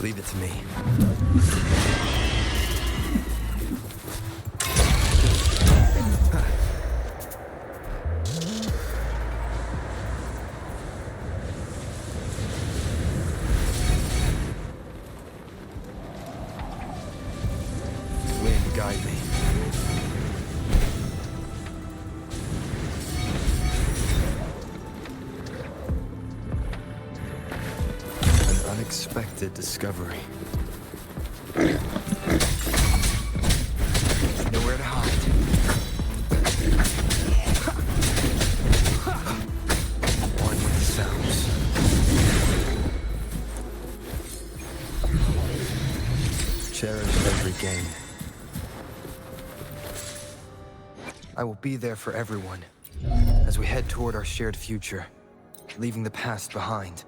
Leave it to me. Wind, guide me. An unexpected discovery. Nowhere to hide. One with the sounds. Cherish every gain. I will be there for everyone as we head toward our shared future, leaving the past behind.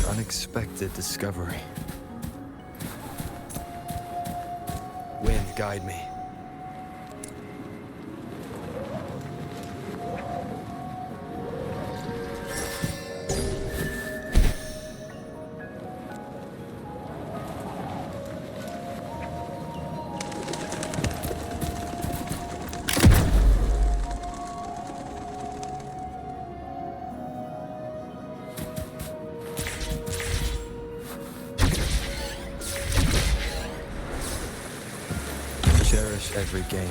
Unexpected discovery. Wind, guide me. Cherish every gain.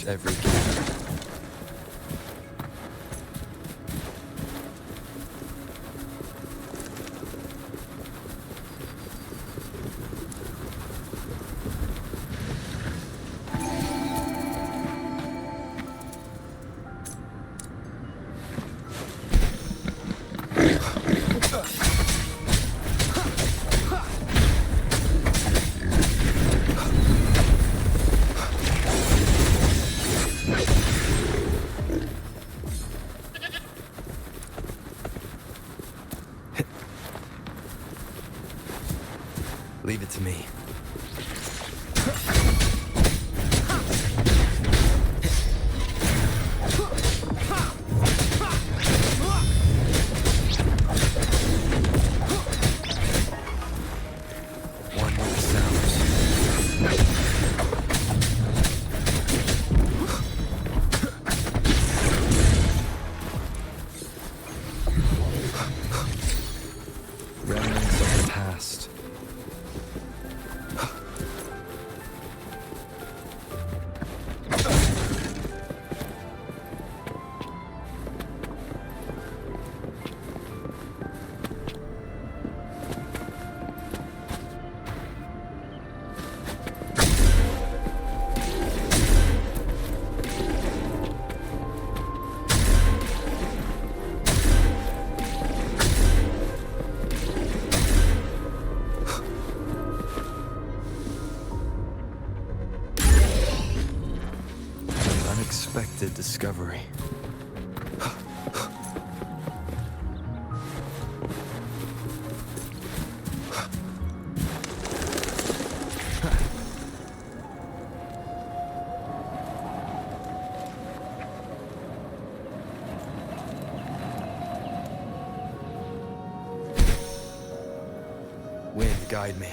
cherish every gift. Leave it to me. One with the sounds. Remnants of the past. Unexpected discovery. Wind, guide me.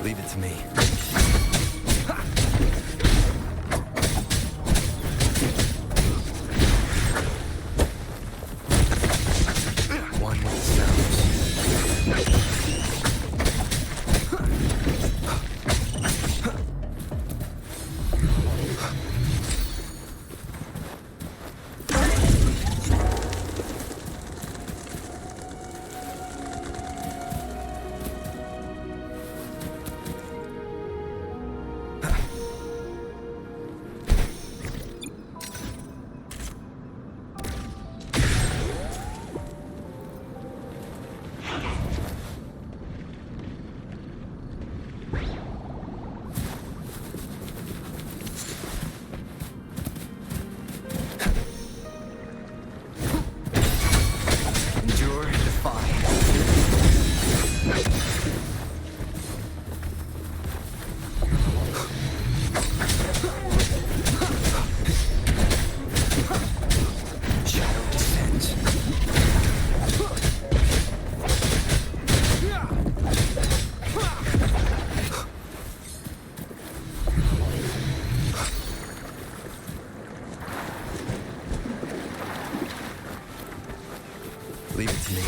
Leave it to me. One with the sounds. Leave it to me.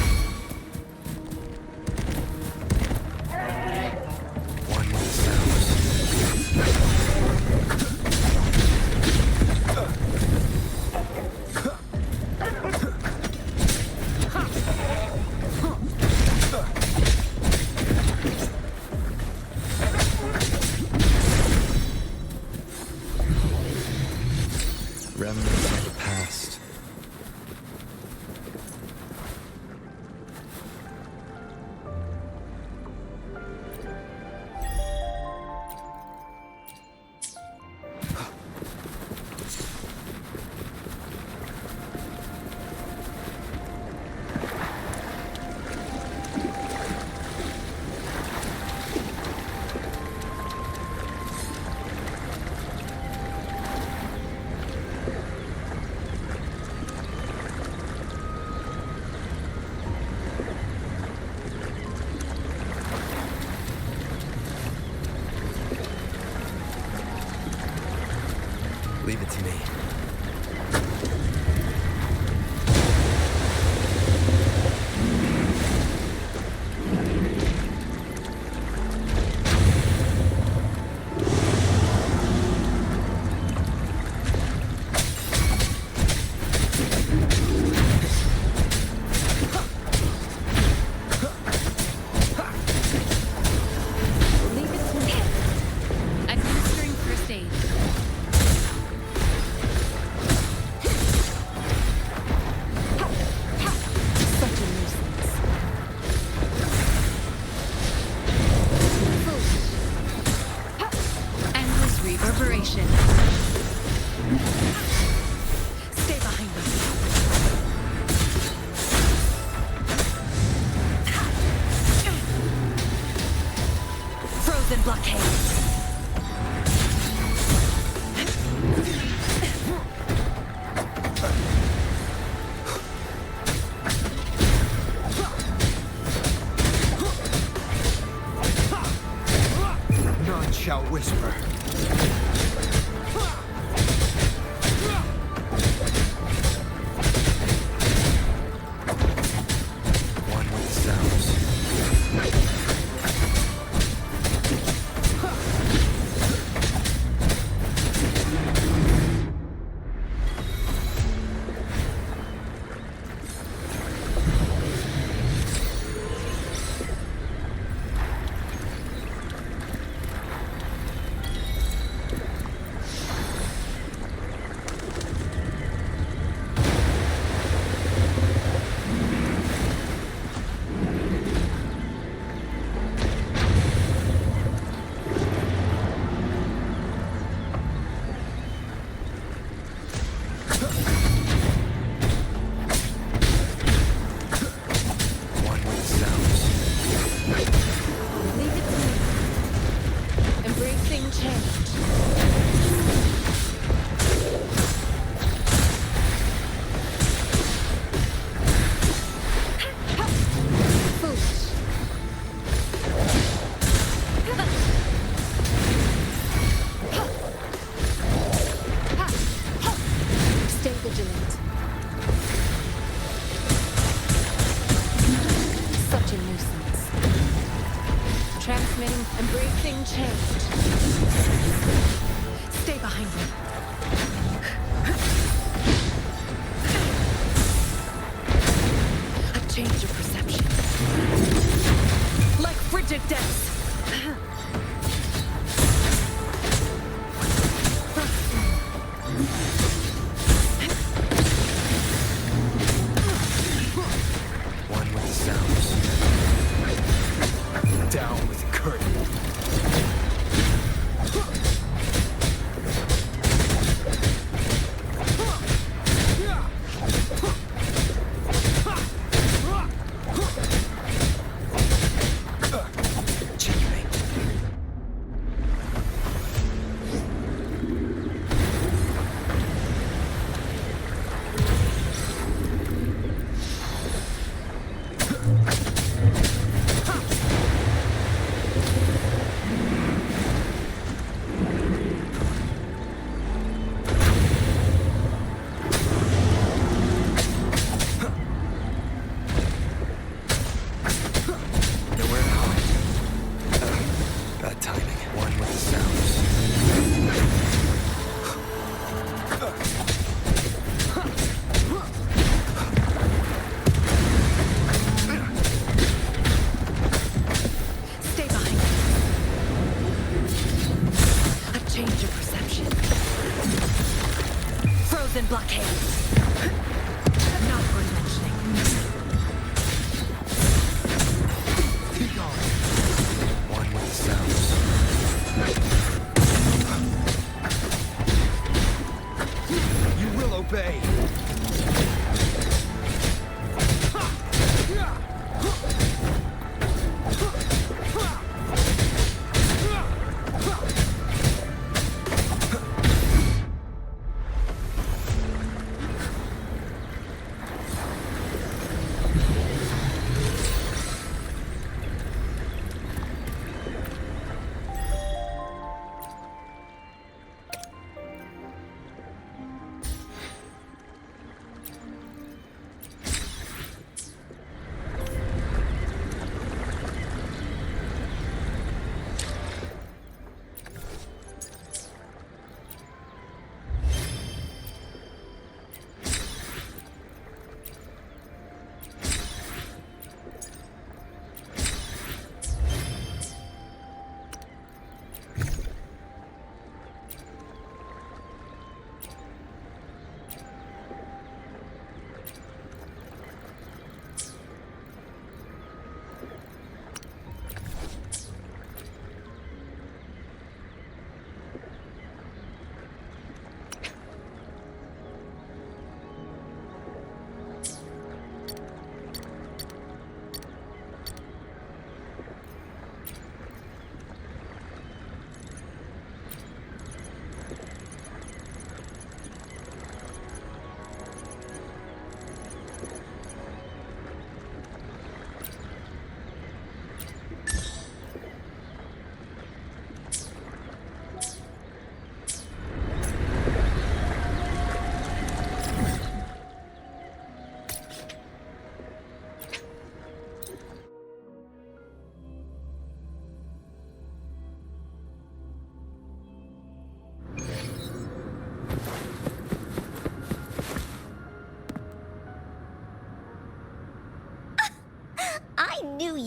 One with the sounds. Remnants of the past. Leave it to me. Stay behind me. Frozen blockade. None shall whisper. Transmitting, embracing change. Stay behind me. A change of perception. Like frigid depths. One with the sounds. Down with the curtain. Blockade. Not worth mentioning. Be gone. One with the sounds. You will obey.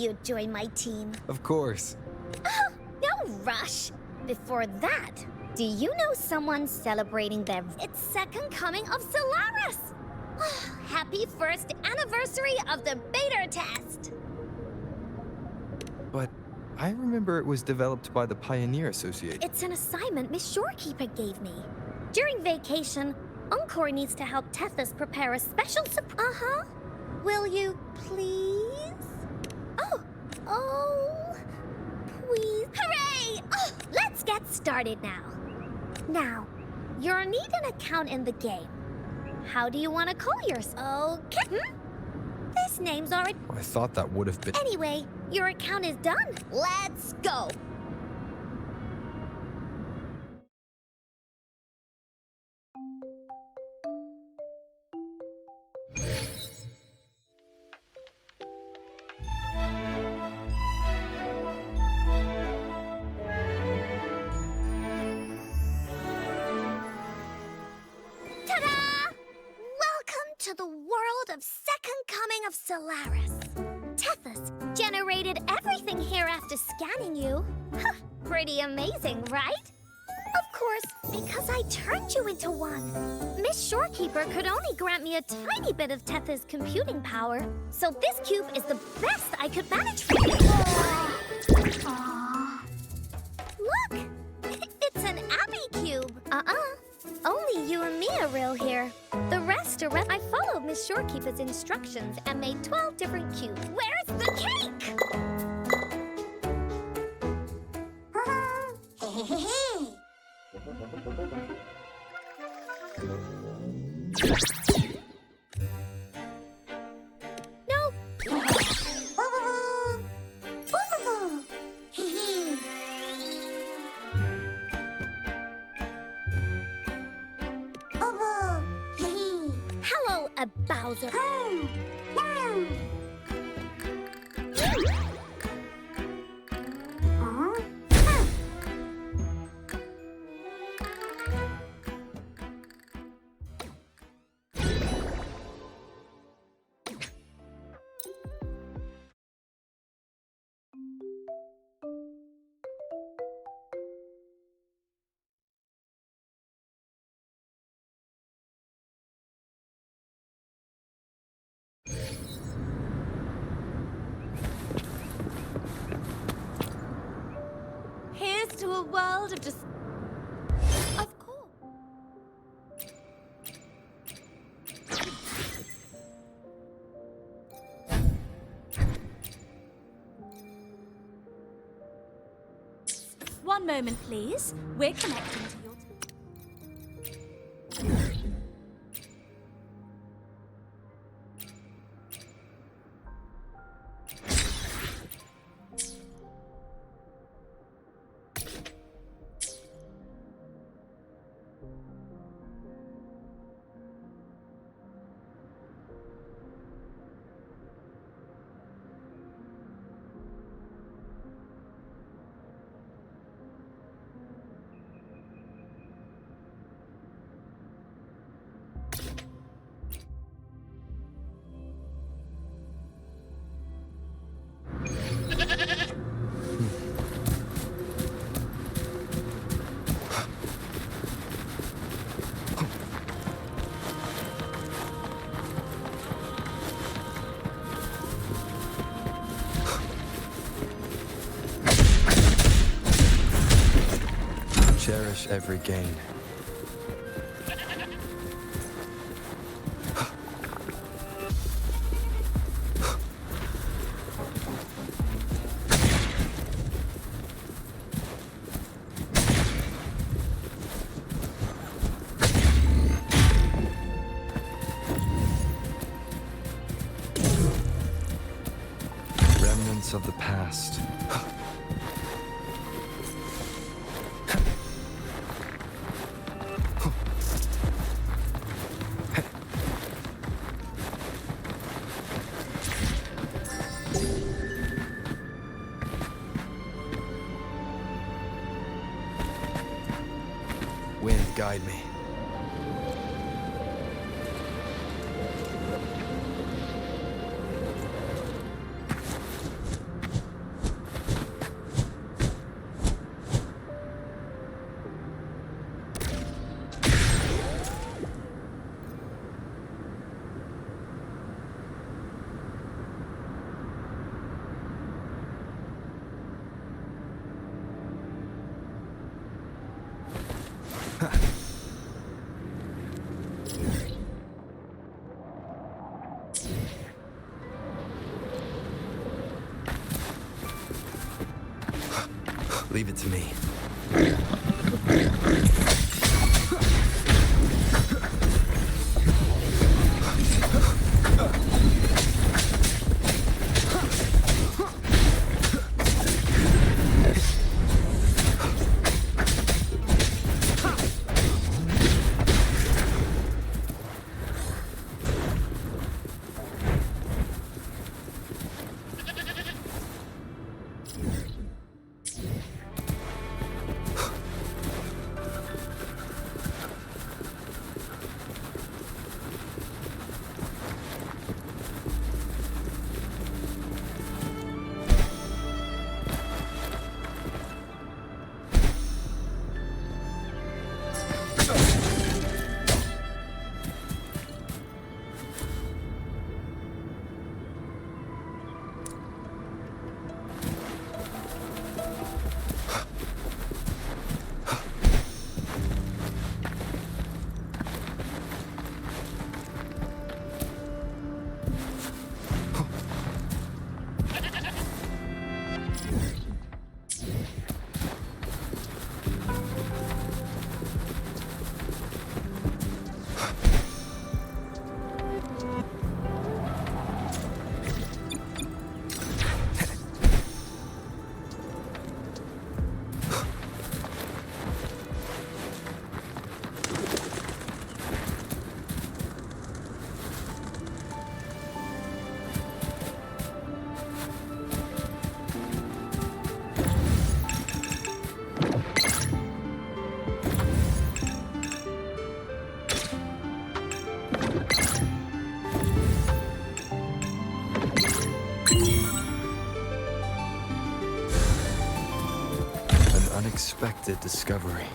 you'd join my team. Of course. Oh, no rush. Before that, do you know someone celebrating their its second coming of Solaris? Happy first anniversary of the beta test! But I remember it was developed by the Pioneer Association. It's an assignment Miss Shorekeeper gave me. During vacation, Encore needs to help Tethys prepare a special Uh-huh. Will you please? Oh, please. Hooray! Oh, let's get started now. Now, you'll need an account in the game. How do you want to call yourself? Okay. This name's already... I thought that would have been... Anyway, your account is done. Let's go. Ta-da! Welcome to the world of Second Coming of Solaris. Tethys generated everything here after scanning you. Huh, pretty amazing, right? Of course, because I turned you into one. Miss Shorekeeper could only grant me a tiny bit of Tethys' computing power, so this cube is the best I could manage for you. Aww. Look! It's an Abby cube. Only you and me are real here. The rest are I followed Miss Shorekeeper's instructions and made 12 different cubes. Where's the cake? No. Hello, a Bowser. Here's to a world of just... Of course. One moment, please. We're connecting to your... Cherish every gain. Remnants of the past. Wind, guide me. Leave it to me. Unexpected discovery.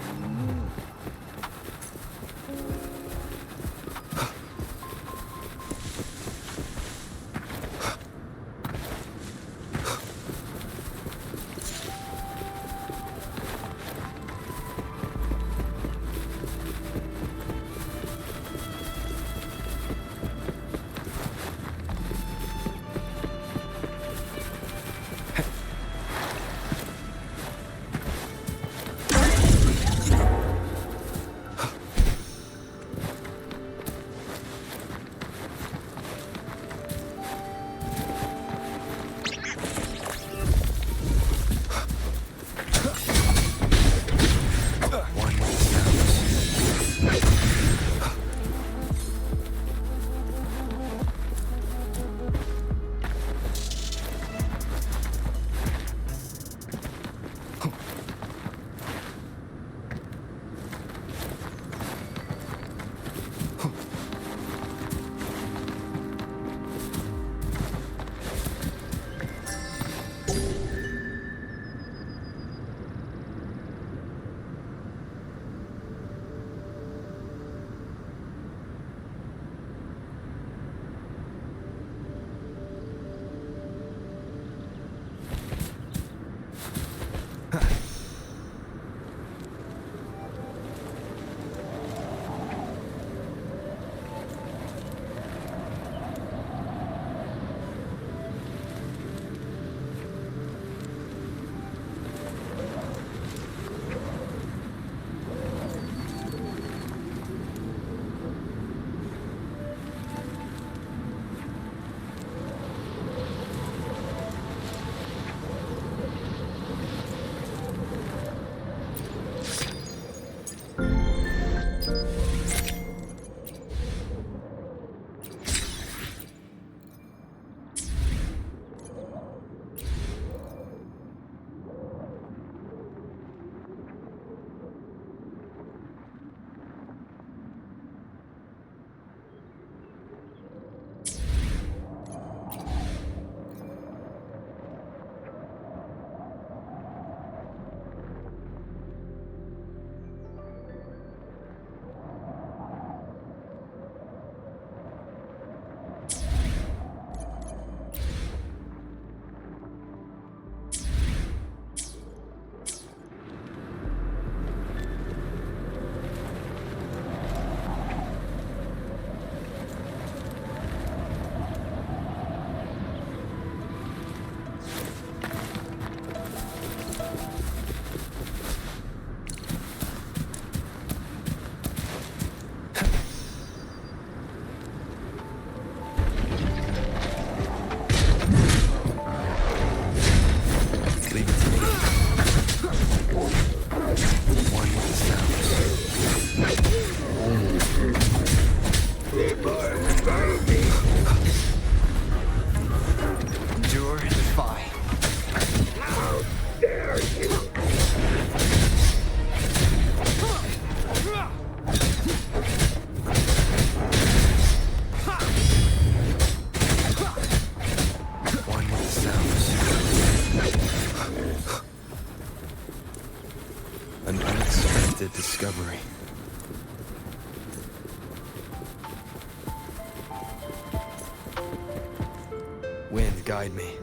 Wind, guide me.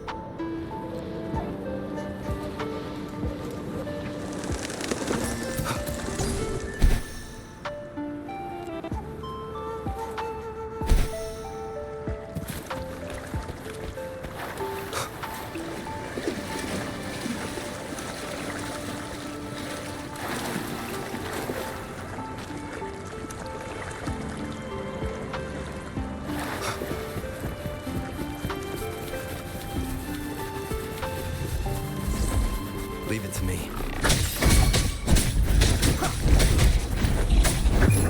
Leave it to me.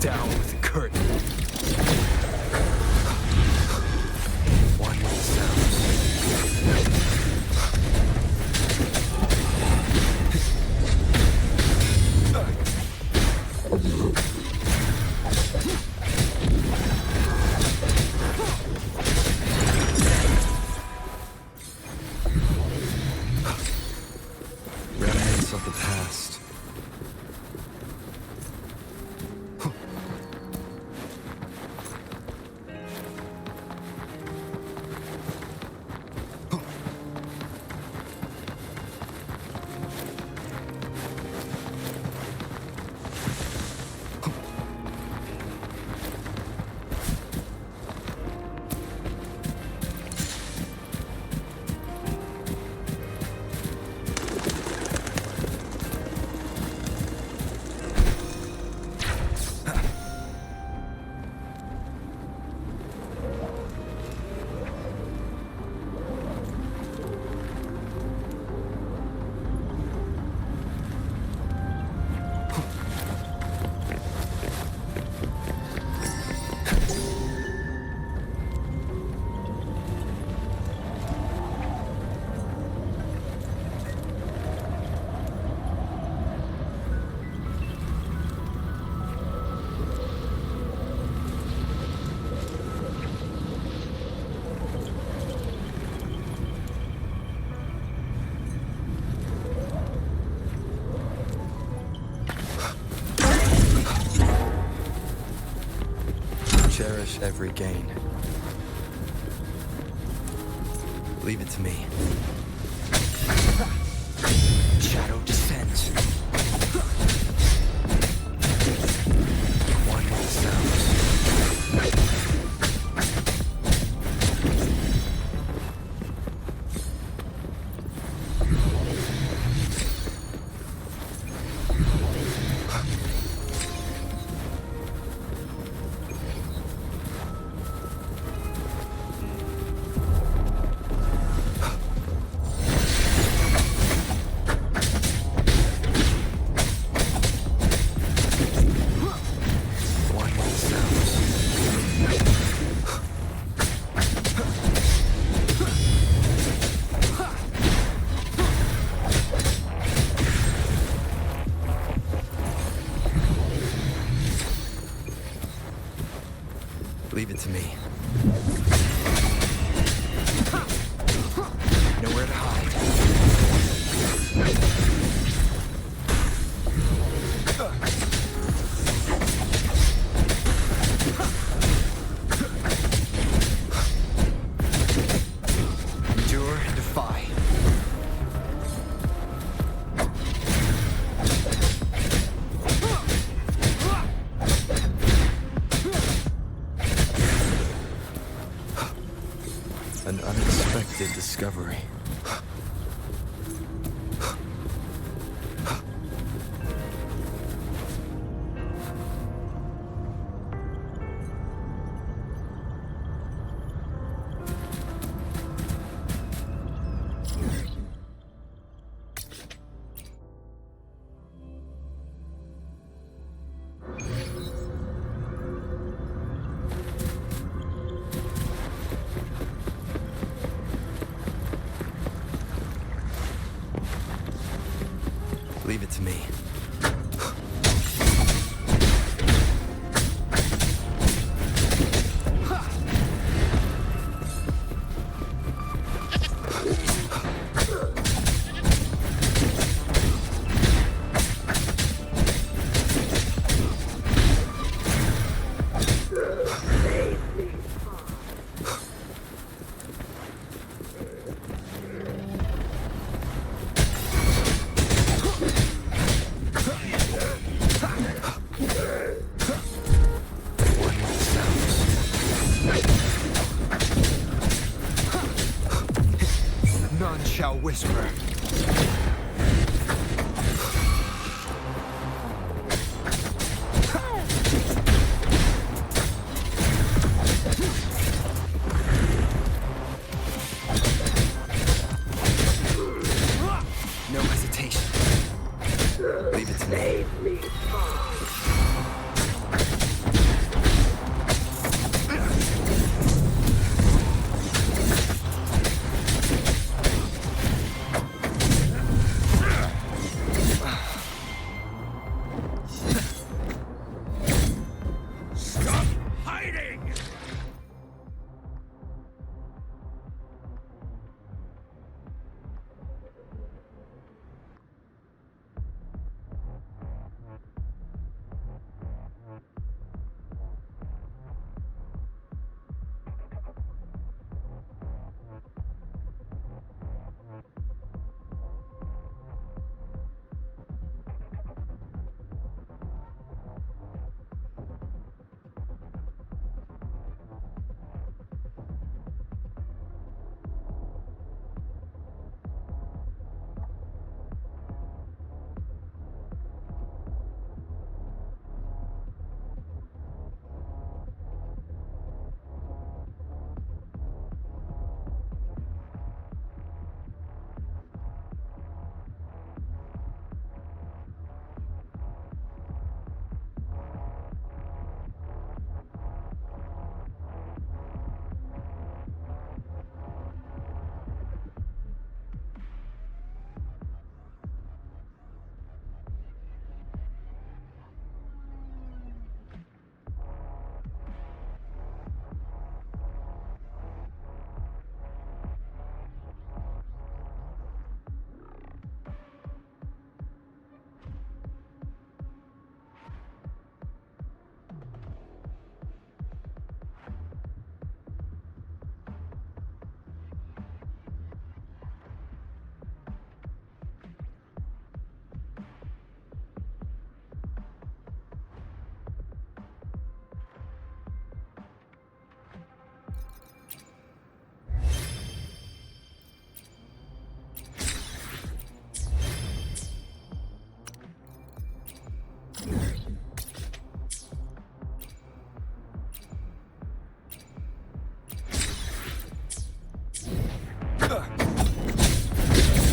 Down with the curtain. One with the sounds. Remnants of the past. Cherish every gain. Leave it to me. Shadow descends. One with the sounds. Leave it to me. Nowhere to hide. Endure and defy. An unexpected discovery. whisper. No hesitation. Leave it to me. Stop hiding!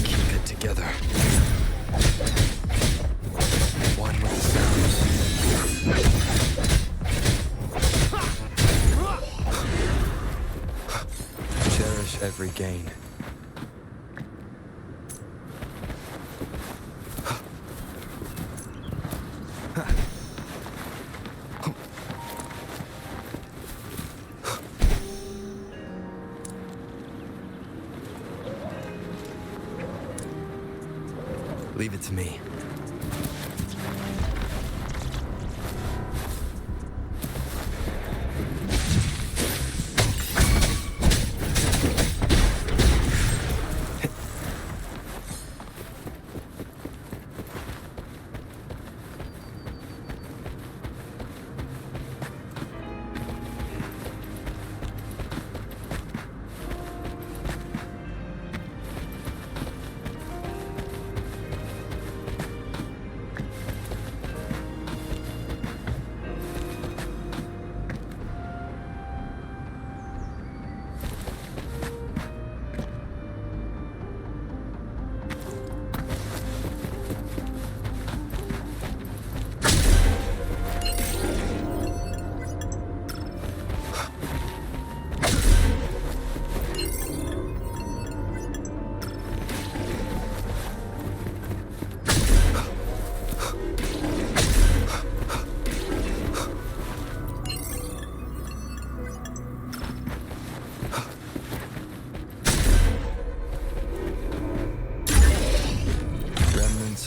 Keep it together. One with the sounds. Cherish every gain. Leave it to me.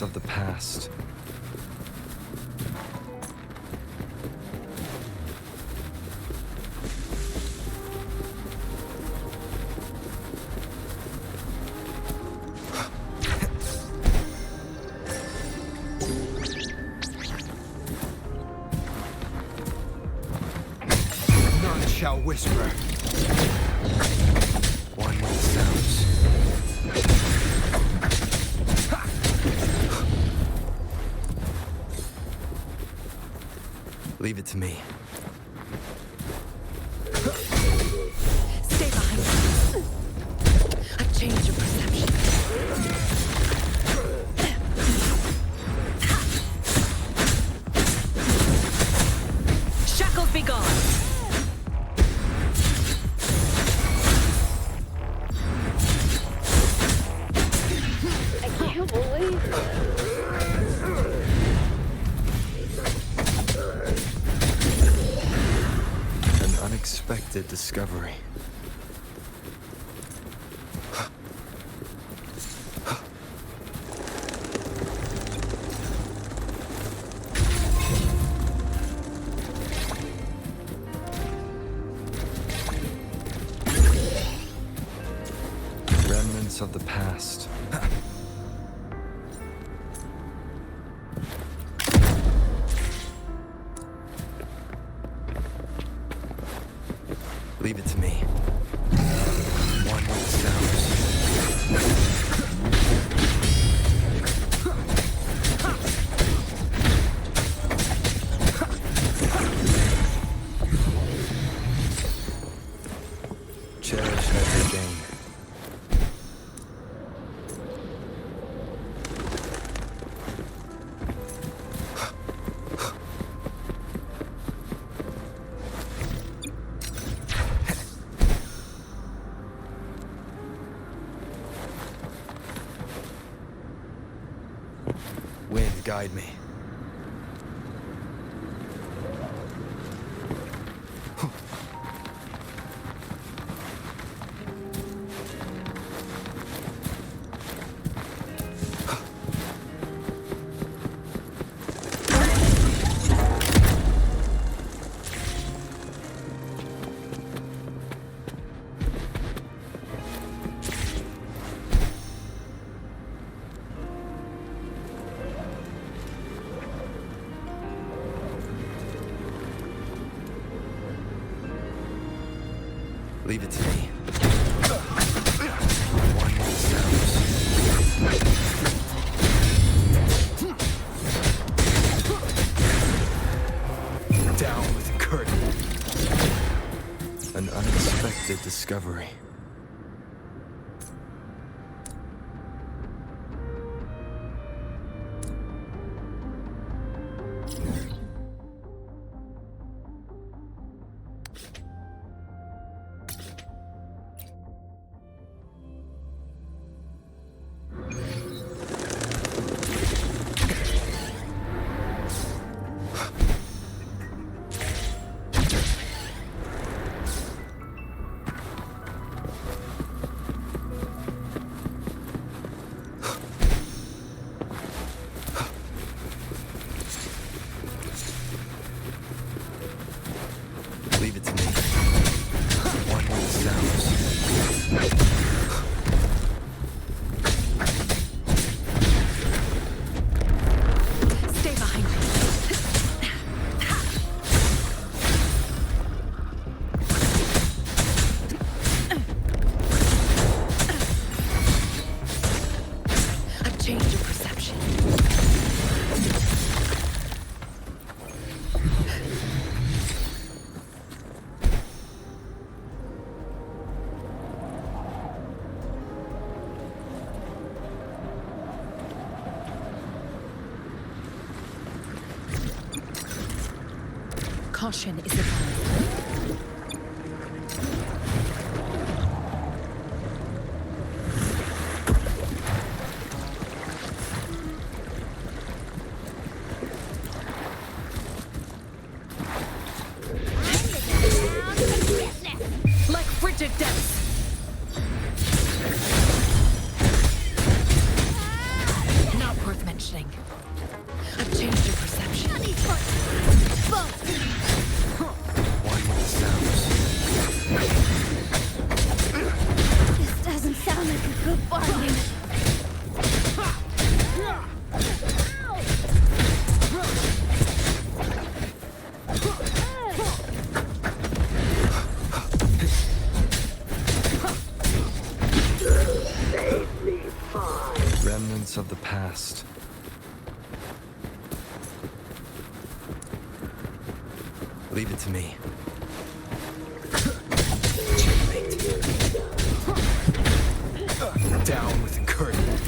Of the past. None shall whisper. One with sounds. Leave it to me. Stay behind me. A change of perception. Shackles be gone. I can't believe it. An unexpected discovery. Remnants of the past. Leave it to me. One with sounds. Cherish every gain. Wind, guide me. Leave it to me. One with sounds. Down with curtain. An unexpected discovery. Leave it to me. One with sounds. Stay behind me. A change of perception. Caution is advised. Like frigid depths. Not worth mentioning. A change of perception. One with sounds. This doesn't sound like a good bargain. Remnants of the past. Leave it to me. Checkmate. Down with encouragement.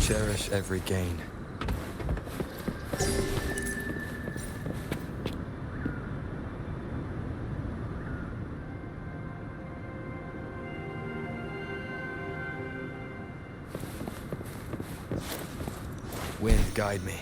Cherish every gain. Wind, guide me.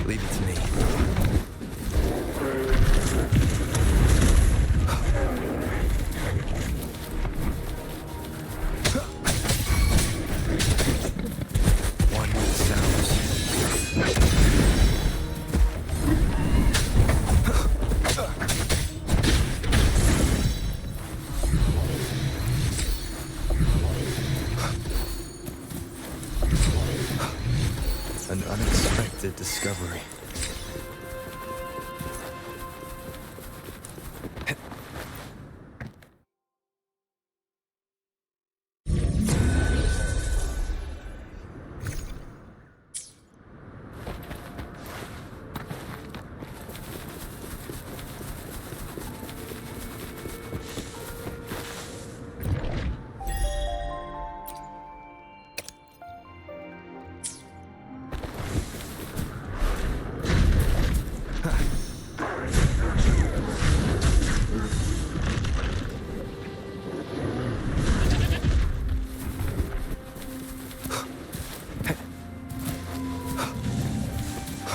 Leave it to me. One with sounds. An unexpected discovery.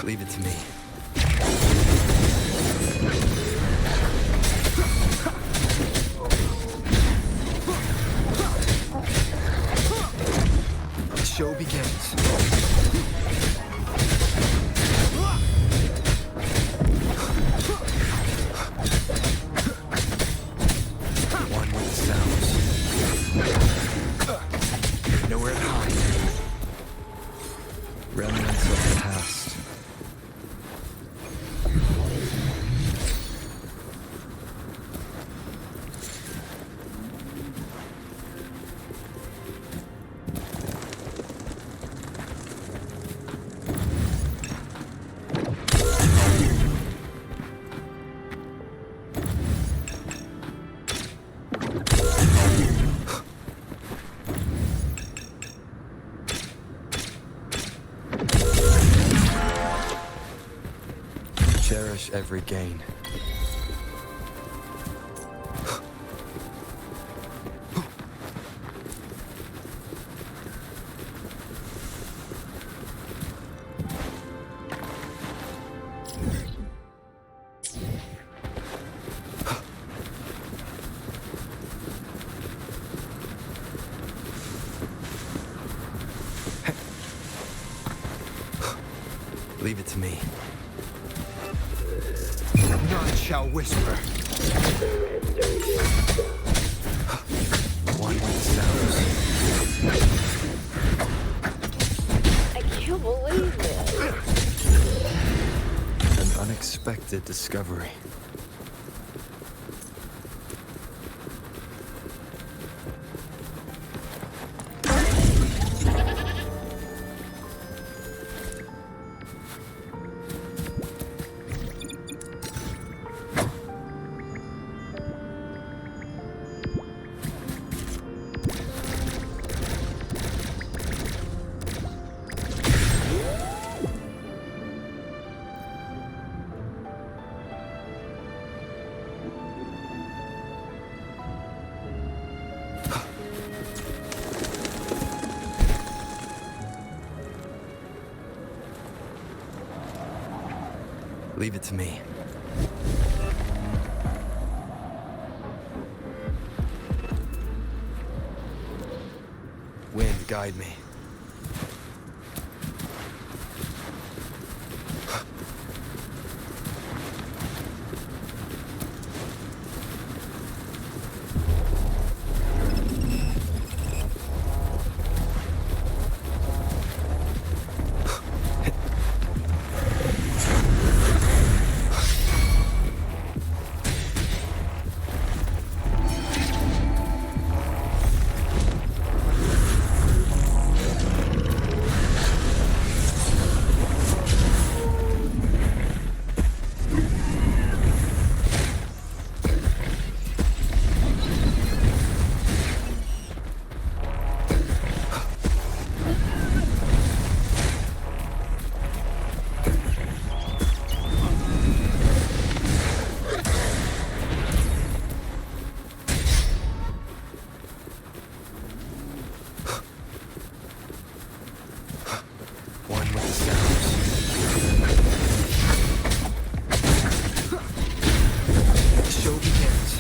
Leave it to me. The show begins. One with the sounds. Nowhere to hide. Remnants of the past. Cherish every gain. Leave it to me. None shall whisper. One with sounds. I can't believe it. An unexpected discovery. Leave it to me. Wind, guide me. One with the sounds. The show begins.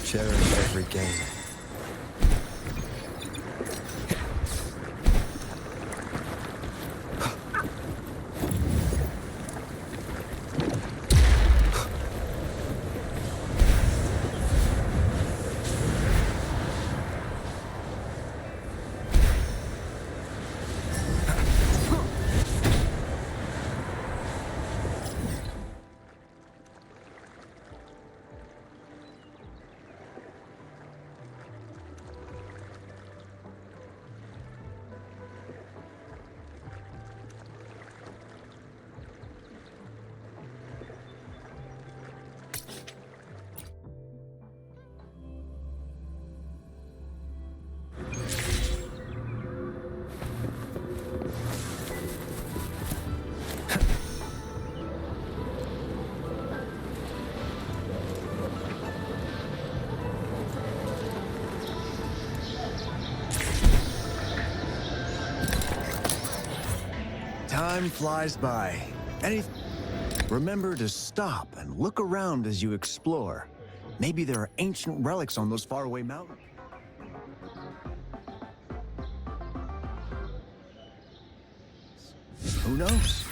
Cherish every game. Time flies by. Remember to stop and look around as you explore. Maybe there are ancient relics on those faraway mountains. Who knows?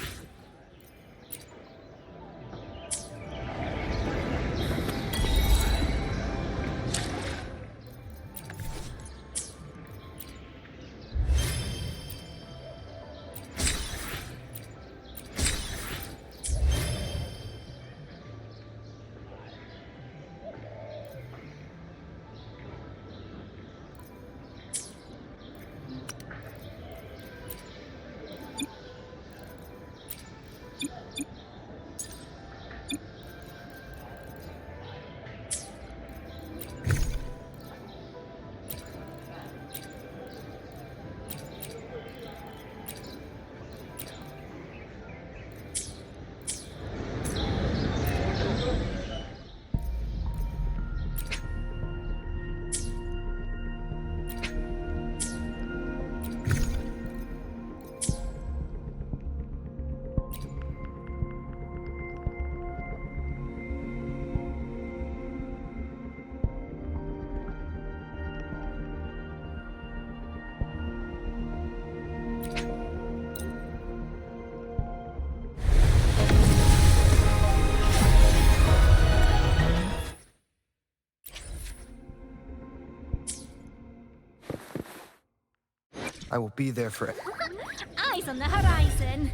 I will be there for... Eyes on the horizon.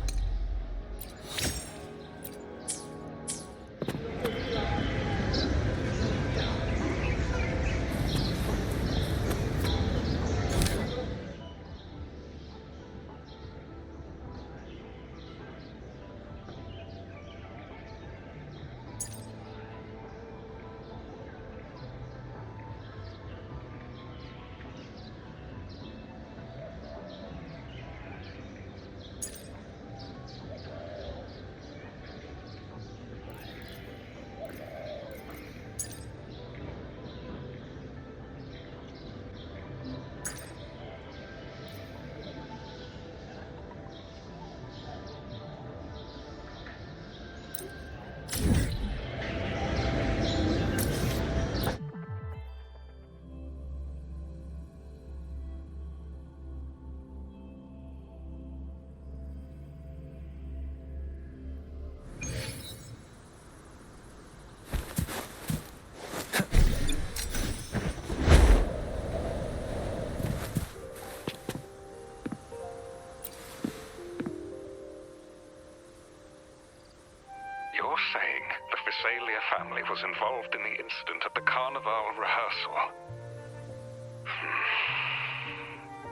You're saying the Visalia family was involved in the incident at the Carnival rehearsal?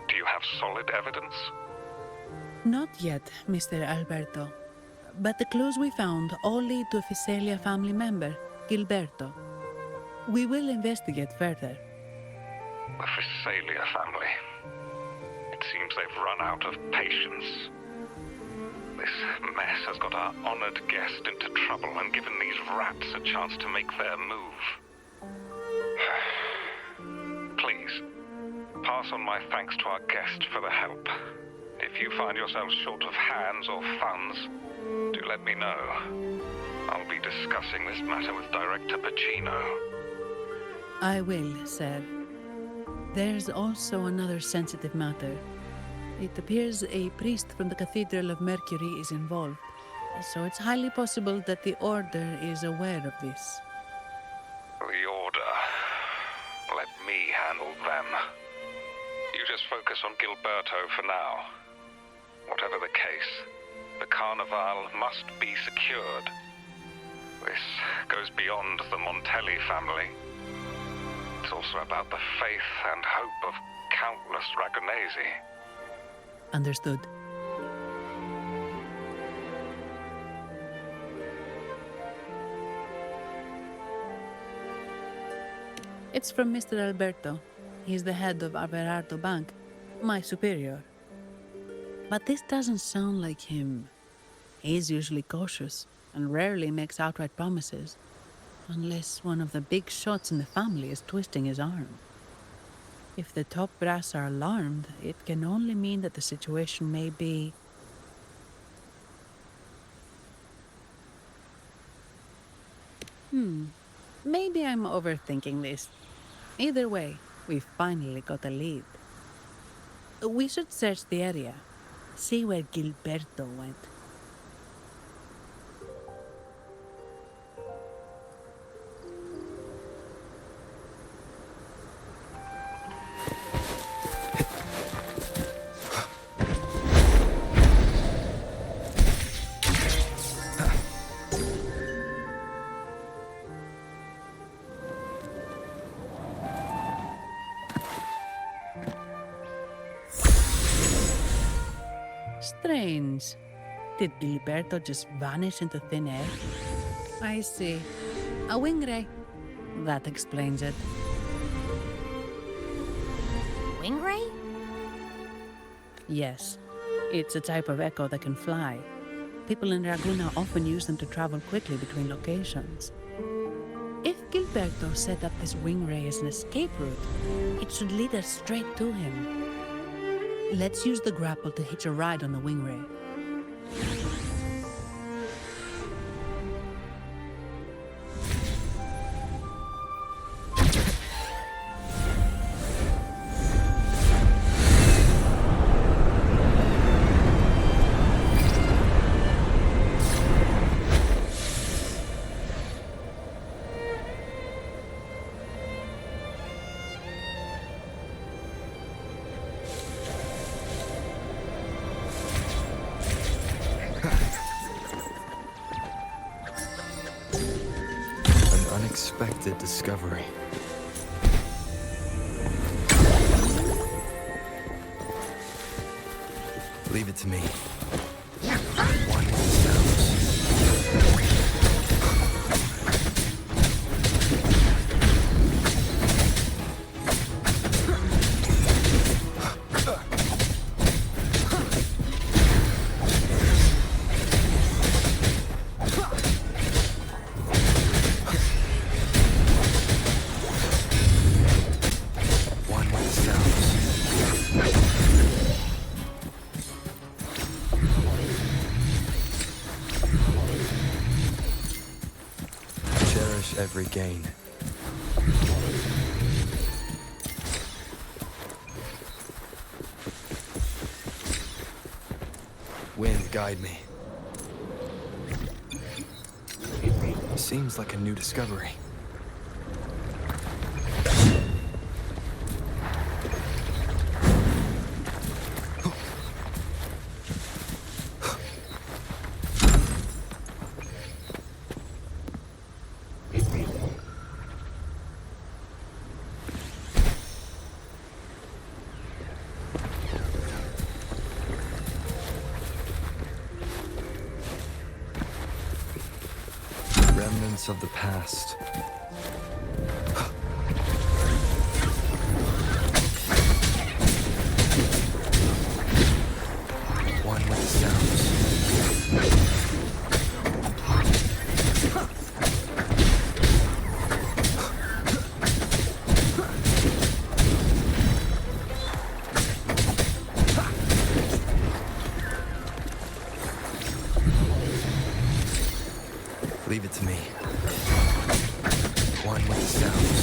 Do you have solid evidence? Not yet, Mr. Alberto. But the clues we found all lead to a Visalia family member, Gilberto. We will investigate further. The Visalia family. It seems they've run out of patience. This mess has got our honored guest into trouble and given these rats a chance to make their move. Please, pass on my thanks to our guest for the help. If you find yourselves short of hands or funds, do let me know. I'll be discussing this matter with Director Pacino. I will, sir. There's also another sensitive matter. It appears a priest from the Cathedral of Mercury is involved, so it's highly possible that the Order is aware of this. The Order. Let me handle them. You just focus on Gilberto for now. Whatever the case, the Carnival must be secured. This goes beyond the Montelli family. It's also about the faith and hope of countless Ragonesi. Understood. It's from Mr. Alberto. He's the head of Averardo Bank, my superior. But this doesn't sound like him. He's usually cautious and rarely makes outright promises, unless one of the big shots in the family is twisting his arm. If the top brass are alarmed, it can only mean that the situation may be... Maybe I'm overthinking this. Either way, we finally got a lead. We should search the area, see where Gilberto went. Strange. Did Gilberto just vanish into thin air? I see. A wing ray. That explains it. Wing ray? Yes. It's a type of echo that can fly. People in Raguna often use them to travel quickly between locations. If Gilberto set up this wing ray as an escape route, it should lead us straight to him. Let's use the grapple to hitch a ride on the wing ray. unexpected discovery. Leave it to me. One with the sounds. One with the sounds. Cherish every gain. Wind, guide me. Seems like a new discovery. Remnants of the past. One with the sounds. Leave it to me. One with the sounds.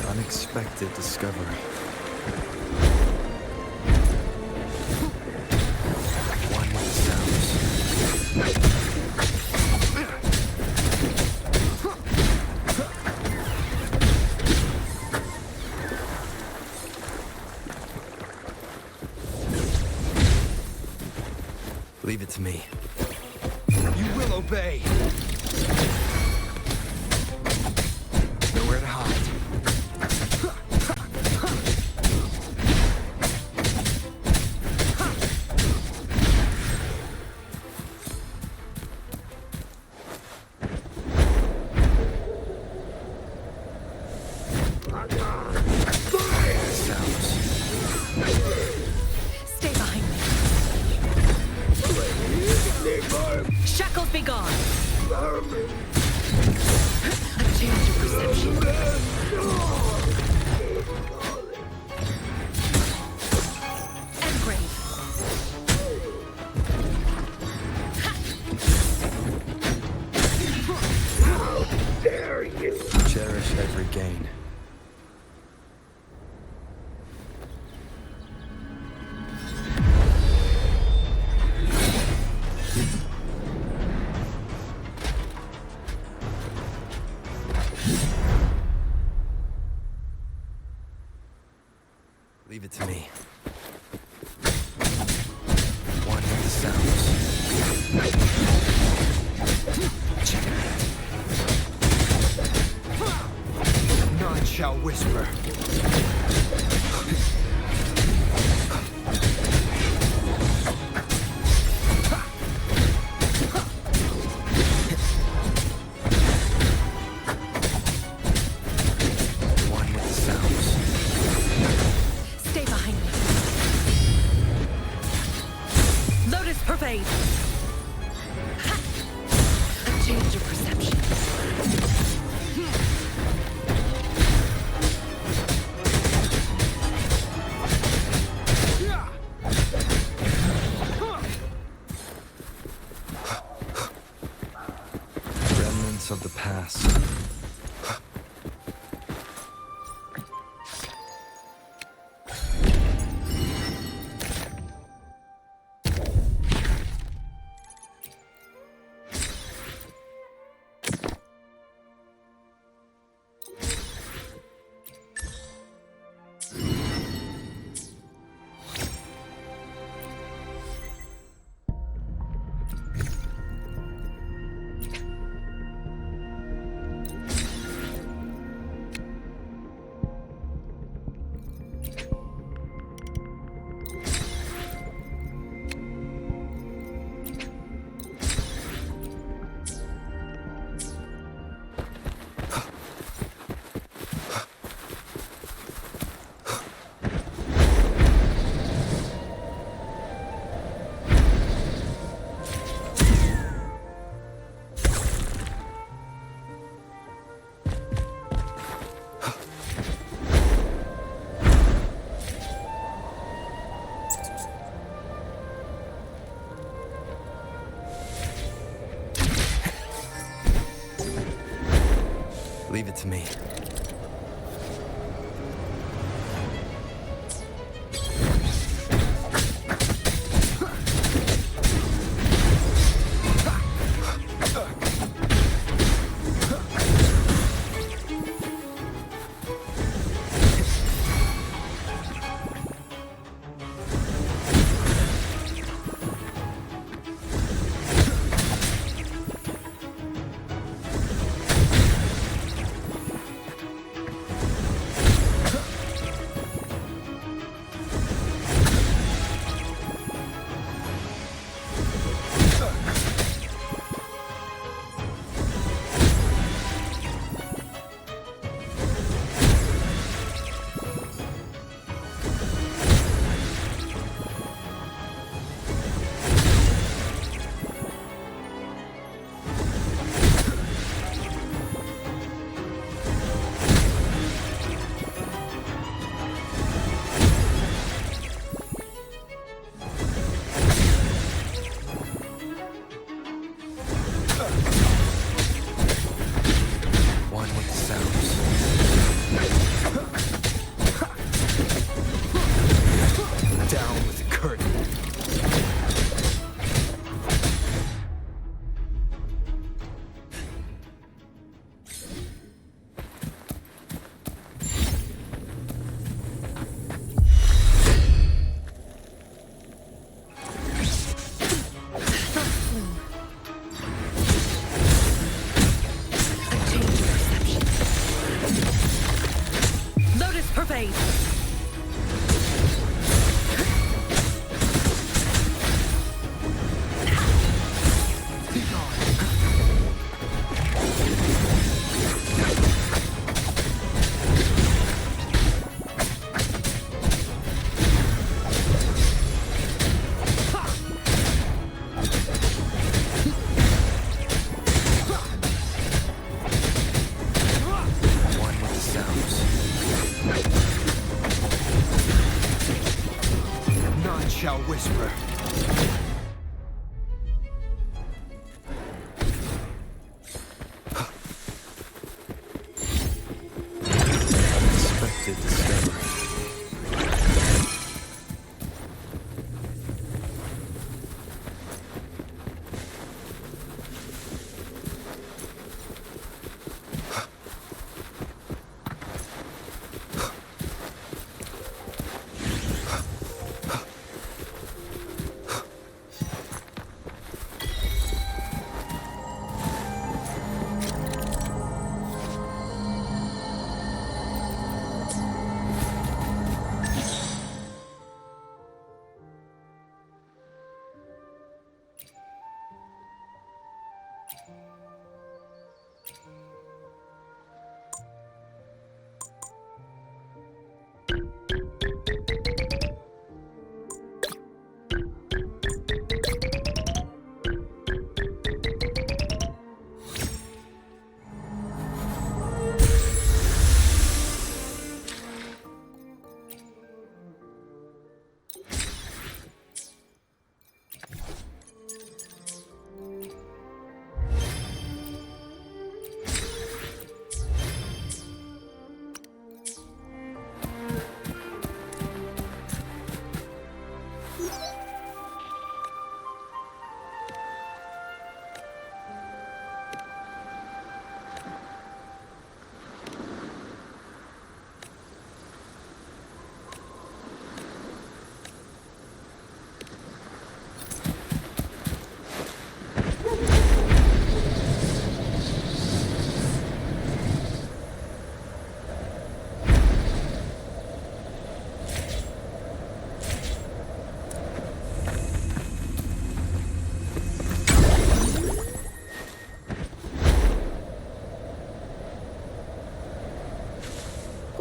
Unexpected discovery. One with the sounds. Leave it to me. You will obey. Nowhere to hide. Sounds. Stay behind me. Shackles be gone. A change of perception. Engrave. Cherish every gain. Leave it to me. One with the sounds. None shall whisper. One with the sounds. Stay behind me. Lotus pervade. Ha! A change of perception. of the past. Leave it to me. Shall whisper. Unexpected discovery.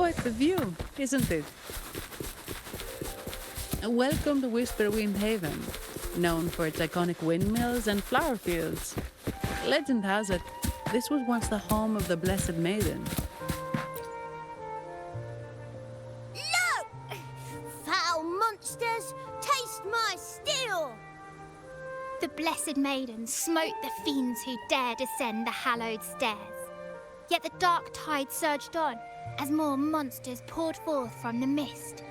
Quite the view, isn't it? Welcome to Whisperwind Haven, known for its iconic windmills and flower fields. Legend has it, this was once the home of the Blessed Maiden. Look! Foul monsters, taste my steel! The Blessed Maiden smote the fiends who dare descend the hallowed stairs. Yet the dark tide surged on as more monsters poured forth from the mist.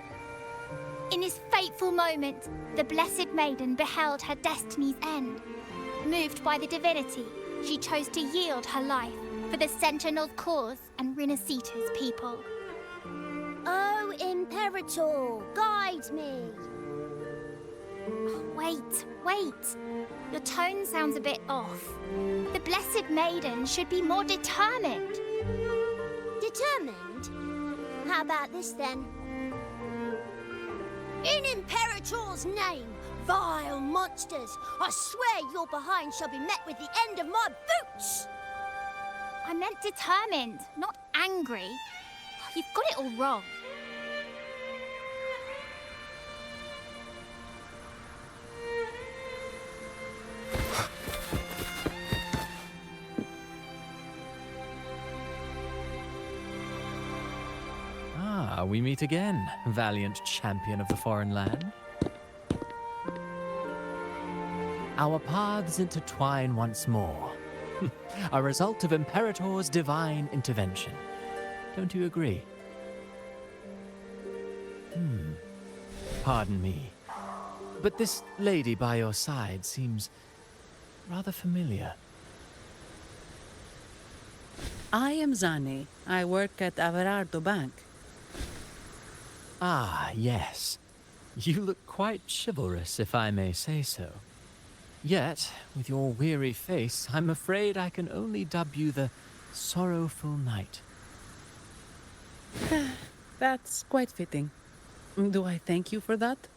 In this fateful moment, the Blessed Maiden beheld her destiny's end. Moved by the divinity, she chose to yield her life for the Sentinel's cause and Rinasita's people. Oh, Imperator, guide me! Wait. Your tone sounds a bit off. The Blessed Maiden should be more determined. Determined? How about this then? In Imperator's name, vile monsters, I swear your behind shall be met with the end of my boots! I meant determined, not angry. You've got it all wrong. Ah, we meet again, valiant champion of the foreign land. Our paths intertwine once more. A result of Imperator's divine intervention. Don't you agree? Pardon me, but this lady by your side seems rather familiar. I am Zani. I work at Averardo Bank. Ah, yes. You look quite chivalrous, if I may say so. Yet, with your weary face, I'm afraid I can only dub you the Sorrowful Knight. That's quite fitting. Do I thank you for that?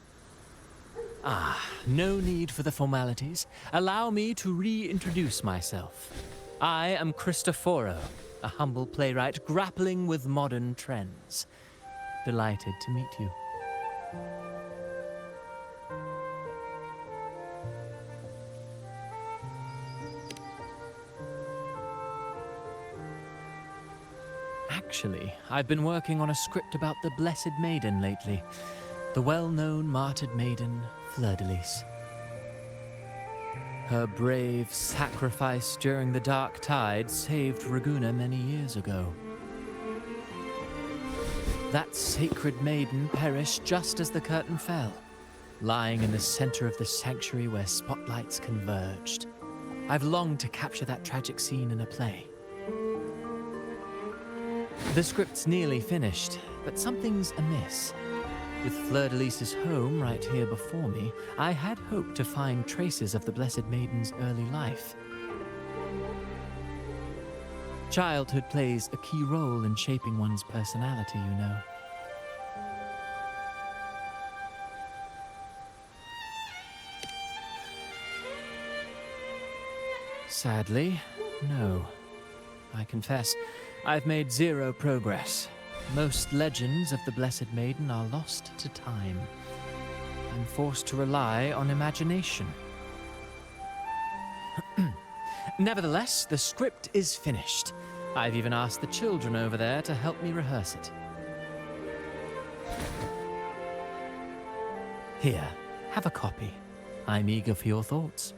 Ah, no need for the formalities. Allow me to reintroduce myself. I am Cristoforo, a humble playwright grappling with modern trends. Delighted to meet you. Actually, I've been working on a script about the Blessed Maiden lately. The well-known martyred maiden, Fleur-de-Lis. Her brave sacrifice during the Dark Tide saved Raguna many years ago. That sacred maiden perished just as the curtain fell, lying in the center of the sanctuary where spotlights converged. I've longed to capture that tragic scene in a play. The script's nearly finished, but something's amiss. With Fleur-de-Lis's home right here before me, I had hoped to find traces of the Blessed Maiden's early life. Childhood plays a key role in shaping one's personality, you know. Sadly, no. I confess, I've made zero progress. Most legends of the Blessed Maiden are lost to time. I'm forced to rely on imagination. Nevertheless, the script is finished. I've even asked the children over there to help me rehearse it. Here, have a copy. I'm eager for your thoughts.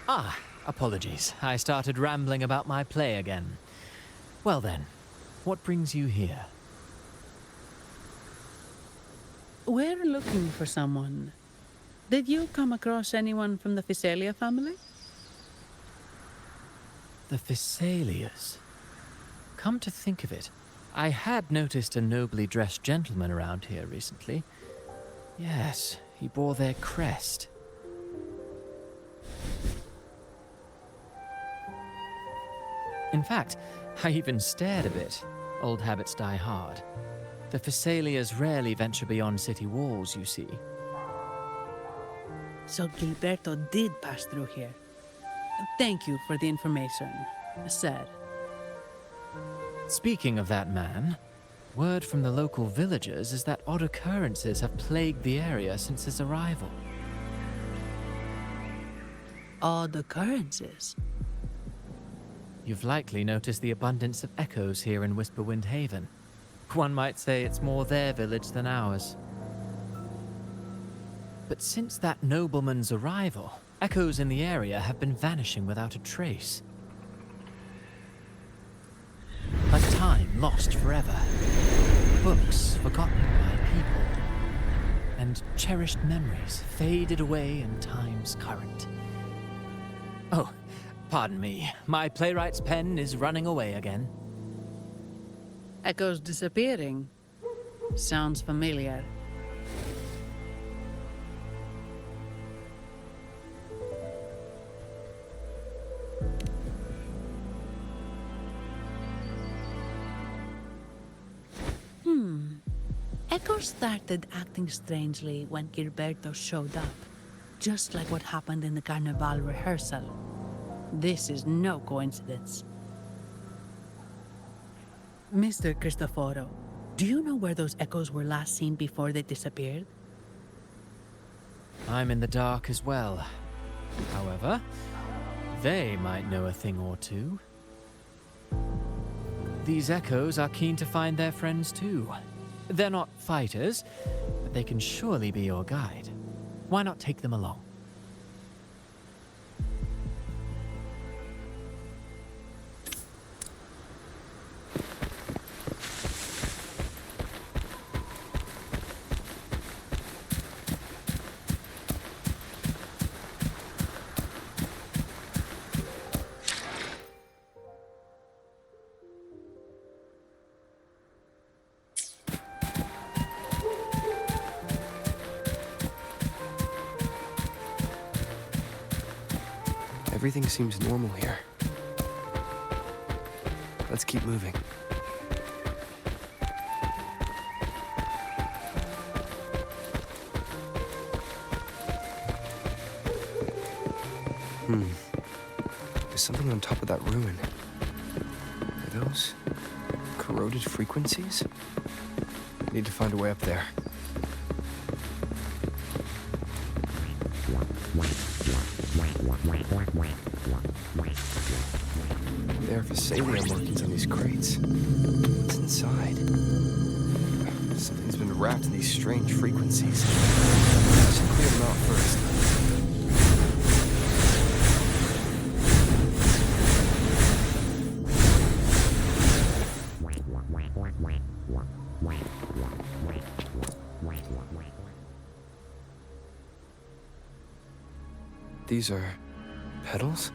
Ah, apologies. I started rambling about my play again. Well then, what brings you here? We're looking for someone. Did you come across anyone from the Physalia family? The Physalias. Come to think of it, I had noticed a nobly dressed gentleman around here recently. Yes, he bore their crest. In fact, I even stared a bit. Old habits die hard. The Thessalias rarely venture beyond city walls, you see. So Gilberto did pass through here. Thank you for the information, sir. Speaking of that man, word from the local villagers is that odd occurrences have plagued the area since his arrival. Odd occurrences? You've likely noticed the abundance of echoes here in Whisperwind Haven. One might say it's more their village than ours. But since that nobleman's arrival, echoes in the area have been vanishing without a trace. Like time lost forever. Books forgotten by people. And cherished memories faded away in time's current. Oh, pardon me. My playwright's pen is running away again. Echoes disappearing. Sounds familiar. Echoes started acting strangely when Gilberto showed up, just like what happened in the Carnival rehearsal. This is no coincidence. Mr. Cristoforo, do you know where those echoes were last seen before they disappeared? I'm in the dark as well. However, they might know a thing or two. These echoes are keen to find their friends too. They're not fighters, but they can surely be your guide. Why not take them along? Everything seems normal here. Let's keep moving. There's something on top of that ruin. Are those corroded frequencies? I need to find a way up there. There are Thessalia markings on these crates. What's inside? Something's been wrapped in these strange frequencies. I should clear them out first. These are petals?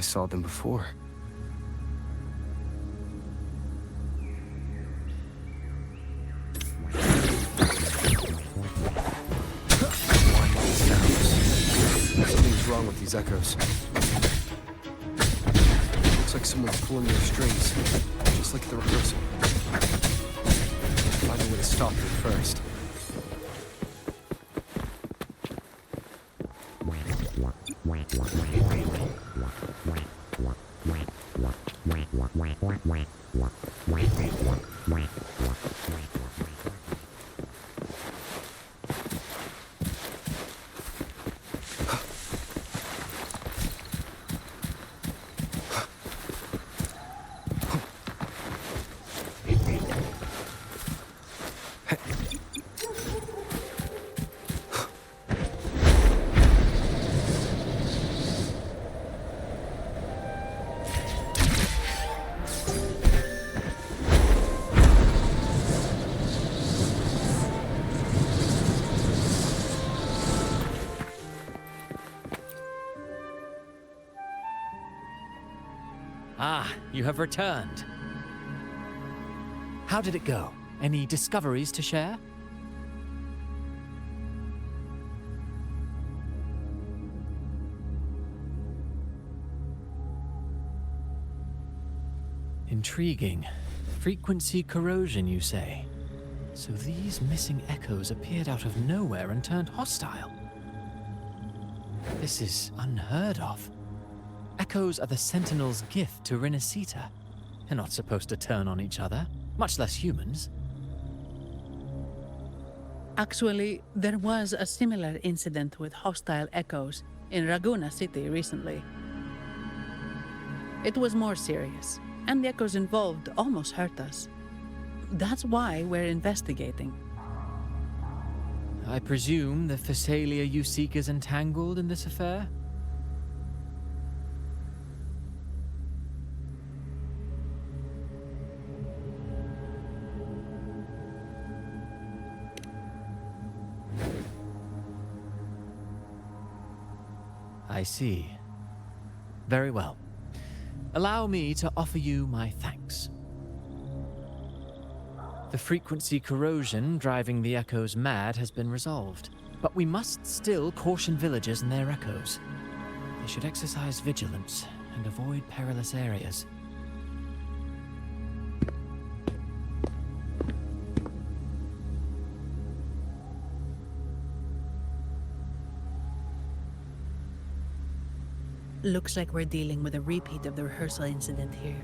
I saw them before. Something's wrong with these echoes. Looks like someone's pulling their strings, just like the rehearsal. Find a way to stop them first. Ah, you have returned. How did it go? Any discoveries to share? Intriguing. Frequency corrosion, you say? So these missing echoes appeared out of nowhere and turned hostile. This is unheard of. Echoes are the Sentinel's gift to Renacita. They're not supposed to turn on each other, much less humans. Actually, there was a similar incident with hostile echoes in Raguna City recently. It was more serious, and the echoes involved almost hurt us. That's why we're investigating. I presume the Phasalia you seek is entangled in this affair? I see. Very well. Allow me to offer you my thanks. The frequency corrosion driving the echoes mad has been resolved, but we must still caution villagers and their echoes. They should exercise vigilance and avoid perilous areas. Looks like we're dealing with a repeat of the rehearsal incident here.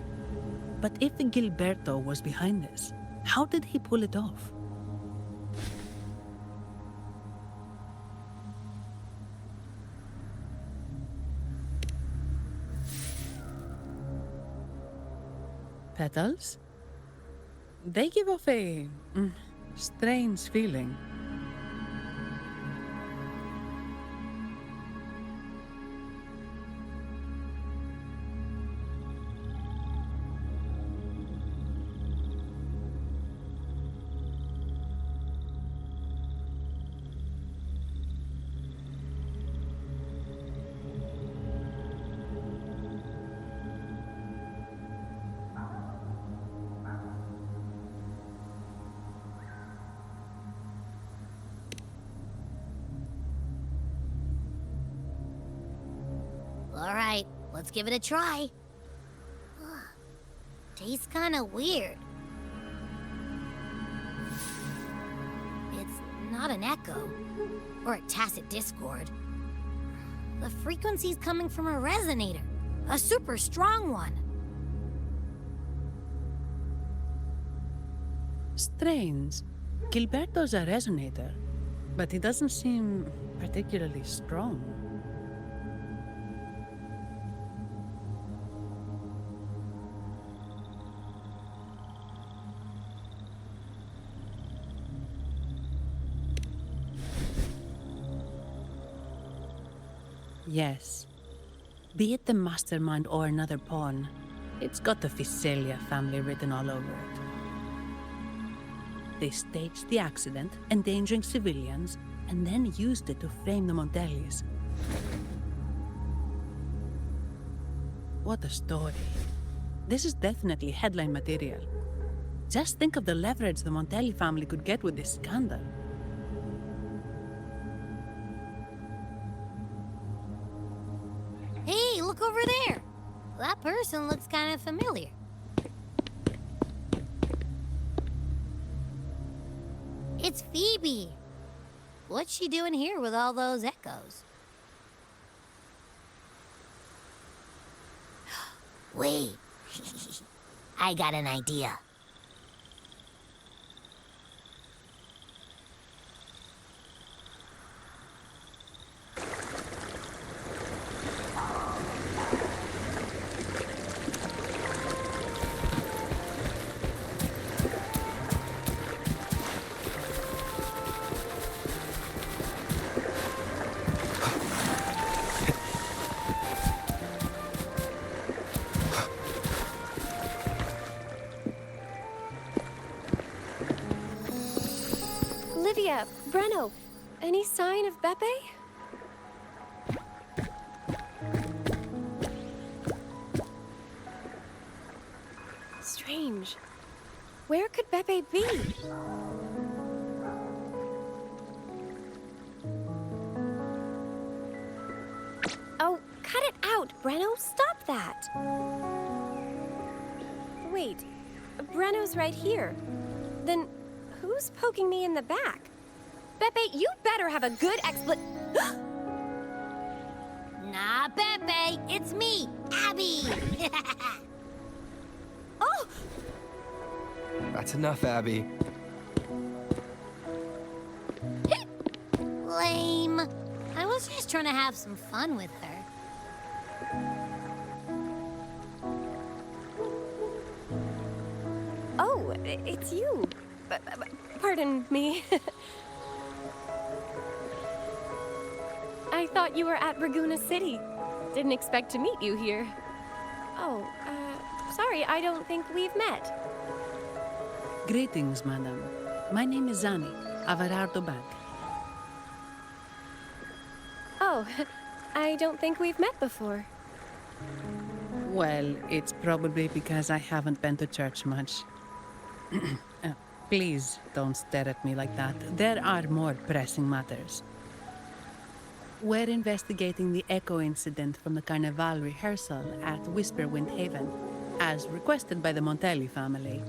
But if Gilberto was behind this, how did he pull it off? Petals? They give off a strange feeling. All right, let's give it a try. Tastes kind of weird. It's not an echo or a tacit discord. The frequency's coming from a resonator, a super strong one. Strange. Gilberto's a resonator, but he doesn't seem particularly strong. Yes. Be it the mastermind or another pawn, it's got the Phasalia family written all over it. They staged the accident, endangering civilians, and then used it to frame the Montelius. What a story. This is definitely headline material. Just think of the leverage the Montelli family could get with this scandal. Hey, look over there. That person looks kind of familiar. It's Phoebe. What's she doing here with all those echoes? Wait. I got an idea. Olivia, Breno, any sign of Beppe? Strange. Where could Beppe be? Oh, cut it out, Breno. Stop that. Wait, Breno's right here. Then who's poking me in the back? Beppe, you better have a good Nah, Pepe, it's me, Abby. Oh! That's enough, Abby. Lame. I was just trying to have some fun with her. Oh, it's you. Pardon me. I thought you were at Raguna City. Didn't expect to meet you here. Oh, sorry, I don't think we've met. Greetings, madam. My name is Zani, Averardo Bank. Oh, I don't think we've met before. Well, it's probably because I haven't been to church much. Please don't stare at me like that. There are more pressing matters. We're investigating the echo incident from the Carnival rehearsal at Whisperwind Haven, as requested by the Montelli family.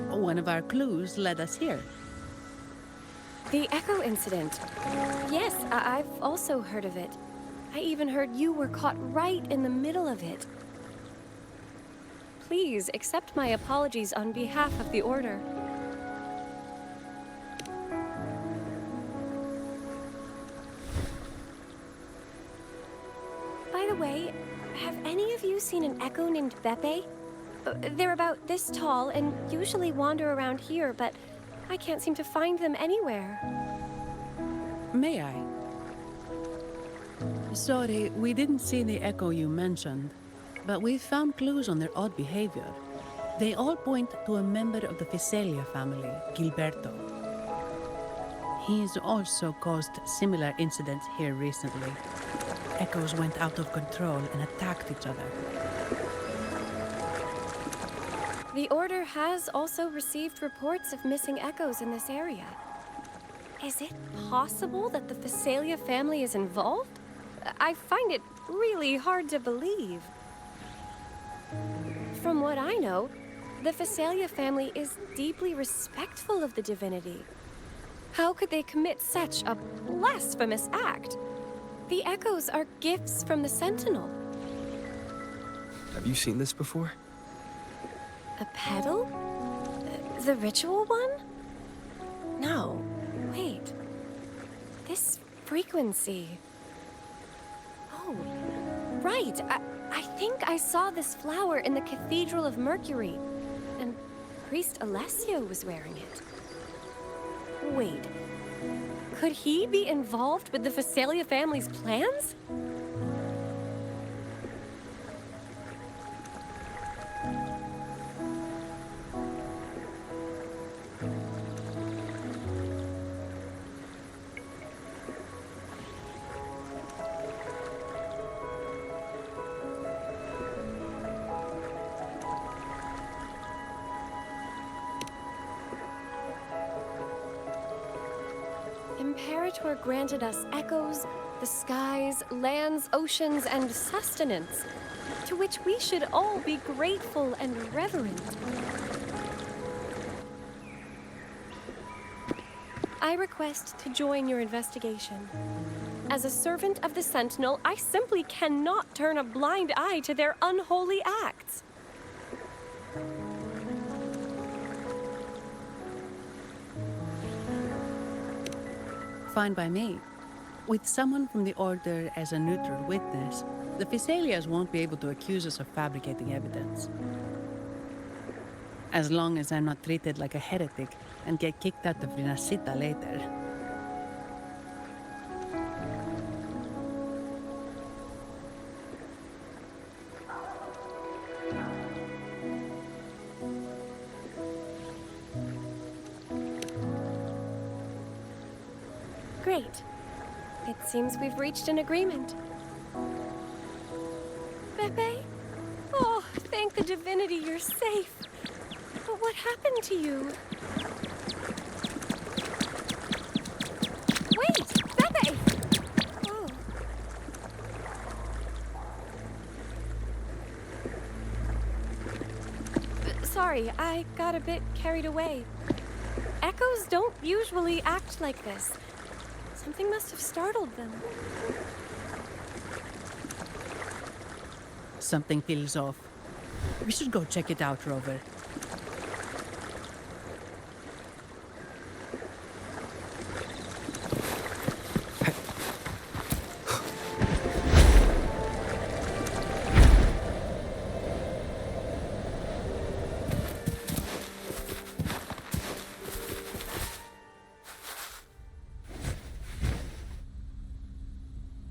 One of our clues led us here. The Echo incident. Yes, I've also heard of it. I even heard you were caught right in the middle of it. Please accept my apologies on behalf of the Order. By the way, have any of you seen an echo named Beppe? They're about this tall and usually wander around here, but I can't seem to find them anywhere. May I? Sorry, we didn't see the echo you mentioned, but we found clues on their odd behavior. They all point to a member of the Fiselia family, Gilberto. He's also caused similar incidents here recently. Echoes went out of control and attacked each other. The Order has also received reports of missing echoes in this area. Is it possible that the Fiselia family is involved? I find it really hard to believe. From what I know, the Fiselia family is deeply respectful of the divinity. How could they commit such a blasphemous act? The echoes are gifts from the Sentinel. Have you seen this before? A pedal? The ritual one? No. Wait. This frequency. Oh, right. I think I saw this flower in the Cathedral of Mercury, and Priest Alessio was wearing it. Wait. Could he be involved with the Fiselia family's plans? Imperator granted us echoes, the skies, lands, oceans, and sustenance, to which we should all be grateful and reverent. I request to join your investigation. As a servant of the Sentinel, I simply cannot turn a blind eye to their unholy acts. Fine by me. With someone from the Order as a neutral witness, the Physaelias won't be able to accuse us of fabricating evidence. As long as I'm not treated like a heretic and get kicked out of Rinascita later. Great. It seems we've reached an agreement. Pepe? Oh, thank the divinity you're safe. But what happened to you? Wait! Pepe! Oh. Sorry, I got a bit carried away. Echoes don't usually act like this. Something must have startled them. Something feels off. We should go check it out, Rover.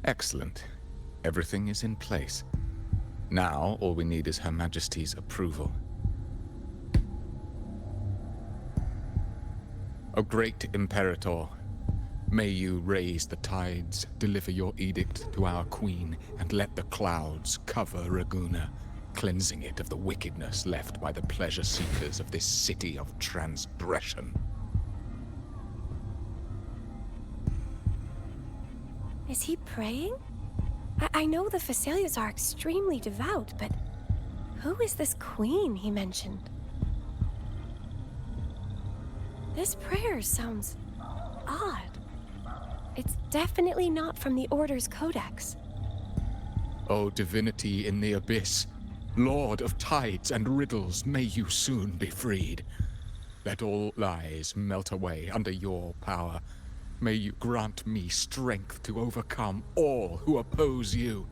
Excellent. Everything is in place. Now, all we need is Her Majesty's approval. O great Imperator, may you raise the tides, deliver your edict to our queen, and let the clouds cover Raguna, cleansing it of the wickedness left by the pleasure-seekers of this city of transgression. Is he praying? I know the Physalias are extremely devout, but who is this queen he mentioned? This prayer sounds odd. It's definitely not from the Order's codex. O divinity in the abyss, Lord of tides and riddles, may you soon be freed. Let all lies melt away under your power. May you grant me strength to overcome all who oppose you.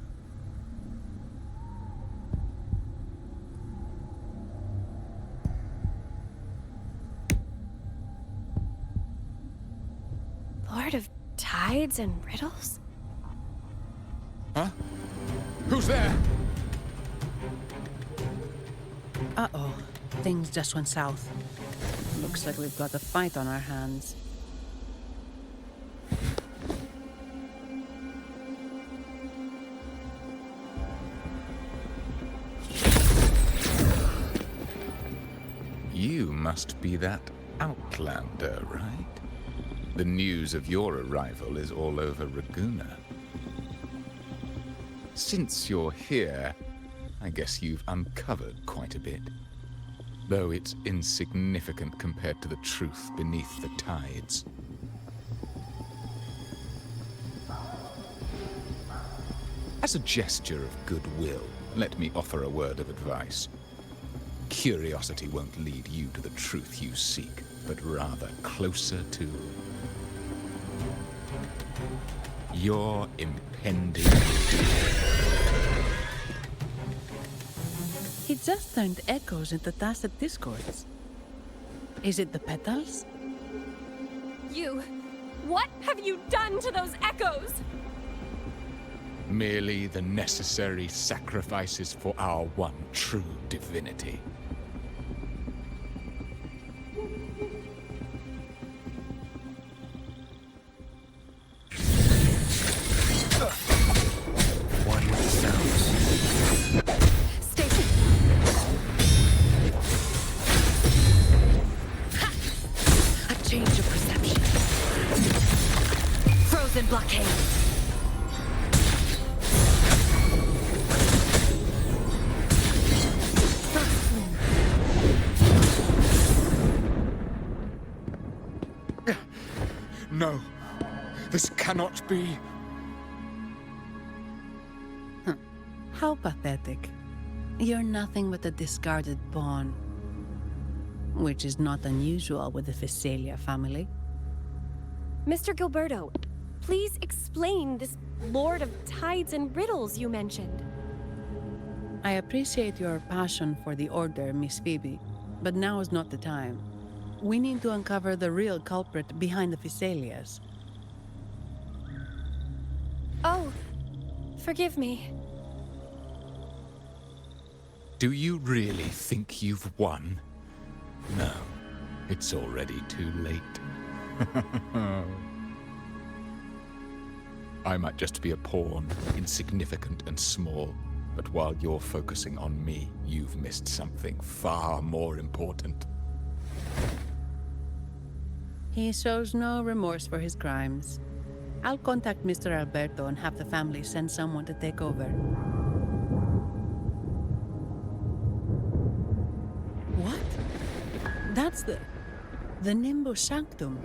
Lord of tides and riddles? Huh? Who's there? Uh-oh. Things just went south. Looks like we've got a fight on our hands. You must be that outlander, right? The news of your arrival is all over Raguna. Since you're here, I guess you've uncovered quite a bit. Though it's insignificant compared to the truth beneath the tides. As a gesture of goodwill, let me offer a word of advice. Curiosity won't lead you to the truth you seek, but rather closer to your impending doom. He just turned echoes into tacit discords. Is it the petals? You! What have you done to those echoes? Merely the necessary sacrifices for our one true divinity. One with the sounds. Stacy! Ha! A change of perception. Crimson Blockade! First Bloom. No, this cannot be. How pathetic. You're nothing but a discarded pawn. Which is not unusual with the Phasalia family. Mr. Gilberto, please explain this Lord of Tides and Riddles you mentioned. I appreciate your passion for the Order, Miss Phoebe, but now is not the time. We need to uncover the real culprit behind the Phasalias. Oh, forgive me. Do you really think you've won? No, it's already too late. I might just be a pawn, insignificant and small, but while you're focusing on me, you've missed something far more important. He shows no remorse for his crimes. I'll contact Mr. Alberto and have the family send someone to take over. What? That's the Nimbus Sanctum.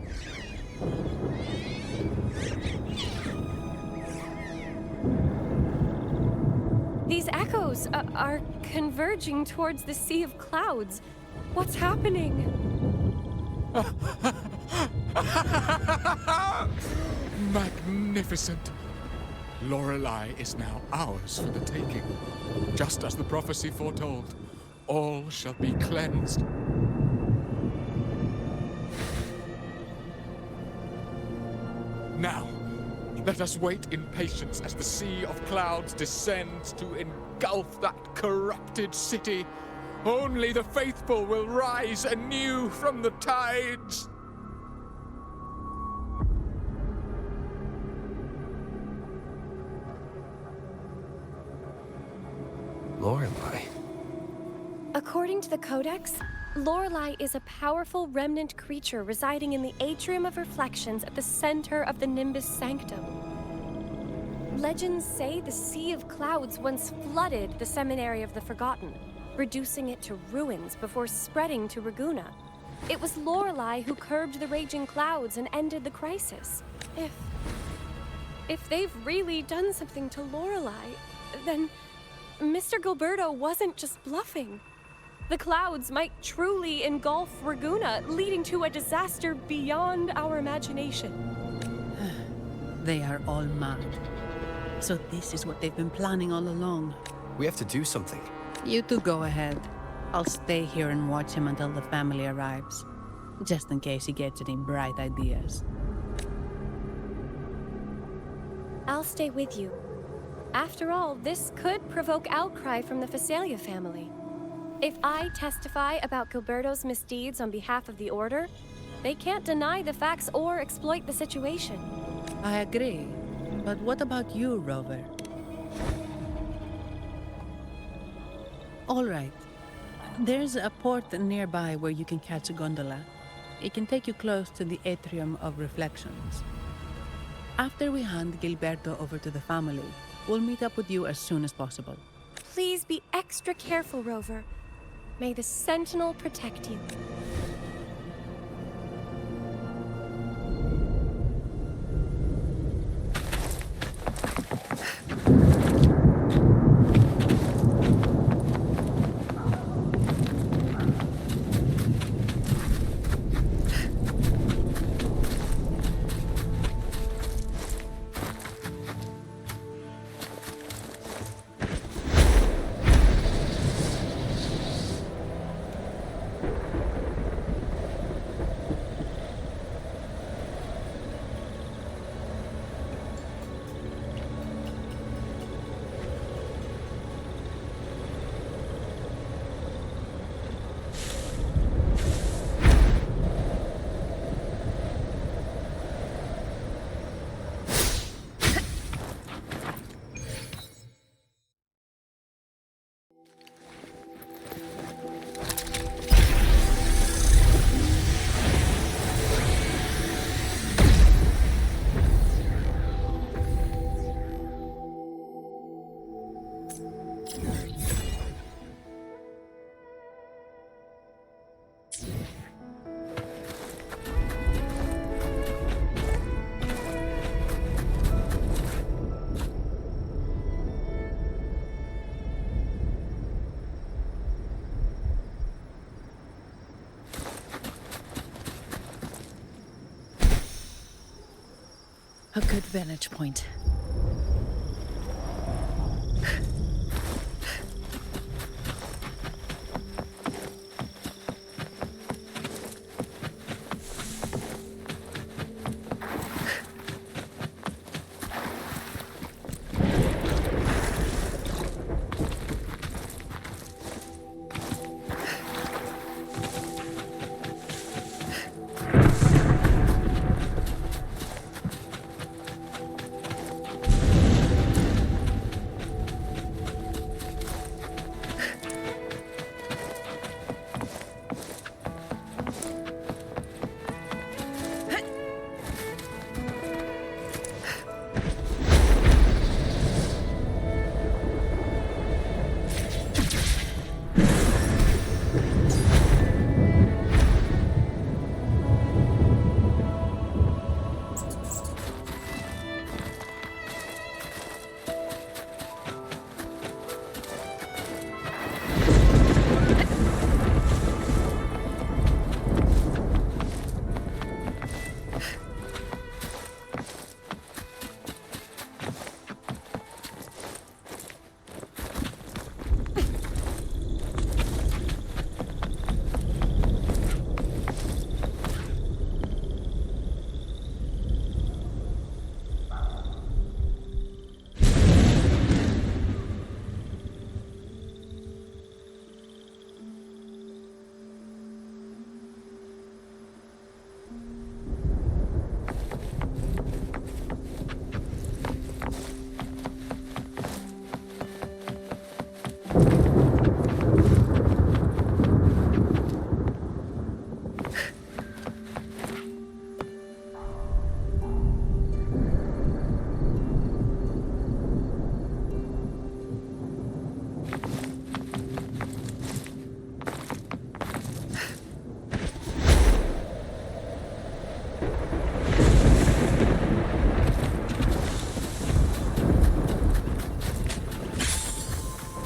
These echoes are converging towards the Sea of Clouds. What's happening? Magnificent! Lorelei is now ours for the taking. Just as the prophecy foretold, all shall be cleansed. Now, let us wait in patience as the Sea of Clouds descends to engulf that corrupted city. Only the faithful will rise anew from the tides. Lorelei. According to the Codex, Lorelei is a powerful remnant creature residing in the Atrium of Reflections at the center of the Nimbus Sanctum. Legends say the Sea of Clouds once flooded the Seminary of the Forgotten, reducing it to ruins before spreading to Raguna. It was Lorelei who curbed the raging clouds and ended the crisis. If they've really done something to Lorelei, then Mr. Gilberto wasn't just bluffing. The clouds might truly engulf Raguna, leading to a disaster beyond our imagination. They are all mad. So this is what they've been planning all along. We have to do something. You two go ahead. I'll stay here and watch him until the family arrives. Just in case he gets any bright ideas. I'll stay with you. After all, this could provoke outcry from the Phasalia family. If I testify about Gilberto's misdeeds on behalf of the Order, they can't deny the facts or exploit the situation. I agree. But what about you, Rover? All right. There's a port nearby where you can catch a gondola. It can take you close to the Atrium of Reflections. After we hand Gilberto over to the family, we'll meet up with you as soon as possible. Please be extra careful, Rover. May the Sentinel protect you. A good vantage point.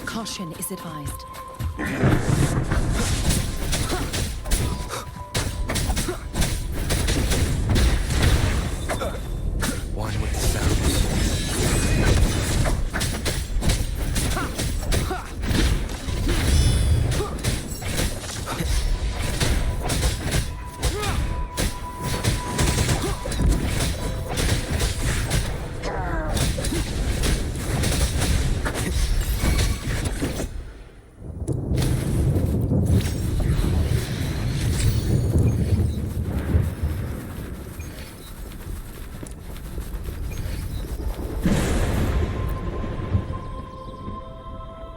Caution is advised. One with the sound.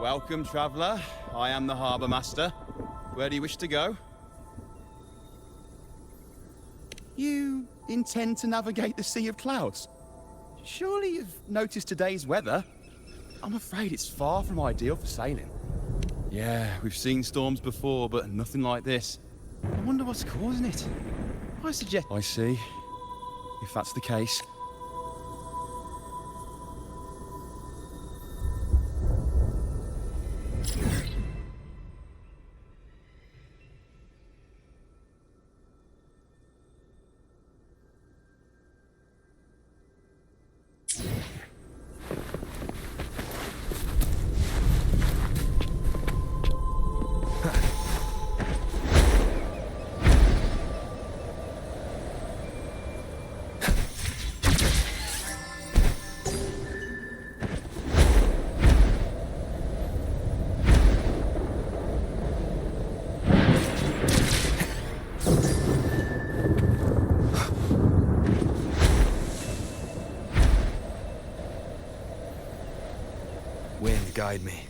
Welcome, traveller. I am the Harbour Master. Where do you wish to go? You intend to navigate the Sea of Clouds? Surely you've noticed today's weather? I'm afraid it's far from ideal for sailing. Yeah, we've seen storms before, but nothing like this. I wonder what's causing it. I suggest... I see. If that's the case... Wind, guide me.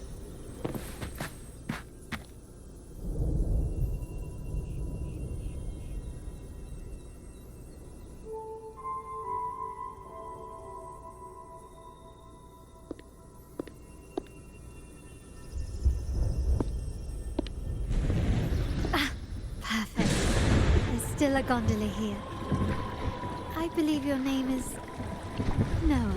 Perfect. There's still a gondola here. I believe your name is... Noah.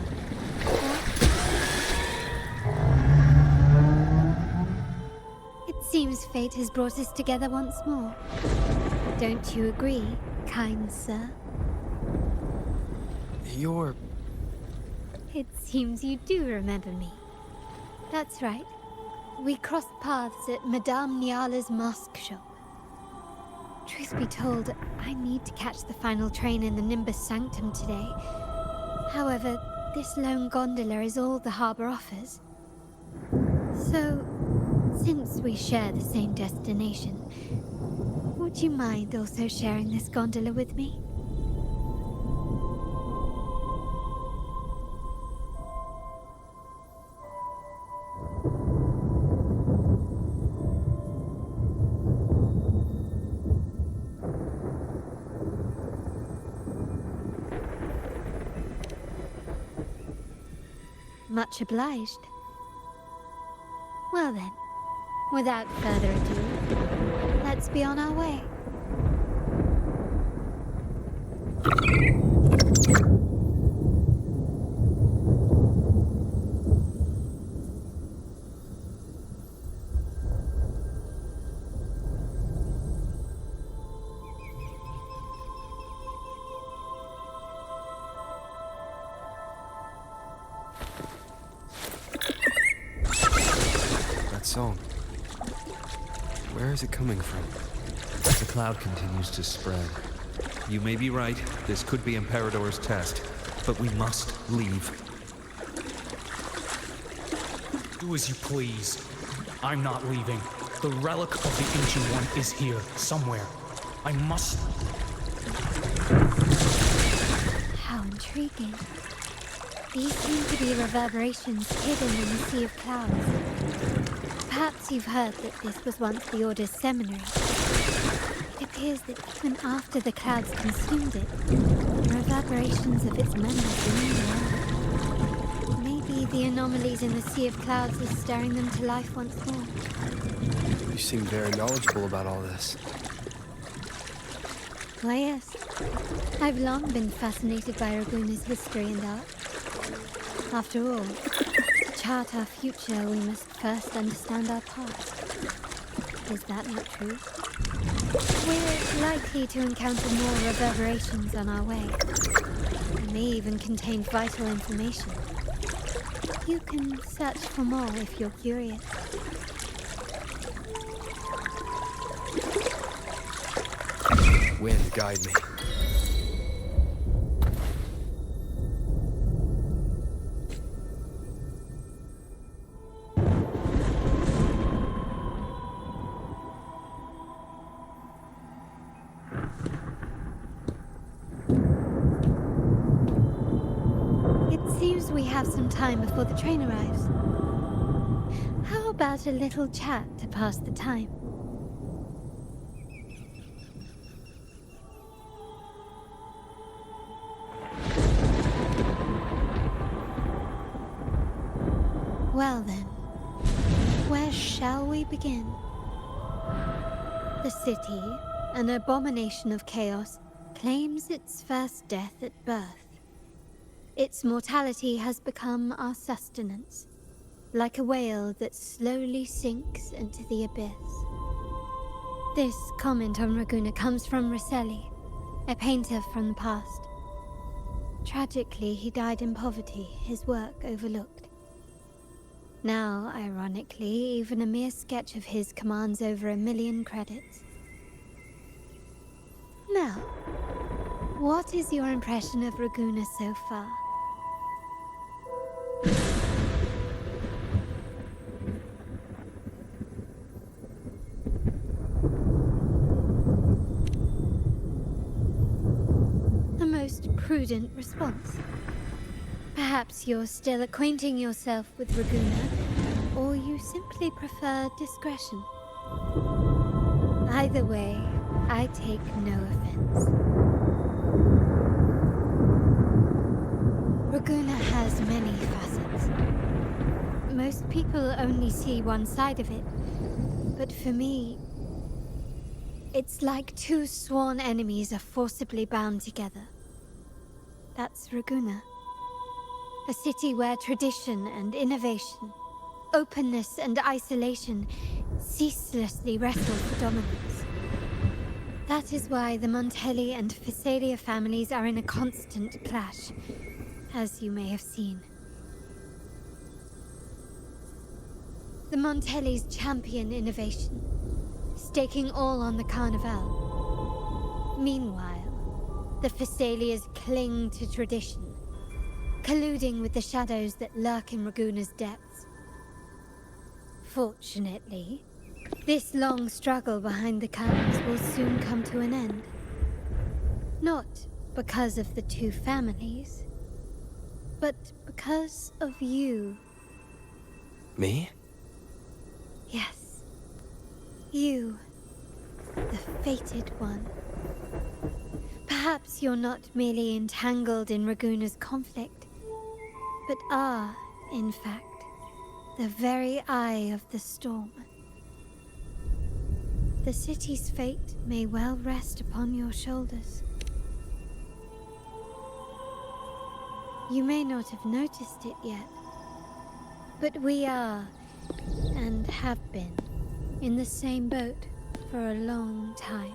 It seems fate has brought us together once more. Don't you agree, kind sir? You're It seems you do remember me. That's right. We crossed paths at Madame Niala's mask shop. Truth be told, I need to catch the final train in the Nimbus Sanctum today. However, this lone gondola is all the harbor offers. So, since we share the same destination, would you mind also sharing this gondola with me? Much obliged. Well then, without further ado, let's be on our way. That song. Where is it coming from? The cloud continues to spread. You may be right, this could be Imperador's test, but we must leave. Do as you please. I'm not leaving. The relic of the Ancient One is here, somewhere. I must... How intriguing. These seem to be reverberations hidden in the Sea of Clouds. Perhaps you've heard that this was once the Order's seminary. It appears that even after the clouds consumed it, the reverberations of its memories remain around. Maybe the anomalies in the Sea of Clouds are stirring them to life once more. You seem very knowledgeable about all this. Why, yes. I've long been fascinated by Raguna's history and art. After all, to chart our future, we must first understand our past. Is that not true? We're likely to encounter more reverberations on our way. They may even contain vital information. You can search for more if you're curious. Wind, guide me. It seems we have some time before the train arrives. How about a little chat to pass the time? Well then, where shall we begin? The city, an abomination of chaos, claims its first death at birth. Its mortality has become our sustenance, like a whale that slowly sinks into the abyss. This comment on Raguna comes from Rosselli, a painter from the past. Tragically, he died in poverty, his work overlooked. Now, ironically, even a mere sketch of his commands over 1 million credits. Now, what is your impression of Raguna so far? A most prudent response. Perhaps you're still acquainting yourself with Raguna, or you simply prefer discretion. Either way, I take no offense. Raguna has many facets. Most people only see one side of it, but for me, it's like two sworn enemies are forcibly bound together. That's Raguna. A city where tradition and innovation, openness and isolation ceaselessly wrestle for dominance. That is why the Montelli and Phasalia families are in a constant clash, as you may have seen. The Montellis champion innovation, staking all on the Carnival. Meanwhile, the Phassalias cling to tradition, colluding with the shadows that lurk in Raguna's depths. Fortunately, this long struggle behind the curtains will soon come to an end. Not because of the two families, but because of you. Me? Yes. You. The fated one. Perhaps you're not merely entangled in Raguna's conflict, but are, in fact, the very eye of the storm. The city's fate may well rest upon your shoulders. You may not have noticed it yet, but we are, and have been, in the same boat for a long time.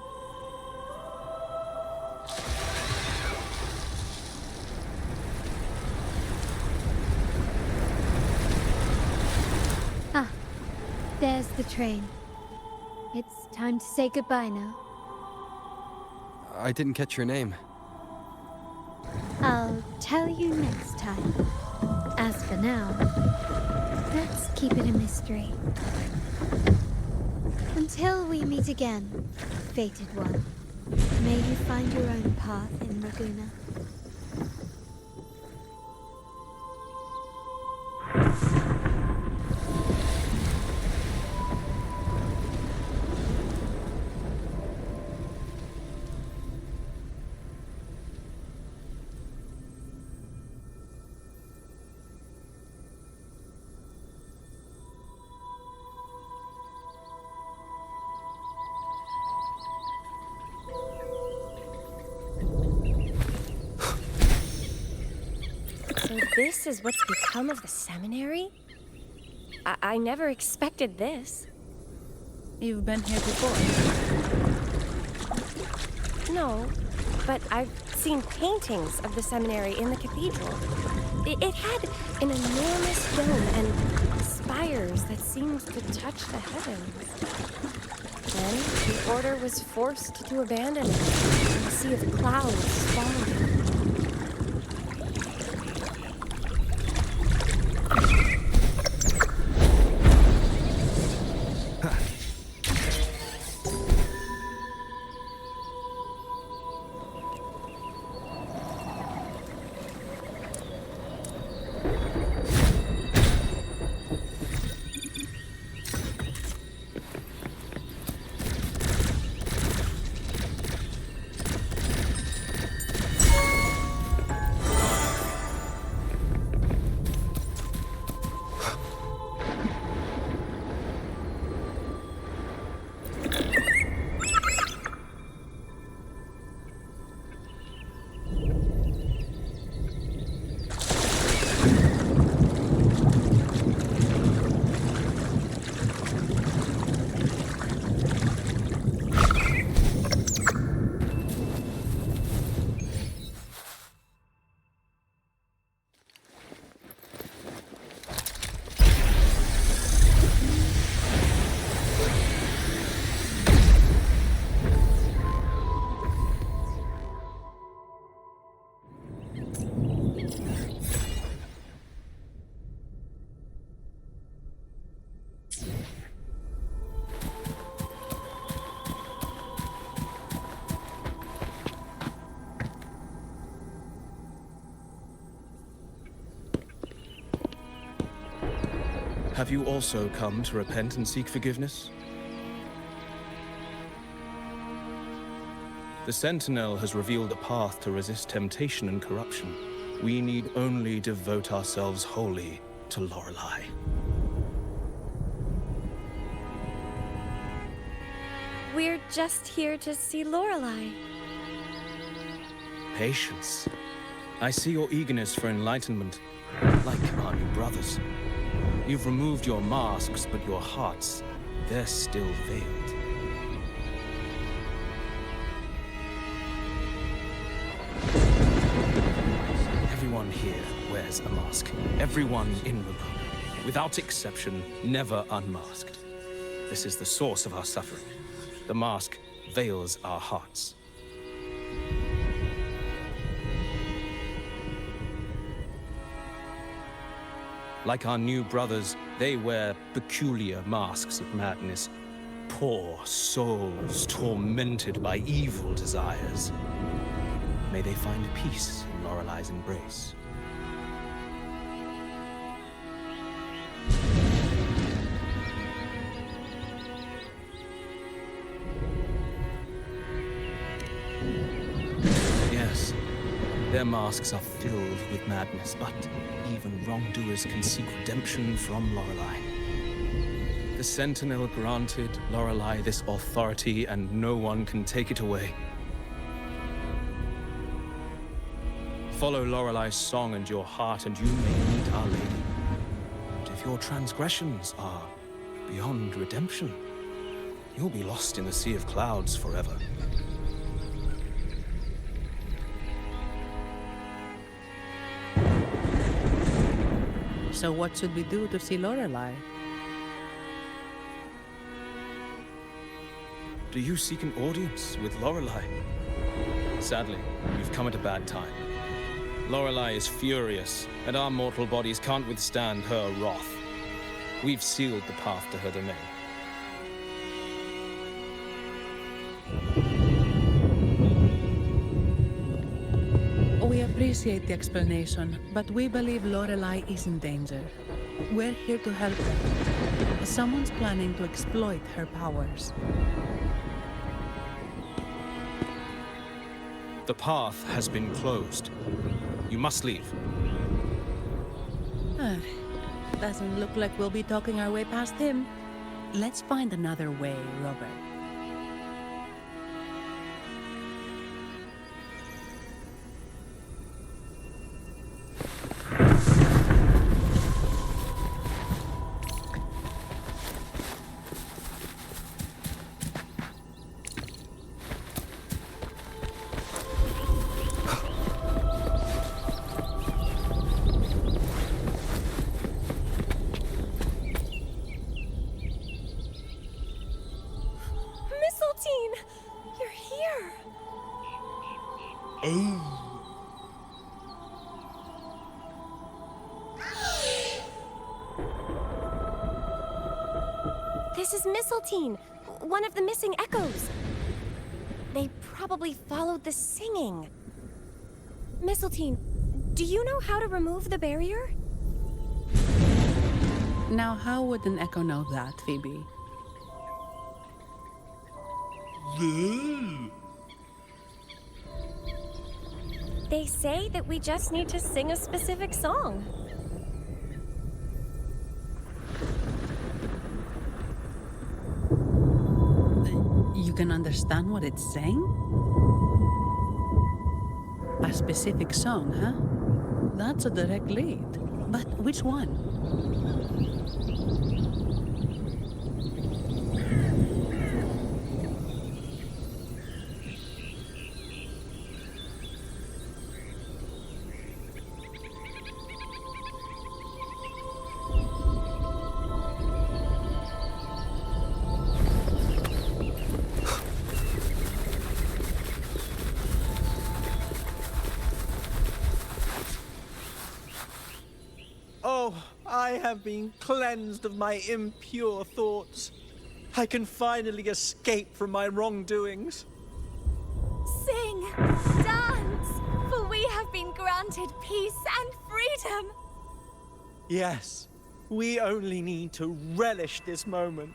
Ah, there's the train. It's time to say goodbye now. I didn't catch your name. I'll tell you next time. As for now, let's keep it a mystery. Until we meet again, fated one, may you find your own path in Raguna. So this is what's become of the seminary? I never expected this. You've been here before? No, but I've seen paintings of the seminary in the cathedral. It had an enormous dome and spires that seemed to touch the heavens. Then the order was forced to abandon it, and a sea of clouds followed it. Have you also come to repent and seek forgiveness? The Sentinel has revealed a path to resist temptation and corruption. We need only devote ourselves wholly to Lorelei. We're just here to see Lorelei. Patience. I see your eagerness for enlightenment, like our new brothers. You've removed your masks, but your hearts, they're still veiled. Everyone here wears a mask. Everyone in Raguna. without exception, never unmasked. This is the source of our suffering. The mask veils our hearts. Like our new brothers, they wear peculiar masks of madness. Poor souls tormented by evil desires. May they find peace in Lorelai's embrace. Yes, their masks are filled with madness, but even wrongdoers can seek redemption from Lorelai. The Sentinel granted Lorelai this authority, and no one can take it away. Follow Lorelai's song and your heart, and you may meet Our Lady. But if your transgressions are beyond redemption, you'll be lost in the sea of clouds forever. So what should we do to see Lorelai? Do you seek an audience with Lorelai? Sadly, you've come at a bad time. Lorelai is furious, and our mortal bodies can't withstand her wrath. We've sealed the path to her domain. We appreciate the explanation, but we believe Lorelai is in danger. We're here to help her. Someone's planning to exploit her powers. The path has been closed. You must leave. Doesn't look like we'll be talking our way past him. Let's find another way, Robert. You're here! This is Mistletoe, one of the missing echoes. They probably followed the singing. Mistletoe, do you know how to remove the barrier? Now, how would an echo know that, Phoebe? They say that we just need to sing a specific song. You can understand what it's saying? A specific song, huh? That's a direct lead. But which one? Oh, I have been cleansed of my impure thoughts. I can finally escape from my wrongdoings. Sing, dance, for we have been granted peace and freedom. Yes, we only need to relish this moment.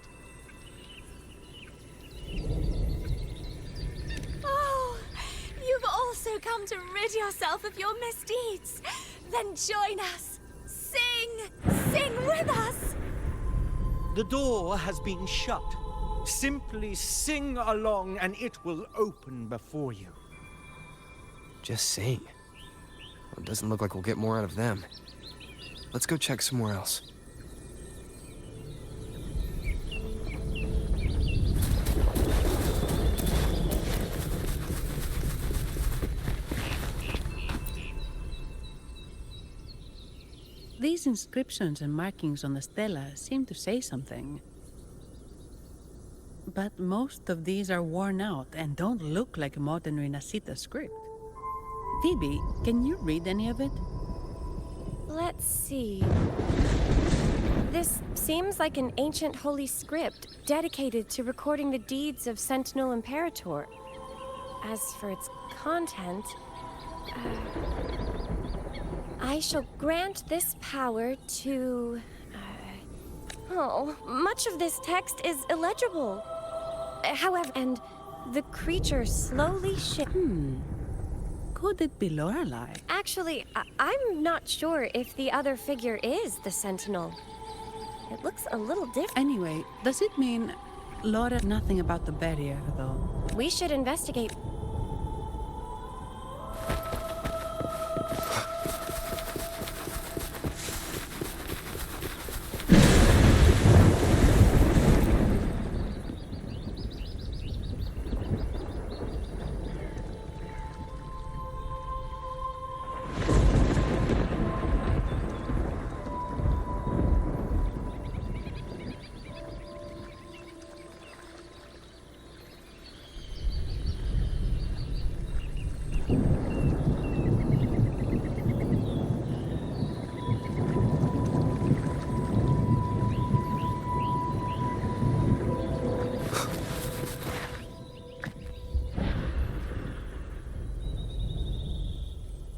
Oh, you've also come to rid yourself of your misdeeds. Then join us. Sing with us! The door has been shut. Simply sing along and it will open before you. Just sing. Well, it doesn't look like we'll get more out of them. Let's go check somewhere else. These inscriptions and markings on the stela seem to say something. But most of these are worn out and don't look like modern Renacita script. Phoebe, can you read any of it? Let's see. This seems like an ancient holy script dedicated to recording the deeds of Sentinel Imperator. As for its content, I shall grant this power to... much of this text is illegible. However, and the creature slowly Could it be Lorelei? Actually, I'm not sure if the other figure is the Sentinel. It looks a little different. Anyway, does it mean Laura nothing about the barrier, though? We should investigate.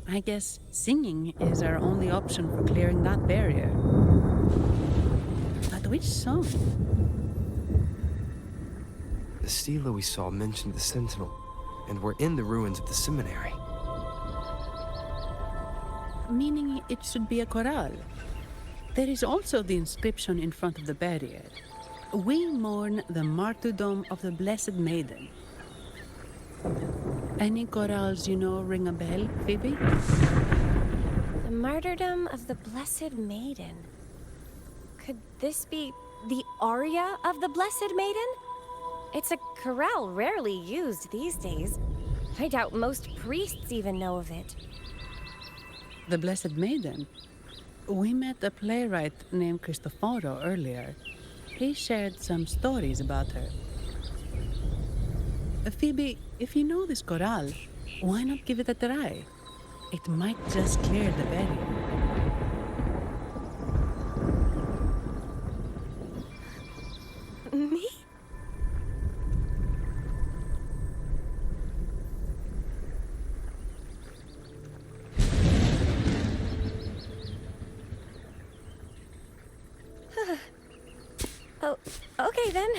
I guess singing is our only option for clearing that barrier. But which song? The stela we saw mentioned the Sentinel, and we're in the ruins of the seminary. Meaning it should be a chorale. There is also the inscription in front of the barrier. We mourn the martyrdom of the Blessed Maiden. Any chorales you know ring a bell, Phoebe? The martyrdom of the Blessed Maiden. Could this be the aria of the Blessed Maiden? It's a chorale rarely used these days. I doubt most priests even know of it. The Blessed Maiden? We met a playwright named Cristoforo earlier. He shared some stories about her. Phoebe, if you know this chorale, why not give it a try? It might just clear the barrier. Me? Oh, okay then.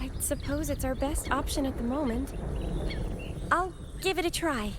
I suppose it's our best option at the moment. I'll give it a try.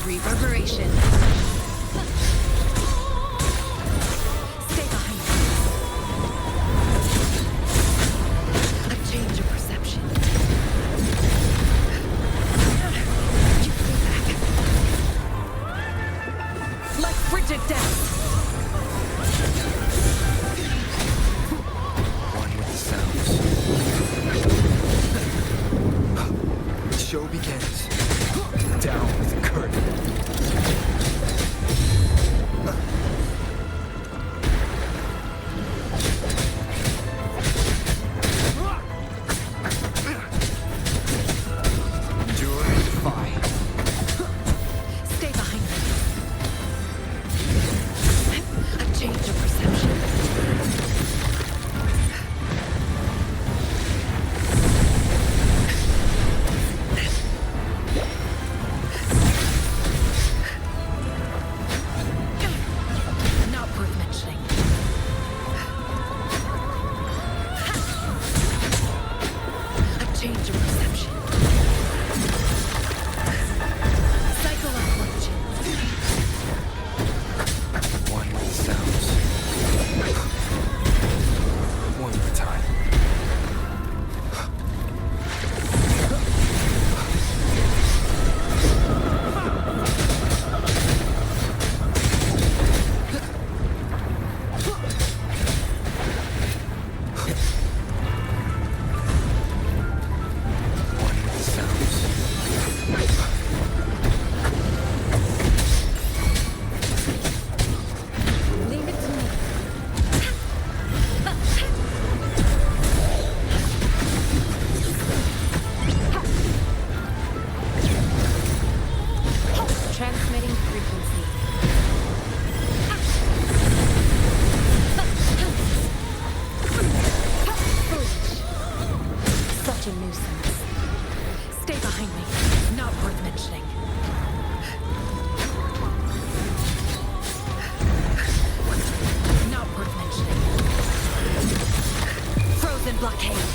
reverberation. Stay behind me. A change of perception. You stay back. Like frigid death. One with the sounds. The show begins. Down with the curtain. Stay behind me. A change of perception. Not worth mentioning. A change of perception. Cycle approach. One with the sounds. One at a time. One with the sounds. Leave it to me. Transmitting frequency. Such a nuisance. Stay behind me. Not worth mentioning. Not worth mentioning. Frozen blockade.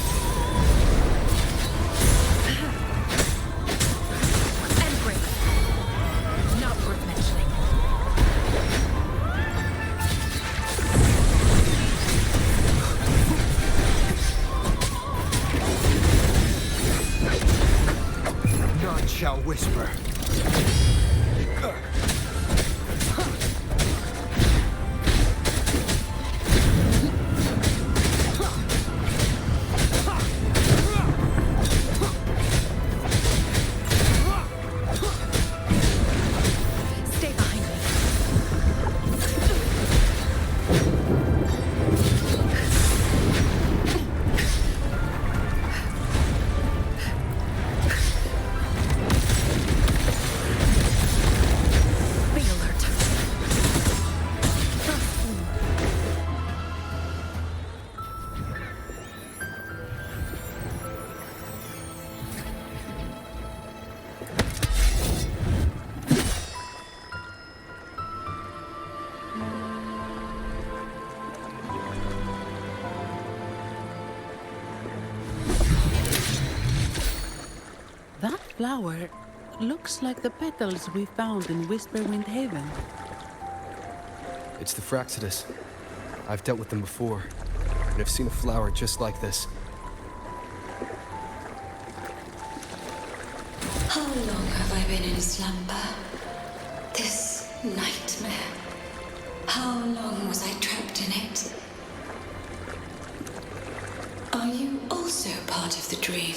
Embrace. Not worth mentioning. None shall whisper. Stay behind me. Be alert. That flower looks like the petals we found in Whisperwind Haven. It's the Fraxidus. I've dealt with them before, and I've seen a flower just like this. How long have I been in slumber? This nightmare. How long was I trapped in it? Are you also part of the dream?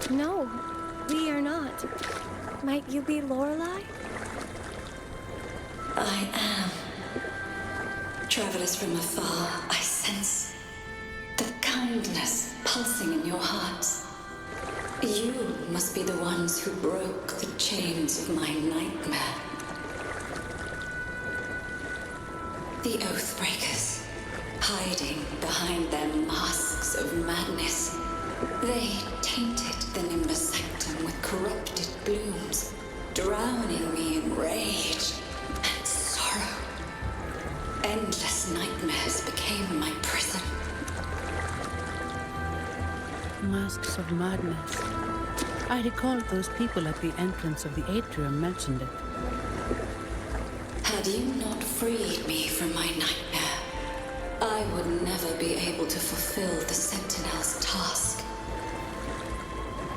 No, we are not. Might you be Lorelei? I am. Travelers from afar, I sense the kindness pulsing in your hearts. You must be the ones who broke the chains of my nightmare. The Oathbreakers, hiding behind their masks of madness. They tainted the Nimbus Sanctum with corrupted blooms, drowning me in rage and sorrow. Endless nightmares became my prison. Masks of madness. I recall those people at the entrance of the atrium mentioned it. Had you not freed me from my nightmare, I would never be able to fulfill the Sentinel's task.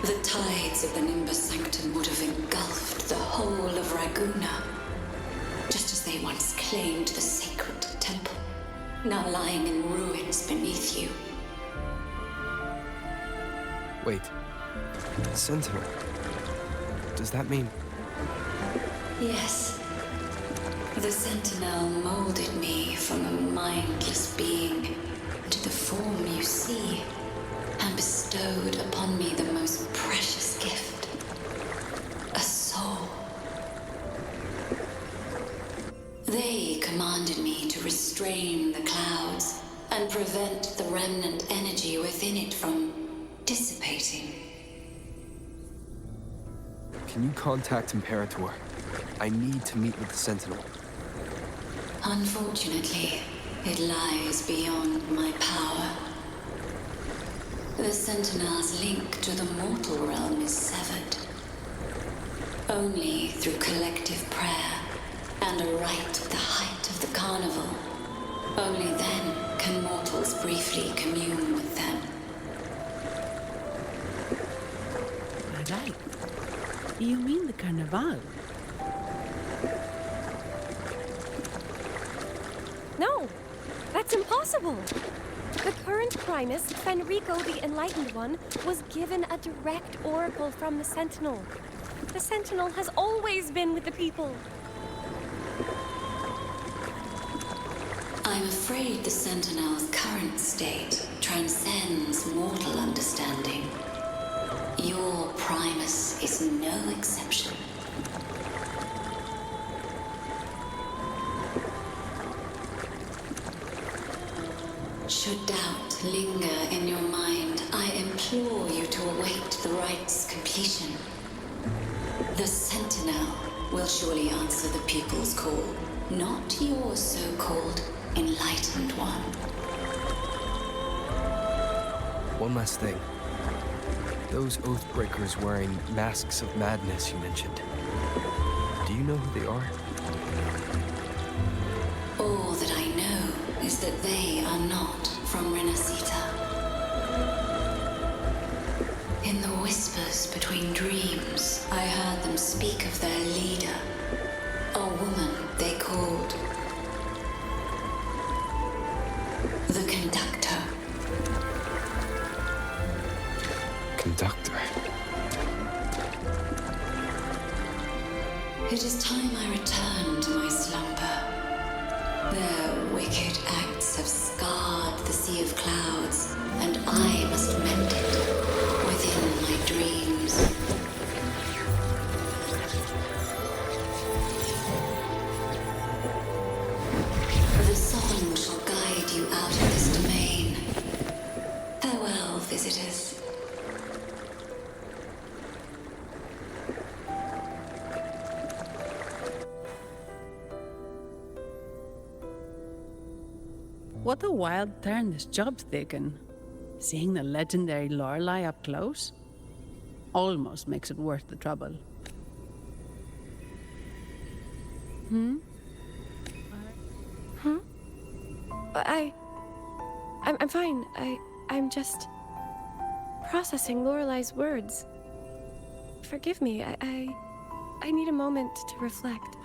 The tides of the Nimbus Sanctum would have engulfed the whole of Raguna, just as they once claimed the sacred temple, now lying in ruins beneath you. Wait. Sentinel. Does that mean... Yes. The Sentinel molded me from a mindless being to the form you see, and bestowed upon me the most precious gift, a soul. They commanded me to restrain the clouds and prevent the remnant energy within it from dissipating. Can you contact Imperator? I need to meet with the Sentinel. Unfortunately, it lies beyond my power. The Sentinel's link to the mortal realm is severed. Only through collective prayer and a rite at the height of the carnival. Only then can mortals briefly commune with them. Right. You mean the Carnival? No, that's impossible. The current Primus, Fenrico the Enlightened One, was given a direct oracle from the Sentinel. The Sentinel has always been with the people. I'm afraid the Sentinel's current state transcends mortal understanding. Your Primus is no exception. Should doubt linger in your mind, I implore you to await the rite's completion. The Sentinel will surely answer the people's call, not your so-called Enlightened One. One last thing. Those Oathbreakers wearing masks of madness you mentioned. Do you know who they are? All that I know is that they are not from Renacita. In the whispers between dreams, I heard them speak of their leader, a woman they called the Conductor. Conductor? It is time I return to my slumber. Their wicked acts have scarred the Sea of Clouds, and I must mend it within my dreams. The song shall guide you out of this domain. Farewell, visitors. What a wild turn this job's taken. Seeing the legendary Lorelei up close almost makes it worth the trouble. I'm fine. I'm just processing Lorelei's words. Forgive me. I need a moment to reflect.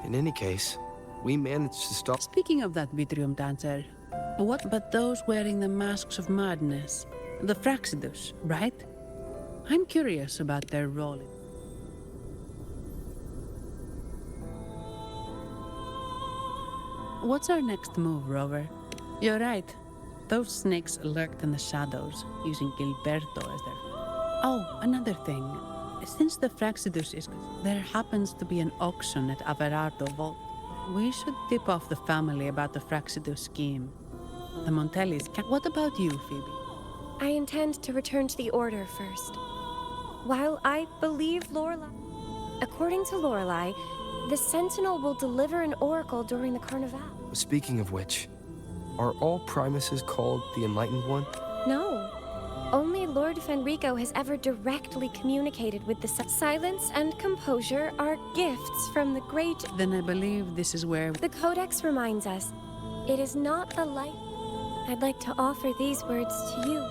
In any case, we managed to stop... Speaking of that Vitrium dancer, what about those wearing the masks of madness? The Fraxidus, right? I'm curious about their role. What's our next move, Rover? You're right. Those snakes lurked in the shadows, using Gilberto as their... Oh, another thing. Since the Fraxidus is... There happens to be an auction at Averardo Vault. We should tip off the family about the Fraxidus scheme. The Montellis can... What about you, Phoebe? I intend to return to the Order first. While I believe Lorelei... According to Lorelei, the Sentinel will deliver an oracle during the Carnival. Speaking of which, are all Primuses called the Enlightened One? No. Only Lord Fenrico has ever directly communicated with the silence and composure are gifts from the great. Then I believe this is where The Codex reminds us, it is not the light. I'd like to offer these words to you.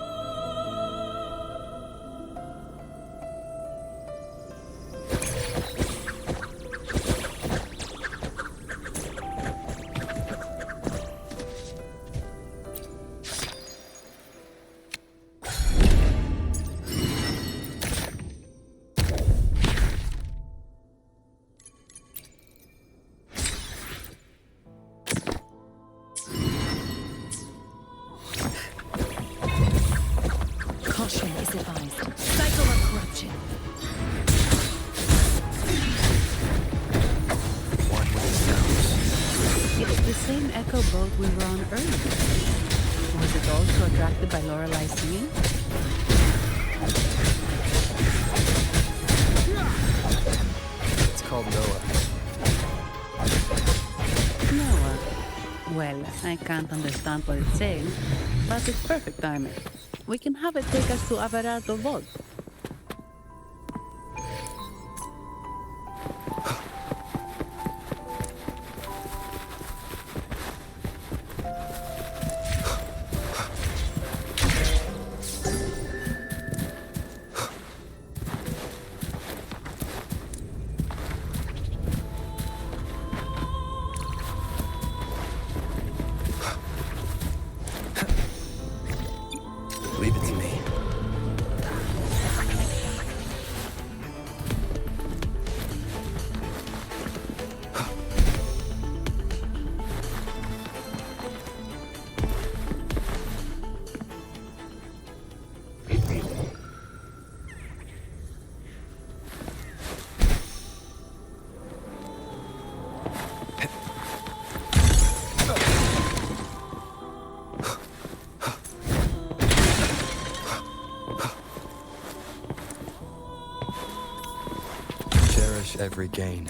Caution is advised. Cycle of corruption. One with the sounds. it's the same echo boat we were on earlier. Was it also attracted by Lorelei singing? It's called Noah. Noah. Well, I can't understand what it's saying, but it's perfect timing. We can have it take us to Averardo Vault. Leave it to me. Cherish every gain.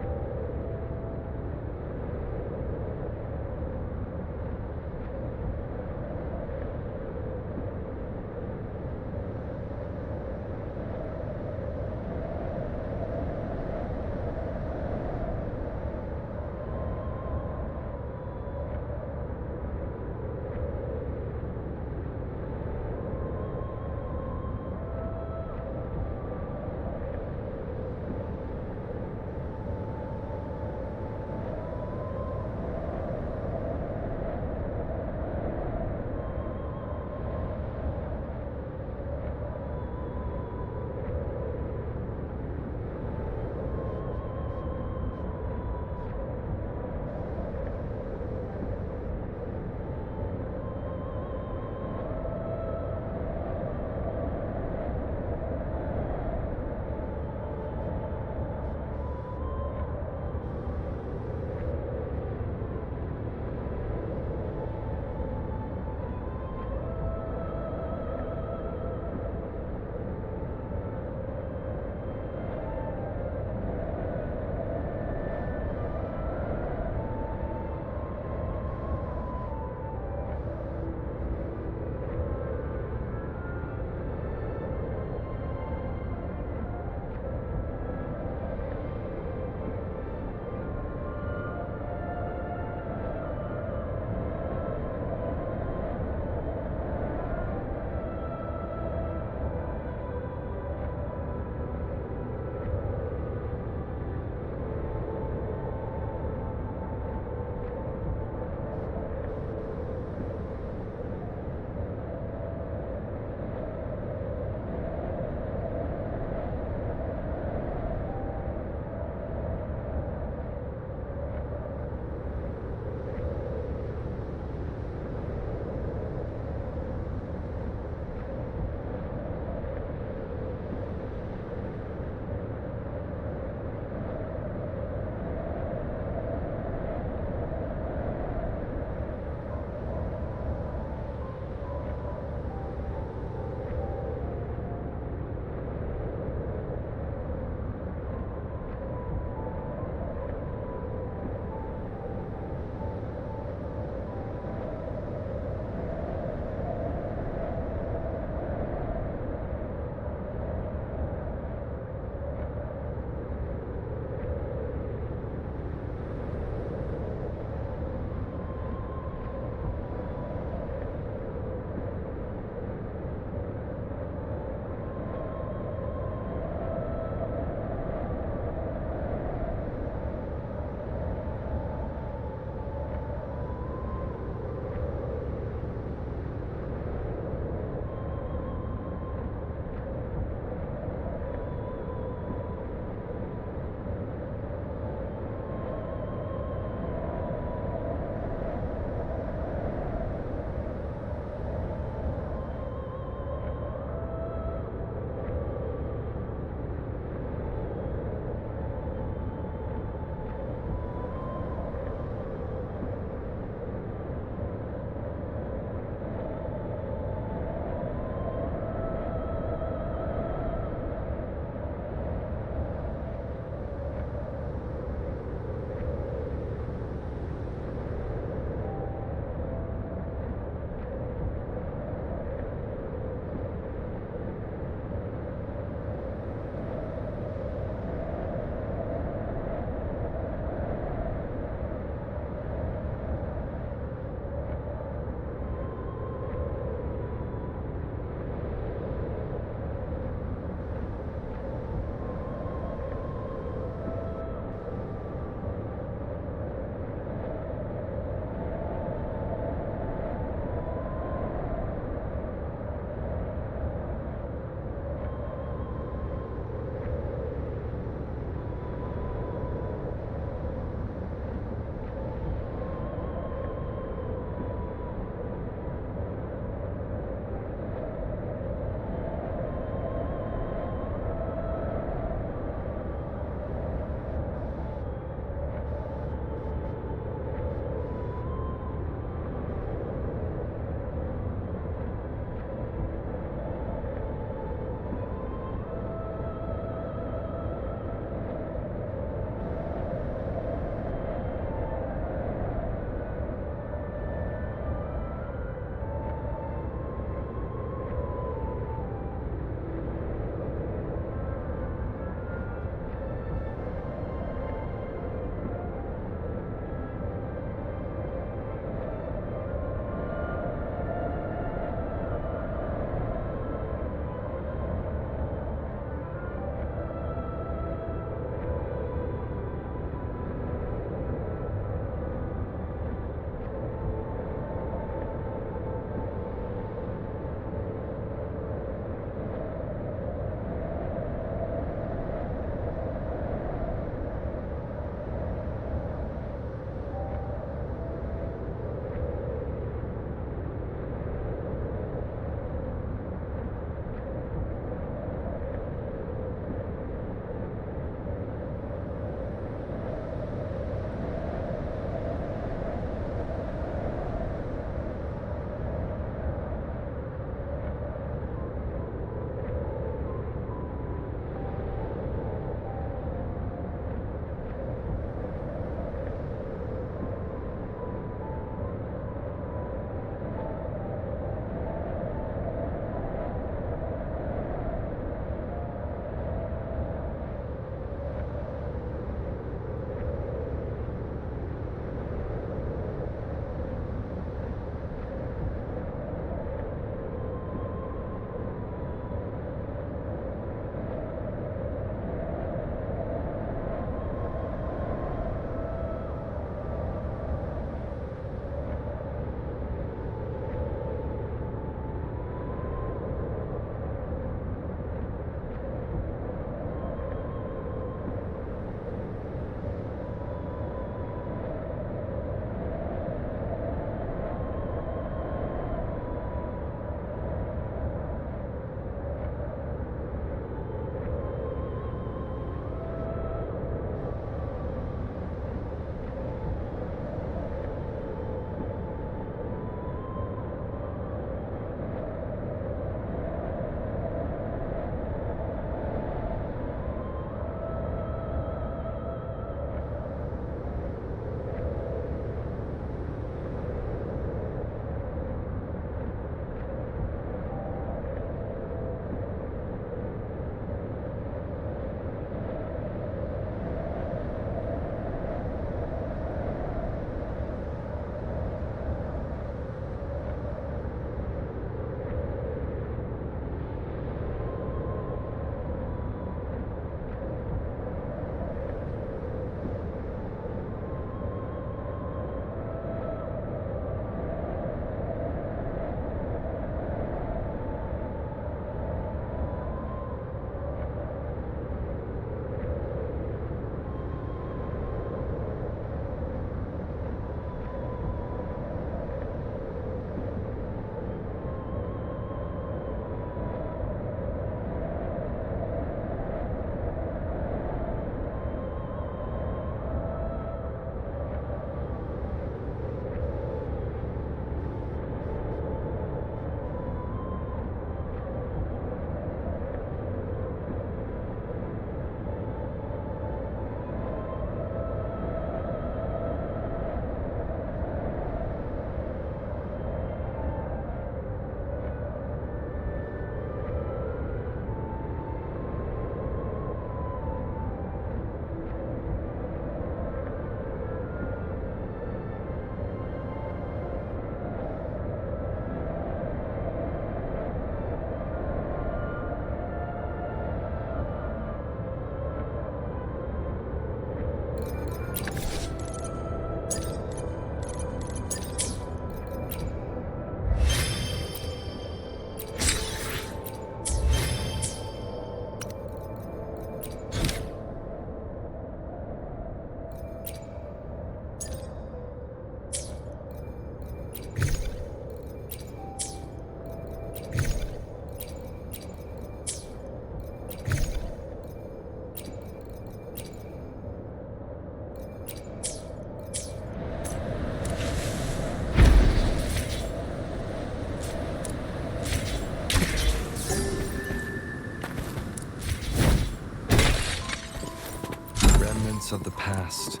remnants of the past.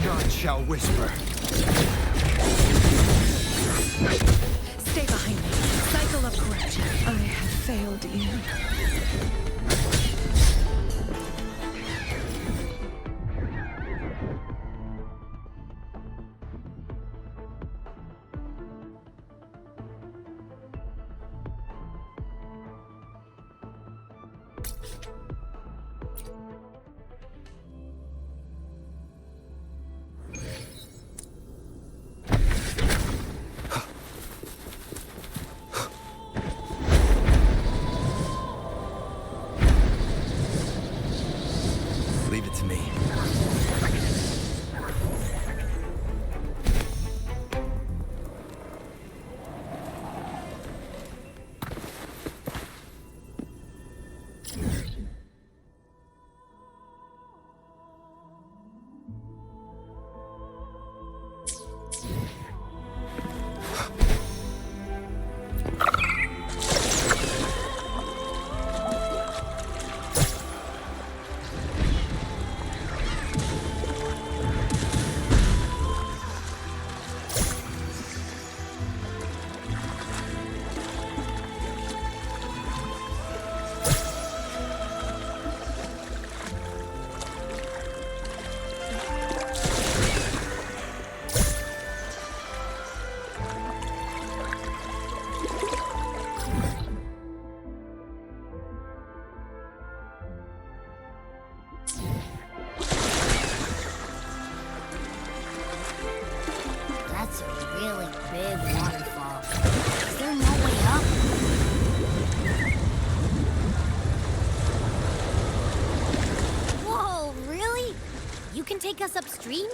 None shall whisper. Stay behind me. Cycle of corruption. I have failed you. Leave it to me. That's a really big waterfall. Is there no way up? Whoa, really? You can take us upstream?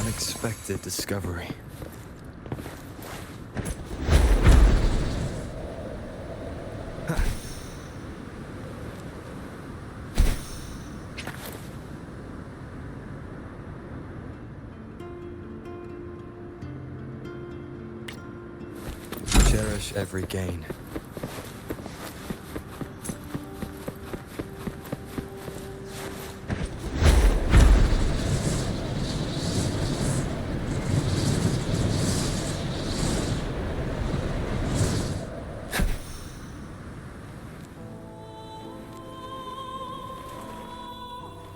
Unexpected discovery. Cherish every gain.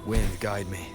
Wind, guide me.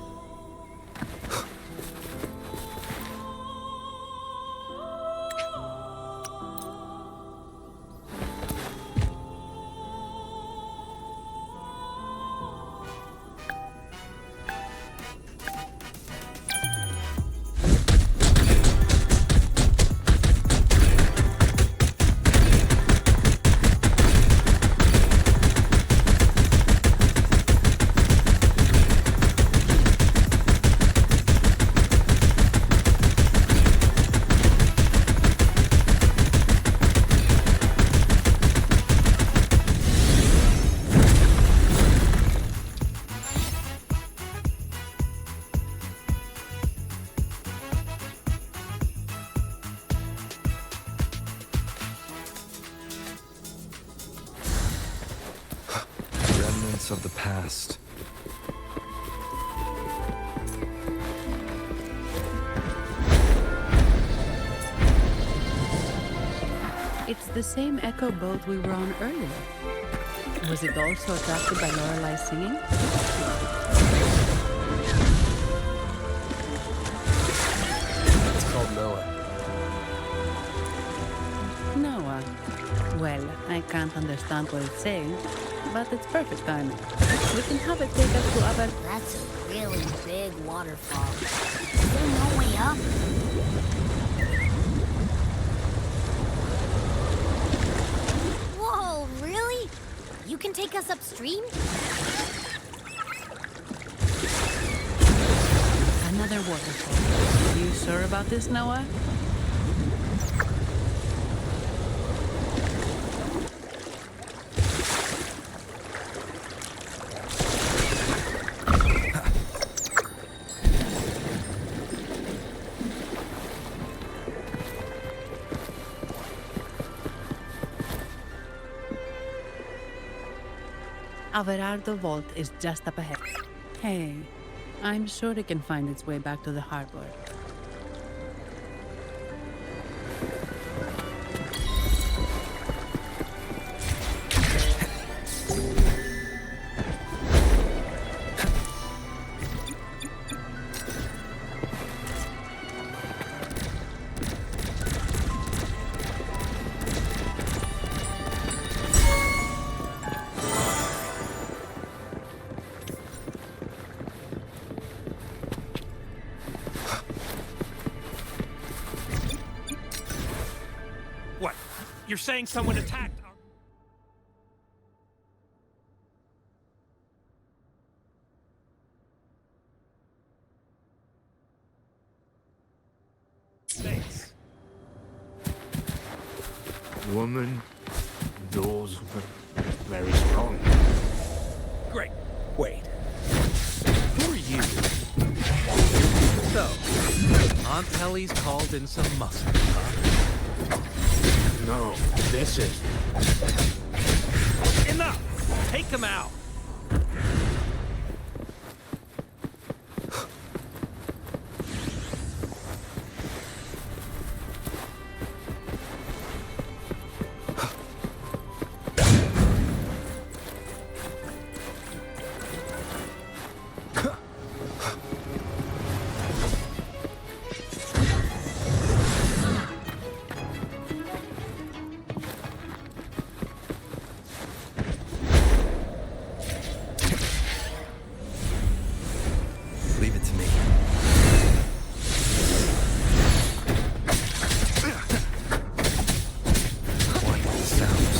relics of the past. It's the same echo boat we were on earlier. Was it also attracted by Lorelei singing? It's called Noah. Noah. Well, I can't understand what it's saying, but it's perfect timing. We can have it take us to our... That's a really big waterfall. Is there no way up? Whoa, really? You can take us upstream? Another waterfall. You sure about this, Noah? Averardo Vault is just up ahead. Hey, I'm sure it can find its way back to the harbor. What? You're saying someone attacked our... Thanks. Woman, those were very strong. Great. Wait. Who are you? So, Aunt Helly's called in some muscle, huh? No, this is... Enough! Take them out! Leave it to me. What sounds?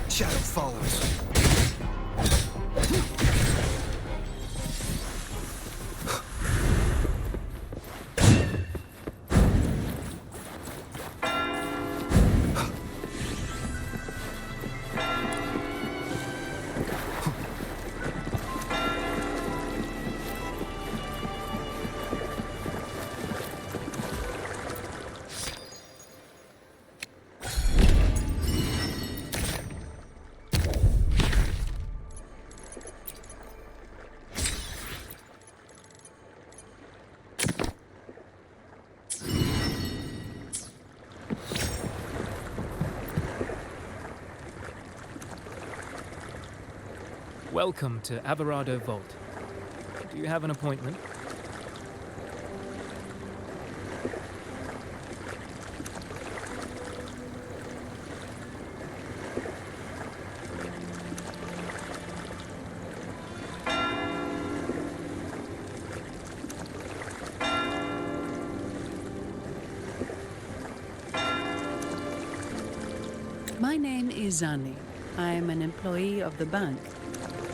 Shadow follows. Welcome to Averardo Vault. Do you have an appointment? My name is Zani. I am an employee of the bank.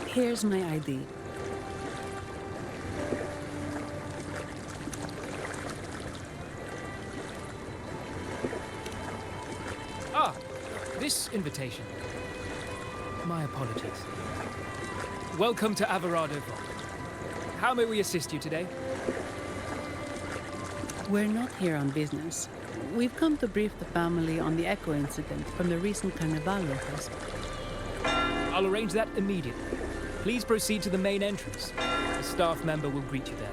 Here's my ID. Ah, this invitation. My apologies. Welcome to Averardo Vault. How may we assist you today? We're not here on business. We've come to brief the family on the Echo incident from the recent Carnival request. I'll arrange that immediately. Please proceed to the main entrance. A staff member will greet you there.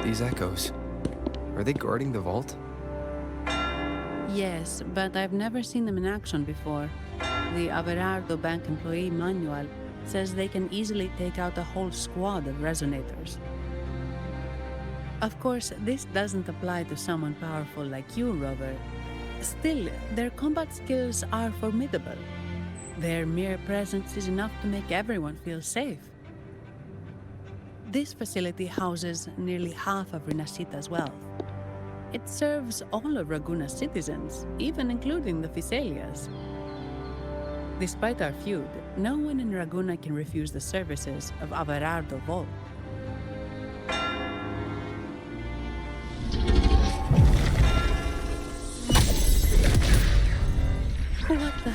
These echoes. Are they guarding the vault? Yes, but I've never seen them in action before. The Averardo Bank employee manual says they can easily take out a whole squad of resonators. Of course, this doesn't apply to someone powerful like you, Rover. Still, their combat skills are formidable. Their mere presence is enough to make everyone feel safe. This facility houses nearly half of Rinascita's wealth. It serves all of Raguna's citizens, even including the Phisalias. Despite our feud, no one in Raguna can refuse the services of Averardo Vault. What the?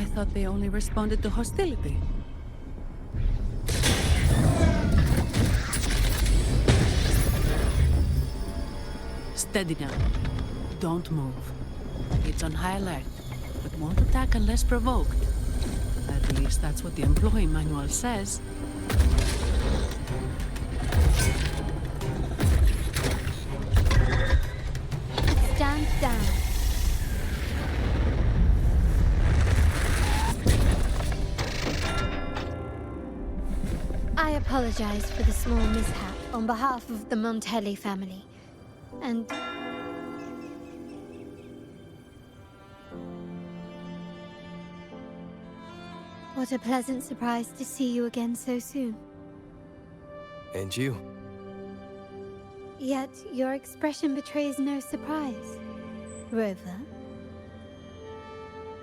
I thought they only responded to hostility. Steady now. Don't move. It's on high alert, but won't attack unless provoked. At least that's what the employee manual says. Stand down. I apologize for the small mishap on behalf of the Montelli family. And... what a pleasant surprise to see you again so soon. And you. Yet your expression betrays no surprise. Rover,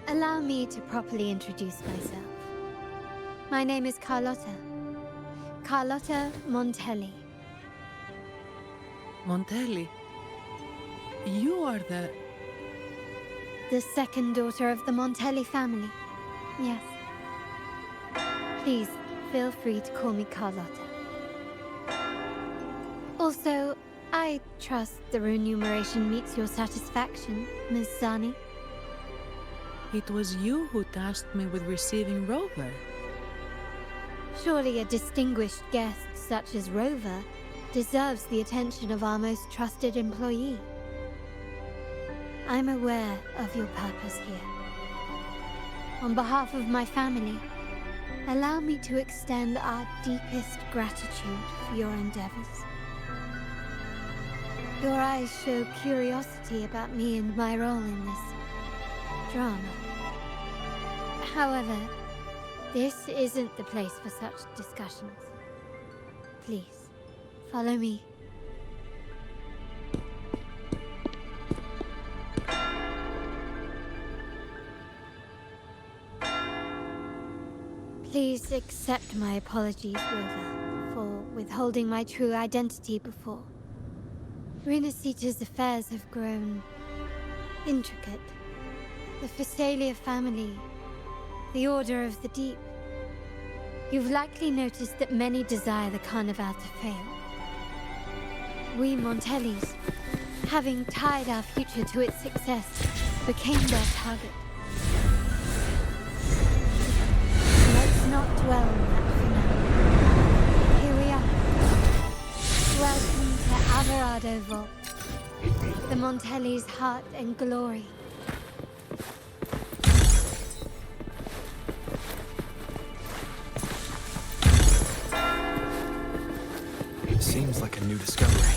allow me to properly introduce myself. My name is Carlotta. Carlotta Montelli. Montelli? You are the second daughter of the Montelli family. Yes. Please, feel free to call me Carlotta. Also, I trust the remuneration meets your satisfaction, Ms. Zani. It was you who tasked me with receiving Rover. Surely a distinguished guest such as Rover deserves the attention of our most trusted employee. I'm aware of your purpose here. On behalf of my family, allow me to extend our deepest gratitude for your endeavors. Your eyes show curiosity about me and my role in this drama. However, this isn't the place for such discussions. Please, follow me. Please accept my apologies, Rover, for withholding my true identity before. Rinascita's affairs have grown intricate. The Physalia family, the Order of the Deep. You've likely noticed that many desire the Carnival to fail. We Montellis, having tied our future to its success, became their target. Let's not dwell on that for now. Here we are. Welcome to Averardo Vault, the Montelli's heart and glory. Seems like a new discovery.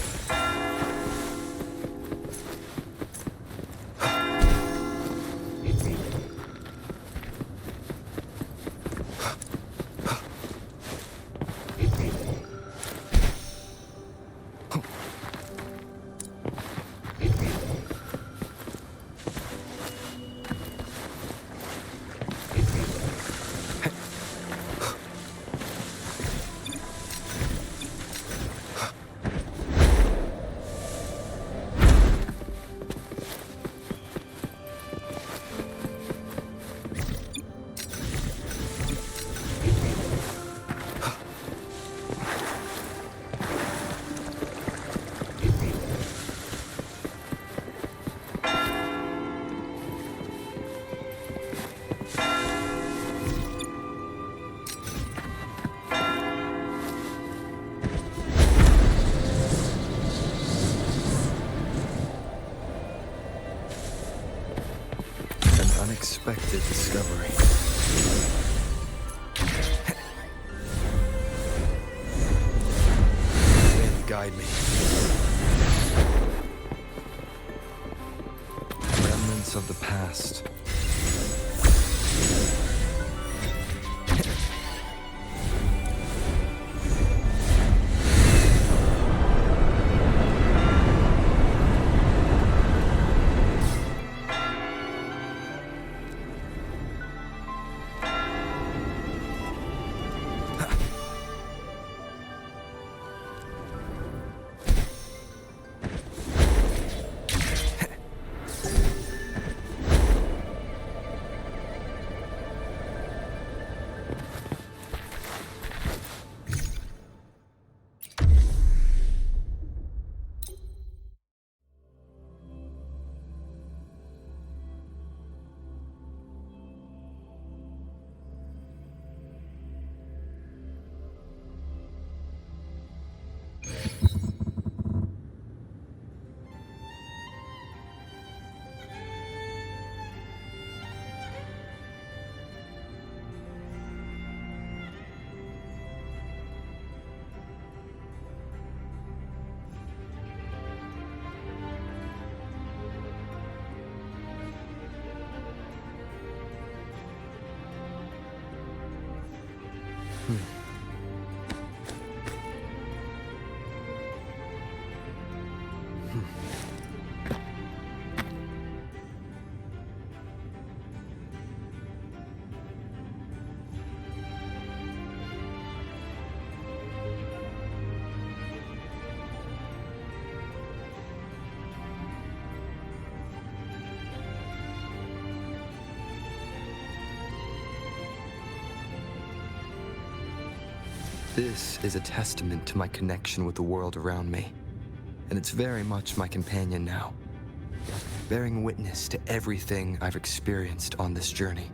unexpected discovery. Wind guide me. Remnants of the past. This is a testament to my connection with the world around me, and it's very much my companion now, bearing witness to everything I've experienced on this journey.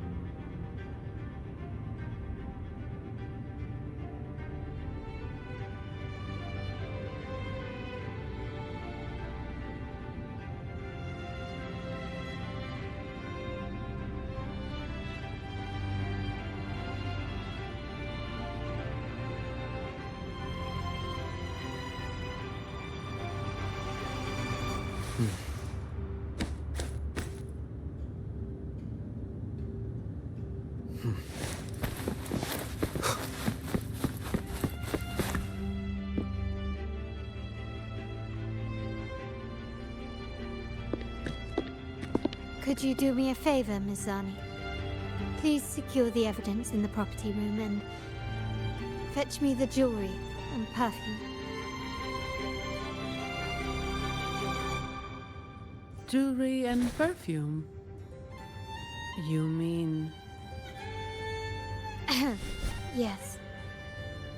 Could you do me a favor, Miss Zani? Please secure the evidence in the property room and fetch me the jewelry and perfume. Jewelry and perfume? You mean... Yes.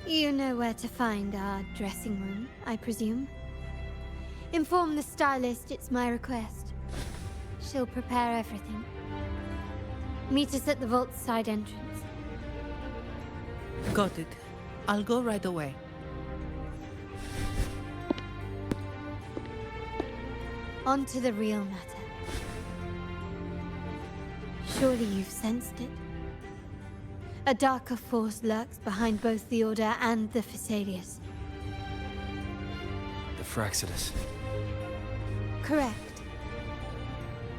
You know where to find our dressing room, I presume? Inform the stylist it's my request. She'll prepare everything. Meet us at the vault's side entrance. Got it. I'll go right away. On to the real matter. Surely you've sensed it. A darker force lurks behind both the Order and the Phasaelius. The Fraxidus. Correct.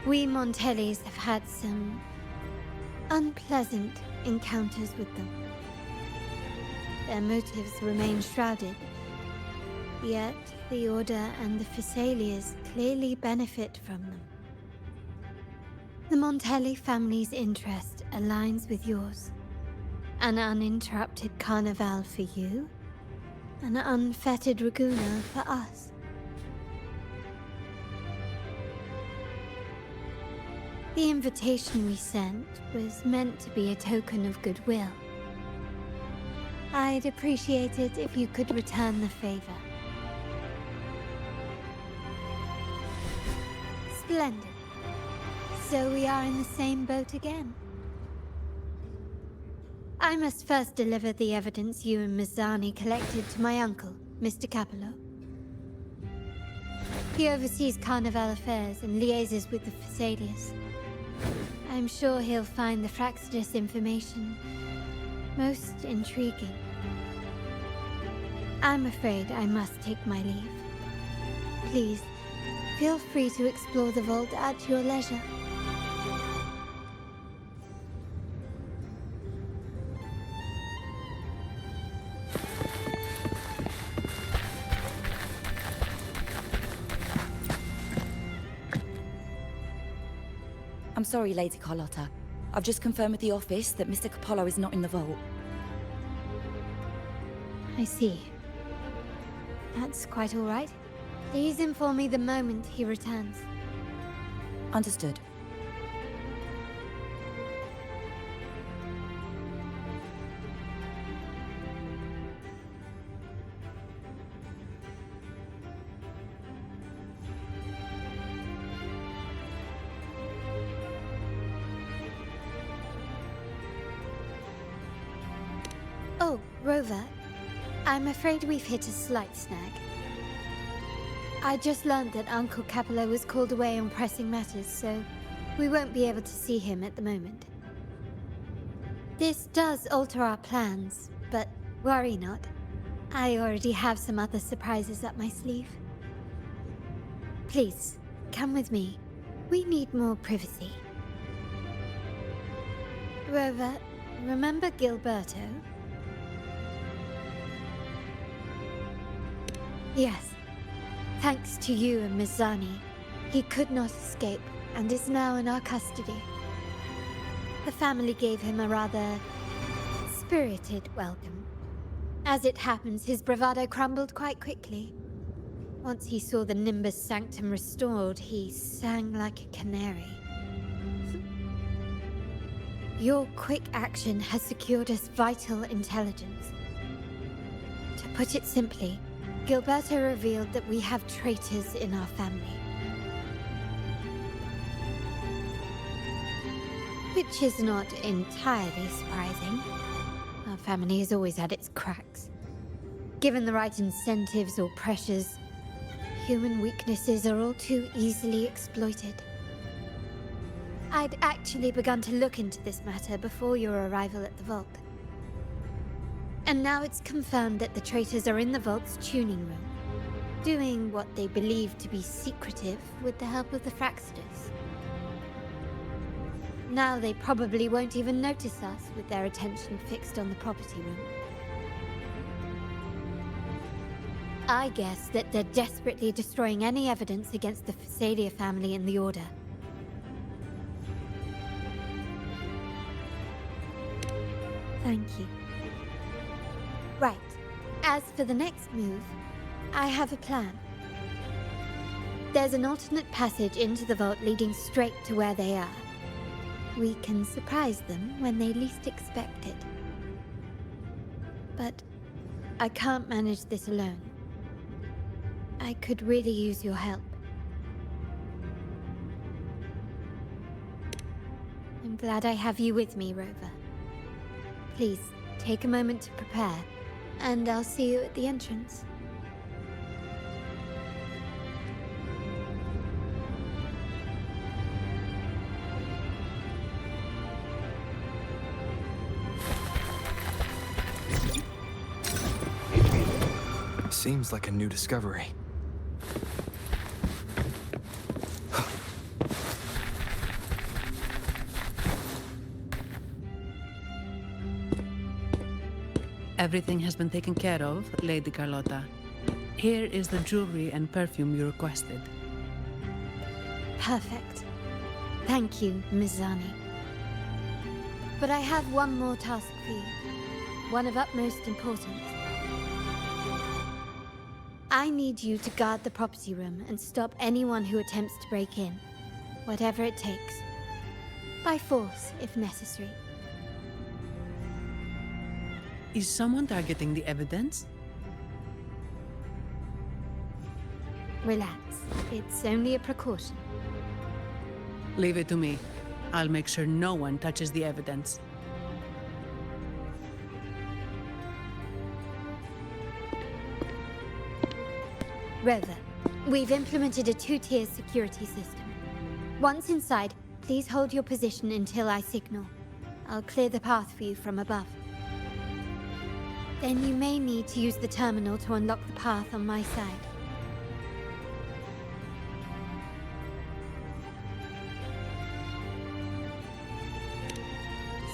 We Montellis have had some unpleasant encounters with them. Their motives remain shrouded, yet the Order and the Phasaelius clearly benefit from them. The Montelli family's interest aligns with yours. An uninterrupted carnival for you, an unfettered Raguna for us. The invitation we sent was meant to be a token of goodwill. I'd appreciate it if you could return the favor. Splendid. So we are in the same boat again. I must first deliver the evidence you and Miss Zani collected to my uncle, Mr. Capello. He oversees Carnival affairs and liaises with the Phasaelius. I'm sure he'll find the Fraxidus information most intriguing. I'm afraid I must take my leave. Please, feel free to explore the vault at your leisure. I'm sorry, Lady Carlotta. I've just confirmed with the office that Mr. Capullo is not in the vault. I see. That's quite all right. Please inform me the moment he returns. Understood. Oh, Rover. I'm afraid we've hit a slight snag. I just learned that Uncle Capullo was called away on pressing matters, so we won't be able to see him at the moment. This does alter our plans, but worry not. I already have some other surprises up my sleeve. Please, come with me. We need more privacy. Rover, remember Gilberto? Yes. Thanks to you and Mizani, he could not escape and is now in our custody. The family gave him a rather spirited welcome. As it happens, his bravado crumbled quite quickly. Once he saw the Nimbus Sanctum restored, he sang like a canary. Your quick action has secured us vital intelligence. To put it simply, Gilberto revealed that we have traitors in our family. Which is not entirely surprising. Our family has always had its cracks. Given the right incentives or pressures, human weaknesses are all too easily exploited. I'd actually begun to look into this matter before your arrival at the vault. And now it's confirmed that the traitors are in the vault's tuning room, doing what they believe to be secretive with the help of the Fraxidus. Now they probably won't even notice us with their attention fixed on the property room. I guess that they're desperately destroying any evidence against the Phasalia family in the Order. Thank you. Right. As for the next move, I have a plan. There's an alternate passage into the vault leading straight to where they are. We can surprise them when they least expect it. But I can't manage this alone. I could really use your help. I'm glad I have you with me, Rover. Please, take a moment to prepare, and I'll see you at the entrance. Seems like a new discovery. Everything has been taken care of, Lady Carlotta. Here is the jewelry and perfume you requested. Perfect. Thank you, Mizani. But I have one more task for you. One of utmost importance. I need you to guard the property room and stop anyone who attempts to break in. Whatever it takes. By force, if necessary. Is someone targeting the evidence? Relax. It's only a precaution. Leave it to me. I'll make sure no one touches the evidence. Rover, we've implemented a two-tier security system. Once inside, Please hold your position until I signal. I'll clear the path for you from above. Then you may need to use the terminal to unlock the path on my side.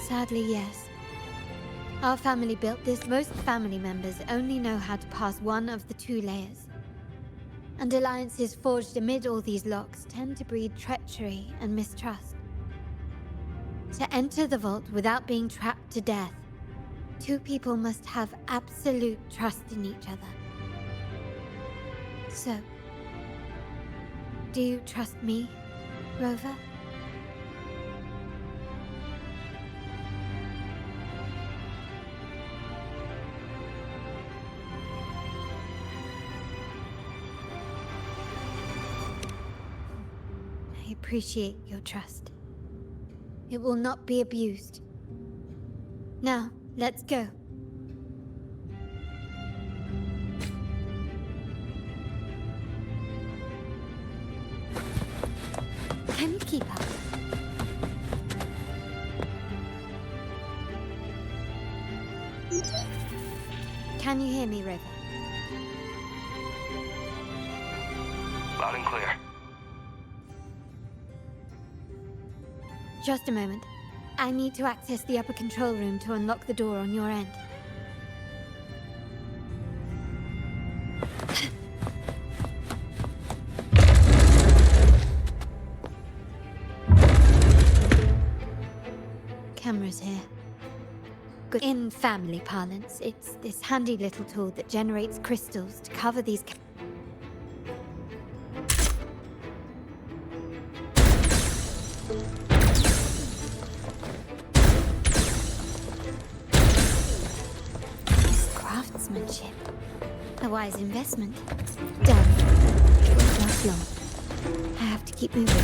Sadly, yes. Our family built this. Most family members only know how to pass one of the 2 layers. And alliances forged amid all these locks tend to breed treachery and mistrust. To enter the vault without being trapped to death, 2 people must have absolute trust in each other. So, do you trust me, Rover? I appreciate your trust. It will not be abused. Now, let's go. Can you keep up? Can you hear me, Rover? Loud and clear. Just a moment. I need to access the upper control room to unlock the door on your end. Cameras here. Good. In family parlance, it's this handy little tool that generates crystals to cover these craftsmanship. A wise investment. Done. Won't last long. I have to keep moving.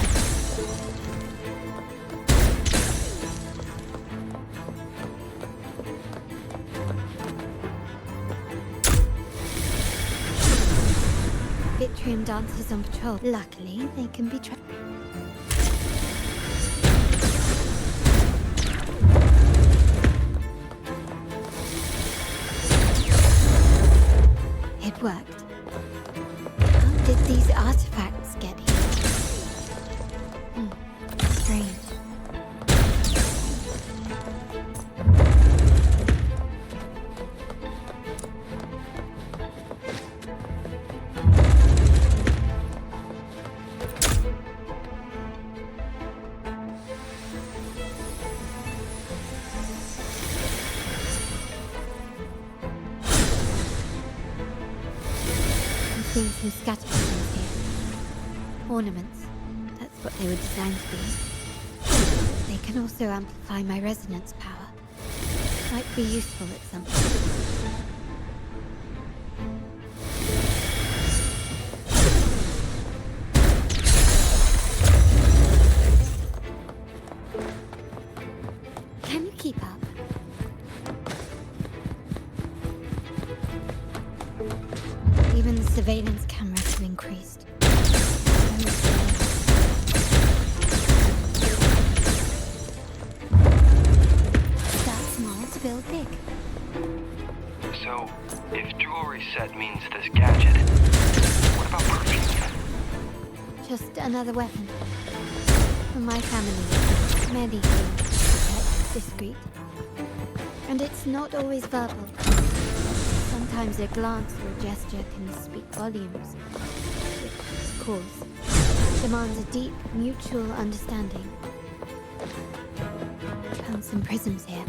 Vitrium dancers on patrol. Luckily, they can be tracked. It worked. How did these artifacts get here? Strange. Seeing some scatterings here. Ornaments. That's what they were designed to be. They can also amplify my resonance power. Might be useful at some point. Can you keep up? Even the surveillance cameras have increased. Start small to build big. So, if jewelry set means this gadget, what about purchasing it? Just another weapon. For my family, many things kept discreet. And it's not always verbal. Sometimes a glance or a gesture can speak volumes, which, of course, demands a deep, mutual understanding. Found some prisms here.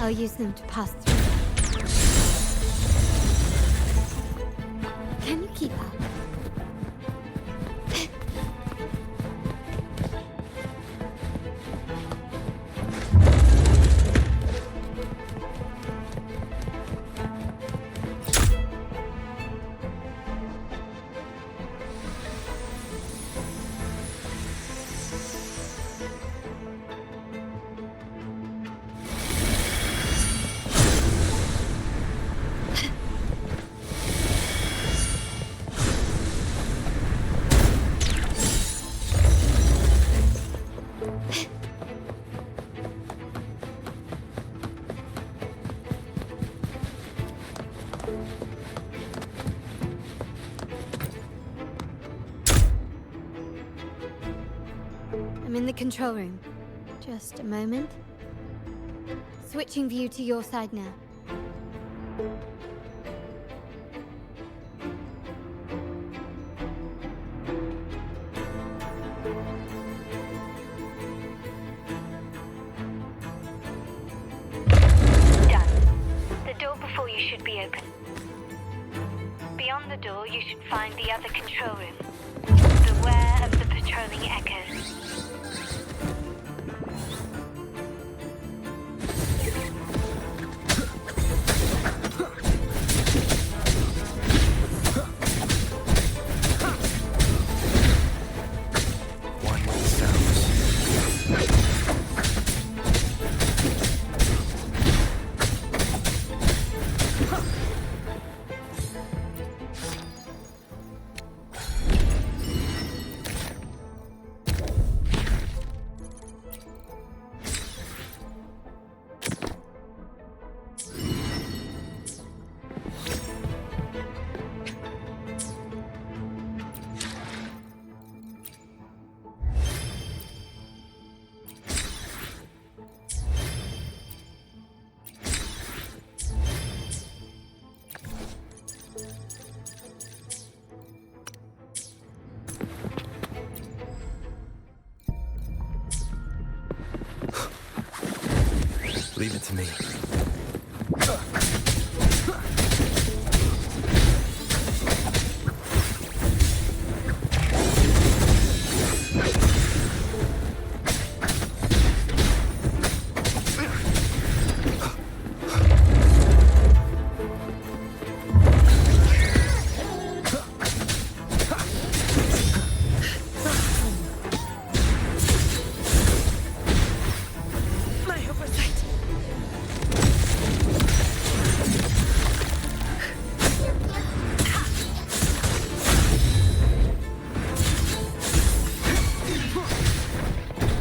I'll use them to pass through. Can you keep up? in the control room. Just a moment. Switching view to your side now. Done. The door before you should be open. Beyond the door, you should find the other control room. Beware of the patrolling echoes. One with the sounds. Leave it to me. My oversight.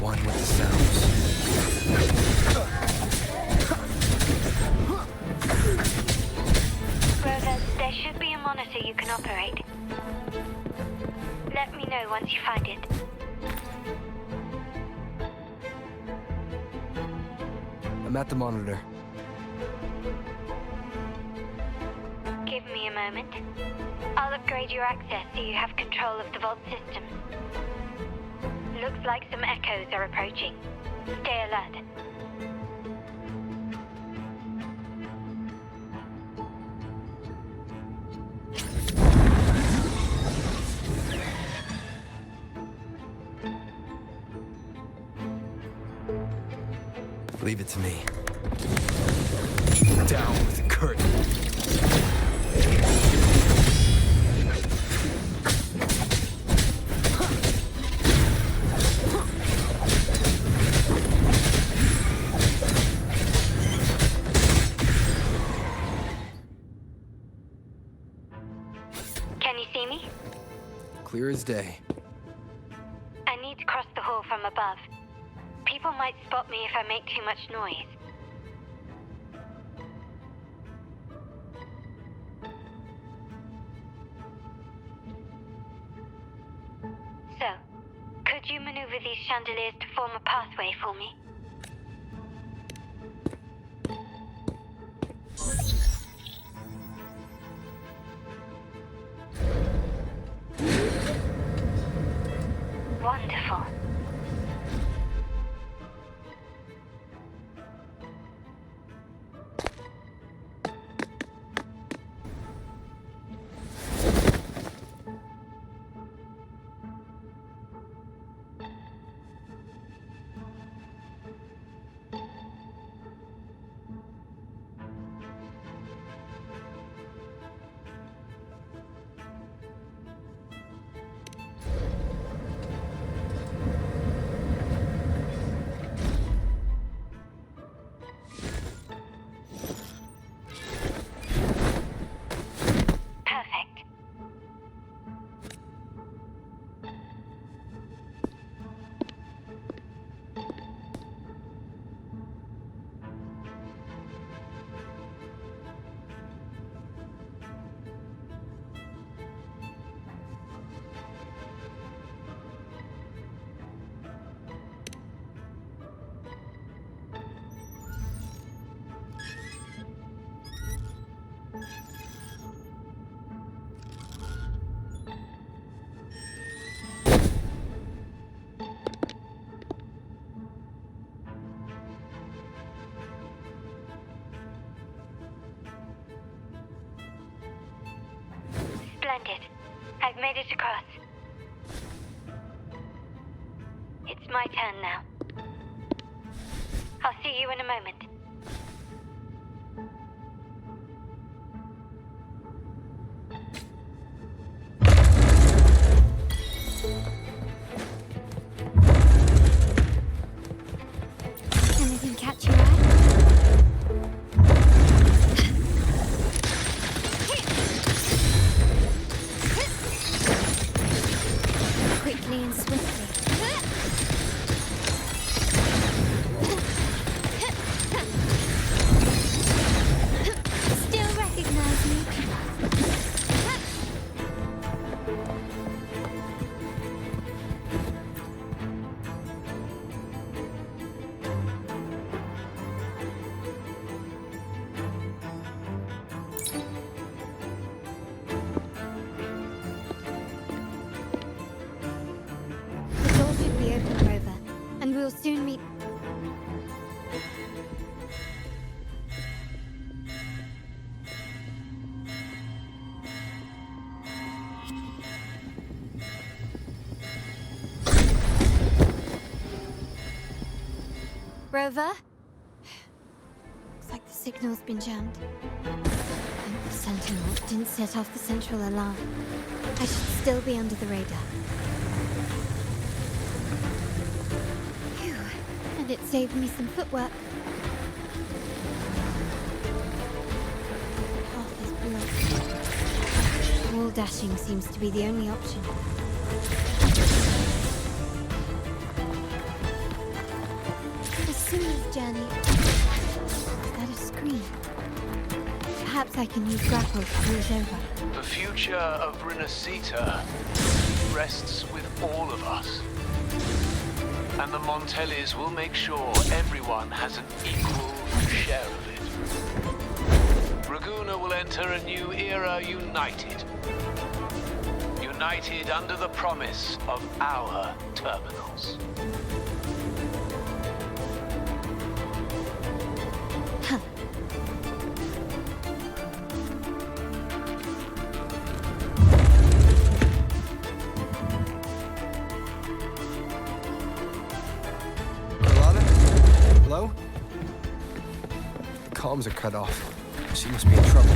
One with the sounds. Rover, there should be a monitor you can operate. Let me know once you find it. I'm at the monitor. Give me a moment. I'll upgrade your access so you have control of the vault systems. Looks like some echoes are approaching. Stay alert. Leave it to me. Down with the curtain. Can you see me? Clear as day. I need to cross the hall from above. People might spot me if I make too much noise. So, could you maneuver these chandeliers to form a pathway for me? Wonderful. Splendid. I've made it across. It's my turn now. I'll see you in a moment. Anything catch your eye? Quickly and swiftly. Still recognize me? The door should be open, Rover, and we'll soon meet. Rover? Looks like the signal's been jammed. And the Sentinel didn't set off the central alarm. I should still be under the radar. Phew. And it saved me some footwork. Path is blocked. Wall dashing seems to be the only option. A smooth journey. Is that a screen? Perhaps I can use grapple to cruise over. The future of Renacita rests with all of us. And the Montellis will make sure everyone has an equal share of it. Raguna will enter a new era united. United under the promise of our terminals. Hello? The comms are cut off. She must be in trouble.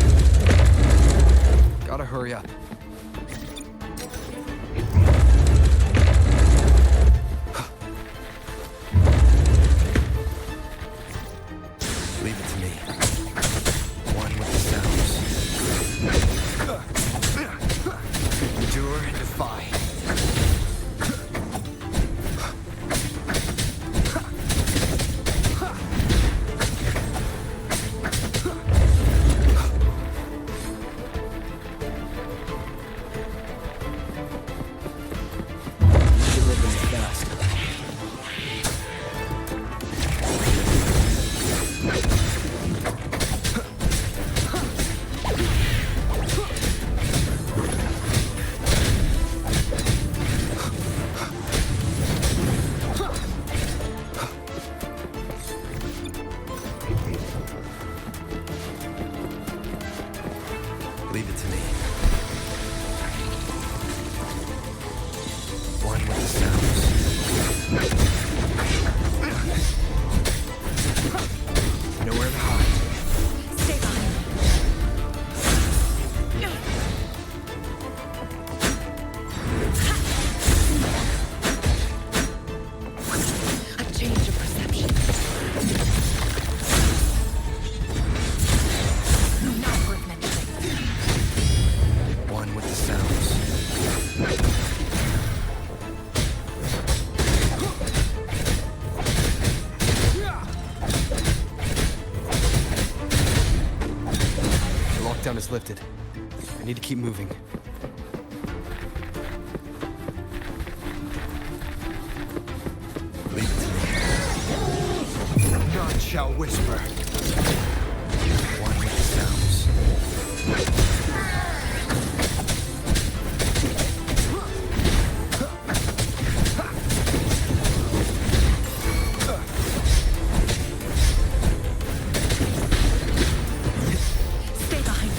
Gotta hurry up. Leave it to me. One with the sounds. Endure and defy. Leave it to me. One with the sounds. Nowhere to hide. Stay behind me. A change of perception. Not worth mentioning. One with the sounds. The lockdown is lifted. I need to keep moving. Leave it to me. None shall whisper. One with the sounds. Stay behind me.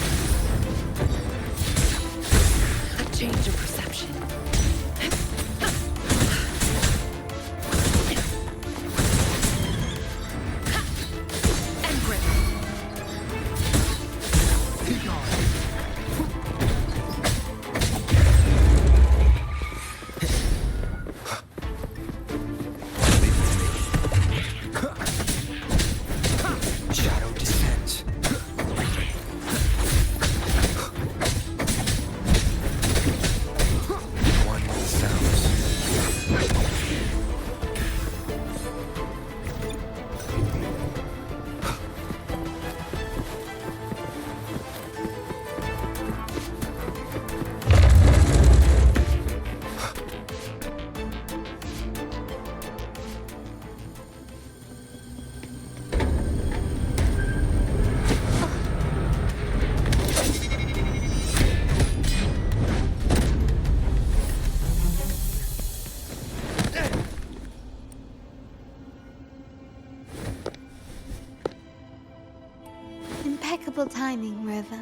Impeccable timing, Rover.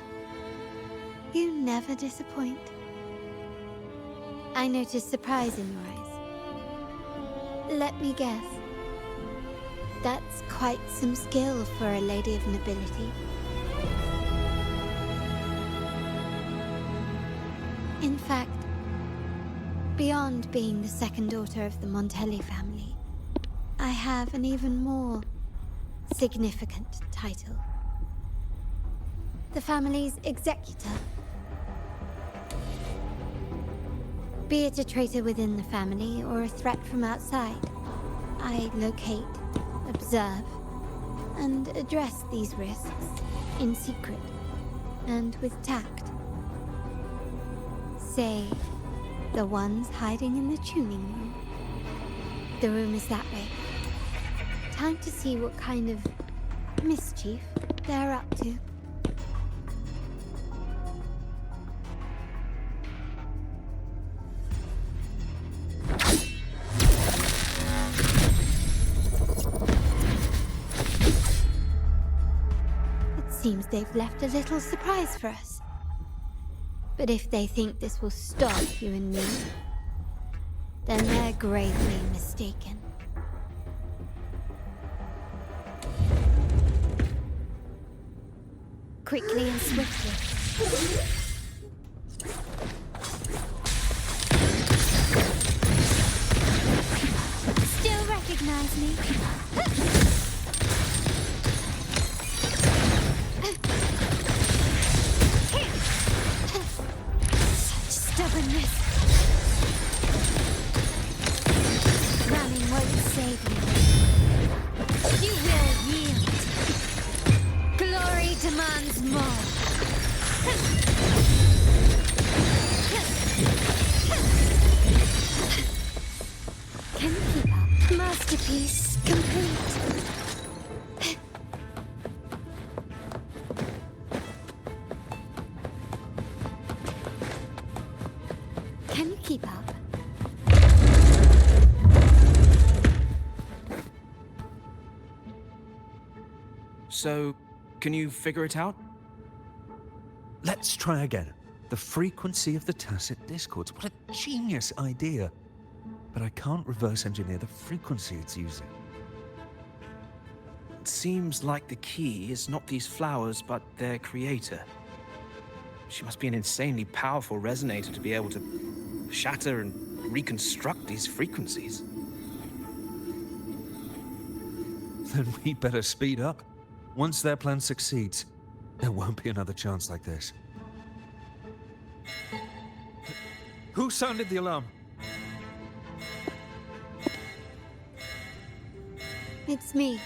You never disappoint. I notice surprise in your eyes. Let me guess. That's quite some skill for a lady of nobility. In fact, beyond being the second daughter of the Montelli family, I have an even more significant title. The family's executor. Be it a traitor within the family or a threat from outside, I locate, observe, and address these risks in secret and with tact. Say, the ones hiding in the tuning room. The room is that way. Time to see what kind of mischief they're up to. It seems they've left a little surprise for us. But if they think this will stop you and me, then they're gravely mistaken. Quickly and swiftly. Still recognize me? Such stubbornness. Running won't save you. You will yield. Glory demands more. Can you keep up? Masterpiece complete. Can you keep up? So, can you figure it out? Let's try again. The frequency of the tacit discords. What a genius idea. But I can't reverse engineer the frequency it's using. It seems like the key is not these flowers, but their creator. She must be an insanely powerful resonator to be able to shatter and reconstruct these frequencies. Then we better speed up. Once their plan succeeds, there won't be another chance like this. Who sounded the alarm? It's me.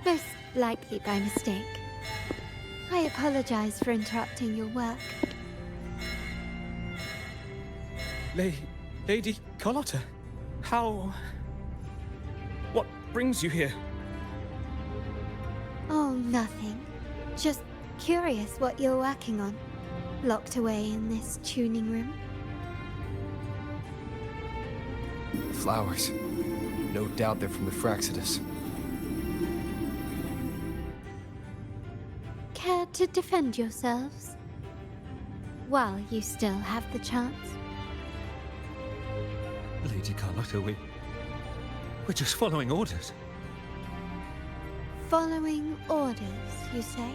Most likely by mistake. I apologize for interrupting your work. Lady Carlotta, how... What brings you here? Oh, nothing. Just curious what you're working on. Locked away in this tuning room. Flowers. No doubt they're from the Fraxidus. Care to defend yourselves? While you still have the chance. Lady Carlotta, we're just following orders. Following orders, you say?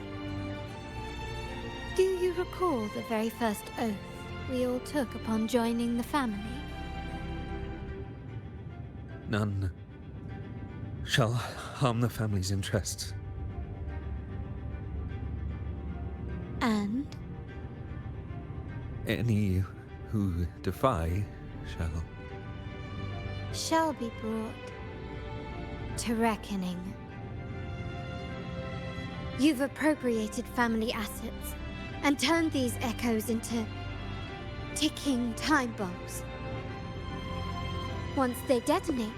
Do you recall the very first oath we all took upon joining the family? None shall harm the family's interests. And? Any who defy shall be brought to reckoning. You've appropriated family assets and turned these echoes into ticking time bombs. Once they detonate,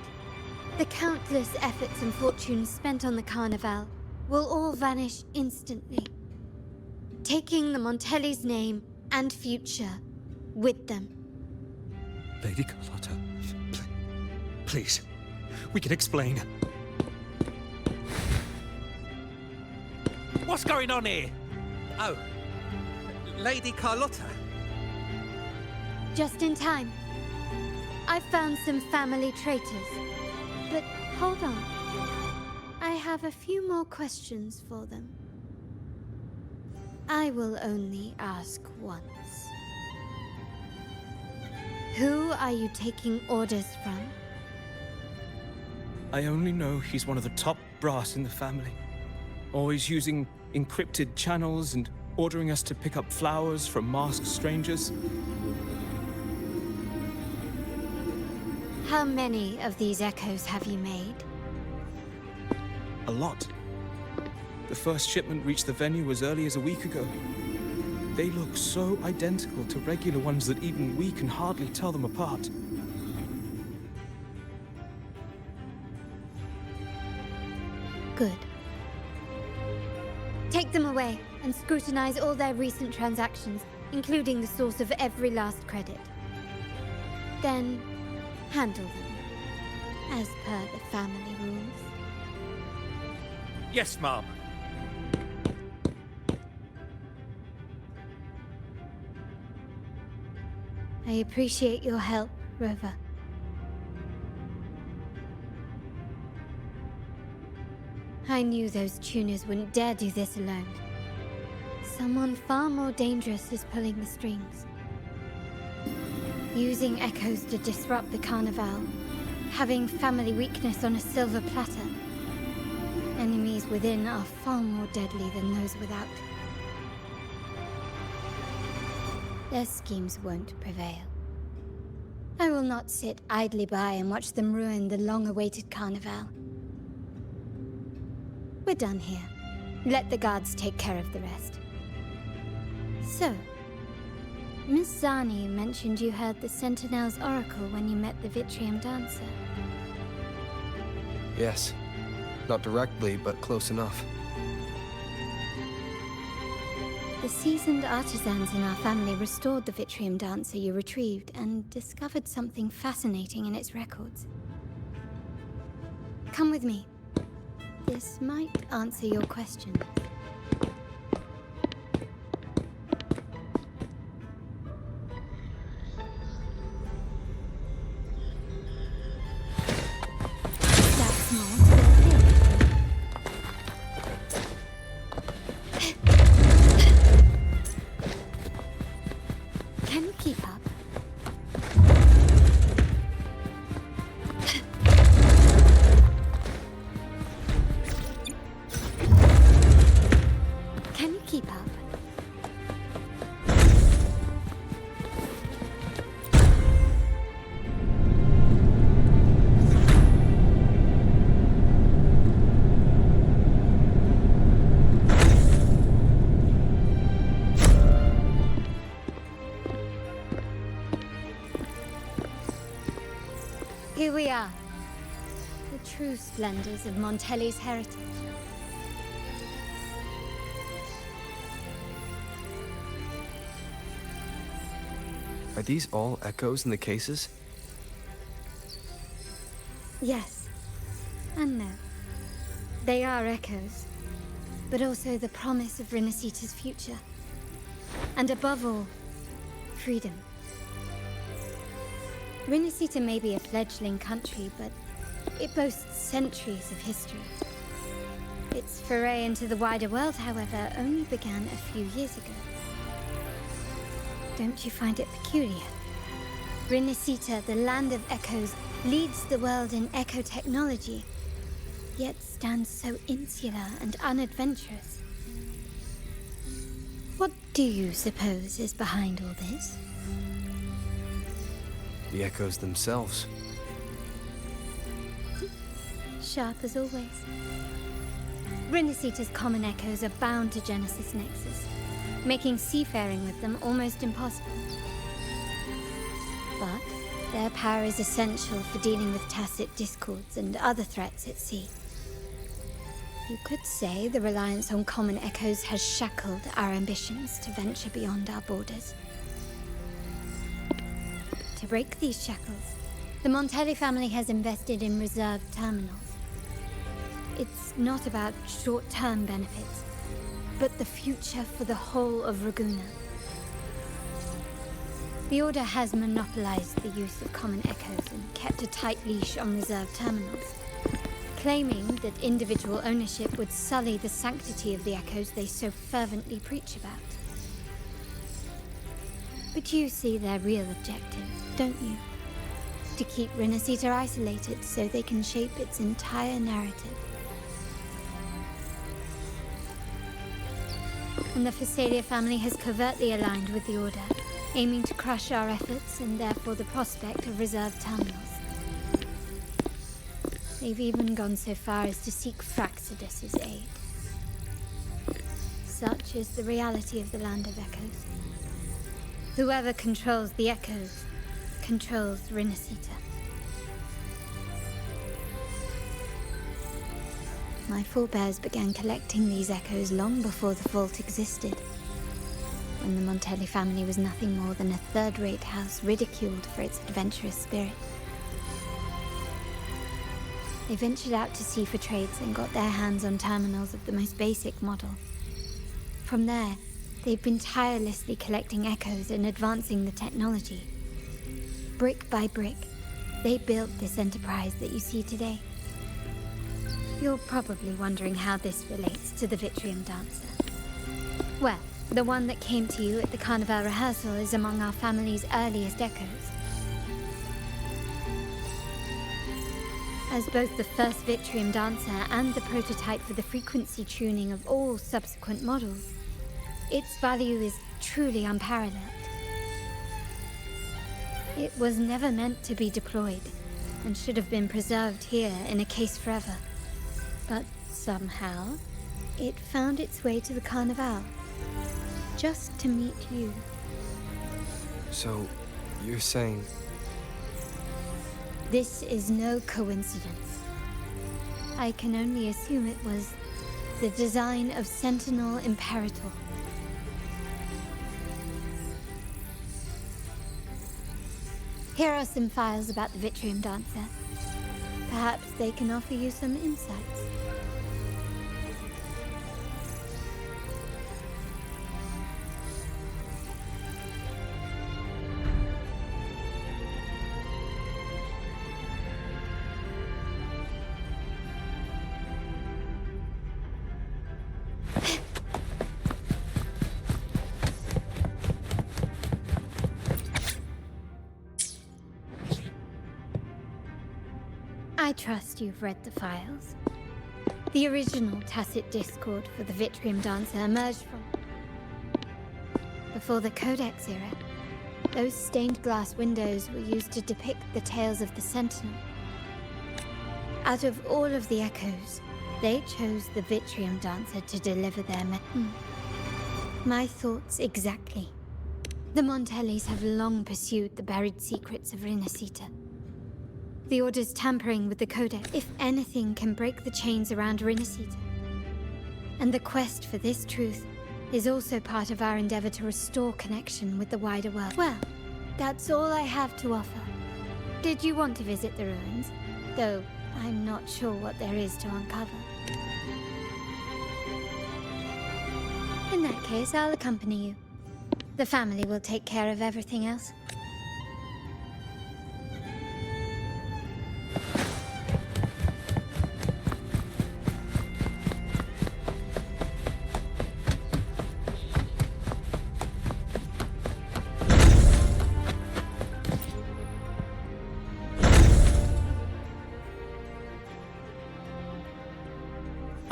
the countless efforts and fortunes spent on the Carnival will all vanish instantly, taking the Montelli's name and future with them. Lady Carlotta, please, we can explain. What's going on here? Oh, Lady Carlotta. Just in time. I found some family traitors. But hold on. I have a few more questions for them. I will only ask once. Who are you taking orders from? I only know he's one of the top brass in the family. Always using encrypted channels and ordering us to pick up flowers from masked strangers. How many of these echoes have you made? A lot. The first shipment reached the venue as early as a week ago. They look so identical to regular ones that even we can hardly tell them apart. Good. Take them away and scrutinize all their recent transactions, including the source of every last credit. Then, handle them, as per the family rules. Yes, Mom. I appreciate your help, Rover. I knew those tuners wouldn't dare do this alone. Someone far more dangerous is pulling the strings. Using echoes to disrupt the Carnival. Having family weakness on a silver platter. Enemies within are far more deadly than those without. Their schemes won't prevail. I will not sit idly by and watch them ruin the long-awaited Carnival. We're done here. Let the guards take care of the rest. So, Miss Zani mentioned you heard the Sentinel's oracle when you met the Vitrium Dancer. Yes. Not directly, but close enough. The seasoned artisans in our family restored the Vitrium Dancer you retrieved and discovered something fascinating in its records. Come with me. This might answer your questions. That's more to the thing. Can you keep up? Can you keep up? Here we are. The true splendors of Montelli's heritage. Are these all echoes in the cases? Yes. And no. They are echoes. But also the promise of Renacita's future. And above all, freedom. Renacita may be a fledgling country, but it boasts centuries of history. Its foray into the wider world, however, only began a few years ago. Don't you find it peculiar? Renacita, the land of echoes, leads the world in echo technology, yet stands so insular and unadventurous. What do you suppose is behind all this? The echoes themselves. Sharp as always. Renacita's common echoes are bound to Genesis Nexus, making seafaring with them almost impossible. But their power is essential for dealing with tacit discords and other threats at sea. You could say the reliance on common echoes has shackled our ambitions to venture beyond our borders. To break these shackles, the Montelli family has invested in reserved terminals. It's not about short-term benefits, but the future for the whole of Raguna. The Order has monopolized the use of common echoes and kept a tight leash on reserve terminals, claiming that individual ownership would sully the sanctity of the echoes they so fervently preach about. But you see their real objective, don't you? To keep Renacita isolated so they can shape its entire narrative. And the Phasalia family has covertly aligned with the Order, aiming to crush our efforts and therefore the prospect of reserve terminals. They've even gone so far as to seek Fraxidus's aid. Such is the reality of the Land of Echoes. Whoever controls the Echoes controls Renacita. My forebears began collecting these echoes long before the vault existed, when the Montelli family was nothing more than a third-rate house ridiculed for its adventurous spirit. They ventured out to sea for trades and got their hands on terminals of the most basic model. From there, they've been tirelessly collecting echoes and advancing the technology. Brick by brick, they built this enterprise that you see today. You're probably wondering how this relates to the Vitrium Dancer. Well, the one that came to you at the Carnival rehearsal is among our family's earliest echoes. As both the first Vitrium Dancer and the prototype for the frequency tuning of all subsequent models, its value is truly unparalleled. It was never meant to be deployed, and should have been preserved here in a case forever. But somehow, it found its way to the Carnival, just to meet you. So, you're saying... This is no coincidence. I can only assume it was the design of Sentinel Imperator. Here are some files about the Vitrium Dancer. Perhaps they can offer you some insights. I trust you've read the files. The original tacit discord for the Vitrium Dancer emerged from... before the Codex era. Those stained glass windows were used to depict the tales of the Sentinel. Out of all of the echoes, they chose the Vitrium Dancer to deliver their My thoughts exactly. The Montellis have long pursued the buried secrets of Renacita. The Order's tampering with the Codex, if anything, can break the chains around Renacita. And the quest for this truth is also part of our endeavor to restore connection with the wider world. Well, that's all I have to offer. Did you want to visit the ruins? Though I'm not sure what there is to uncover. In that case, I'll accompany you. The family will take care of everything else.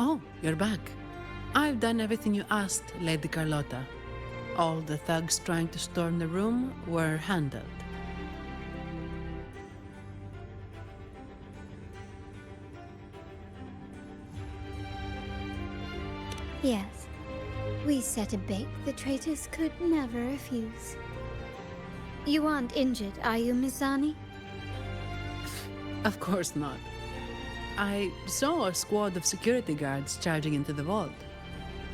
Oh, you're back. I've done everything you asked, Lady Carlotta. All the thugs trying to storm the room were handled. Yes. We set a bait the traitors could never refuse. You aren't injured, are you, Miss Zani? Of course not. I saw a squad of security guards charging into the vault.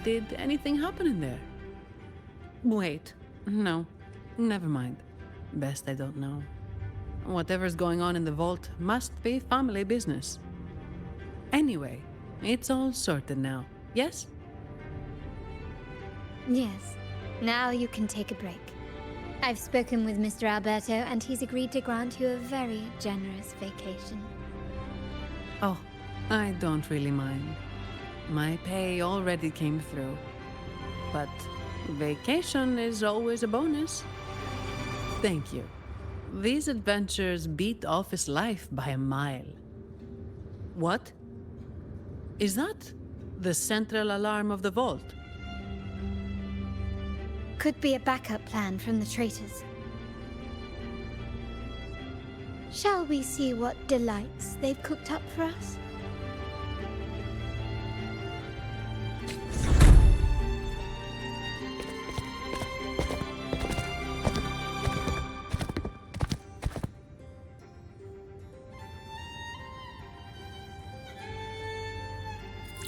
Did anything happen in there? Wait, no, never mind. Best I don't know. Whatever's going on in the vault must be family business. Anyway, it's all sorted now, yes? Yes. Now you can take a break. I've spoken with Mr. Alberto, and he's agreed to grant you a very generous vacation. Oh, I don't really mind. My pay already came through. But vacation is always a bonus. Thank you. These adventures beat office life by a mile. What? Is that the central alarm of the vault? Could be a backup plan from the traitors. Shall we see what delights they've cooked up for us?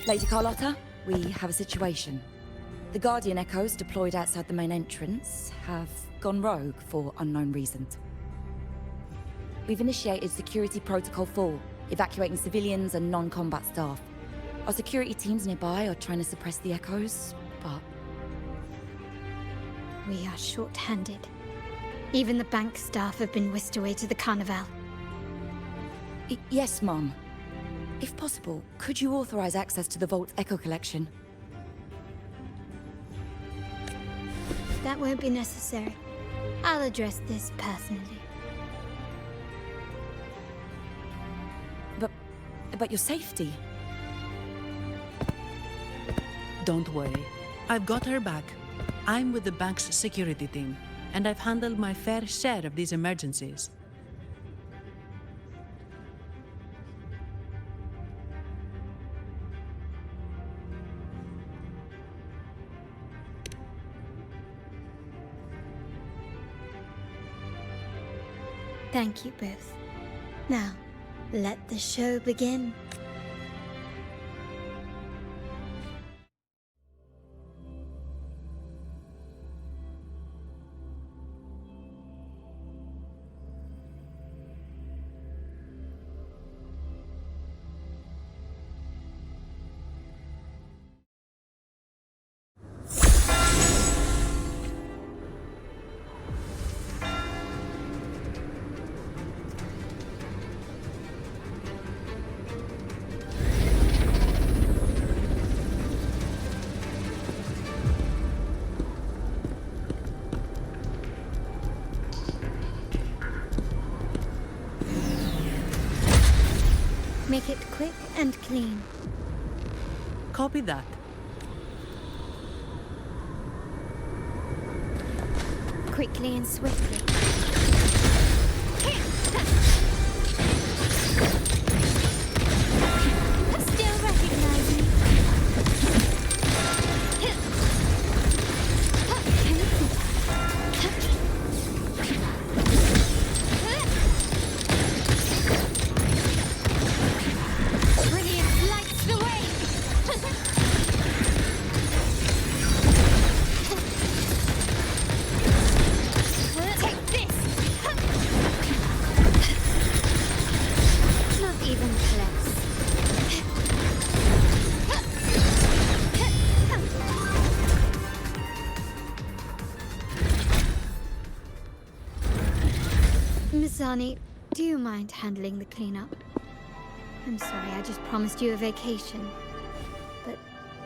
Lady Carlotta, we have a situation. The Guardian Echoes deployed outside the main entrance have gone rogue for unknown reasons. We've initiated Security Protocol 4, evacuating civilians and non-combat staff. Our security teams nearby are trying to suppress the Echoes, but... We are short-handed. Even the bank staff have been whisked away to the Carnival. Yes, Mum. If possible, could you authorize access to the Vault's Echo collection? That won't be necessary. I'll address this personally. But your safety? Don't worry. I've got her back. I'm with the bank's security team, and I've handled my fair share of these emergencies. Thank you both. Now, let the show begin. Make it quick and clean. Copy that. Quickly and swiftly. Still recognize me? Brilliant lights the way! Take this! Not even close. Miss Ani, do you mind handling the cleanup? I'm sorry, I just promised you a vacation. But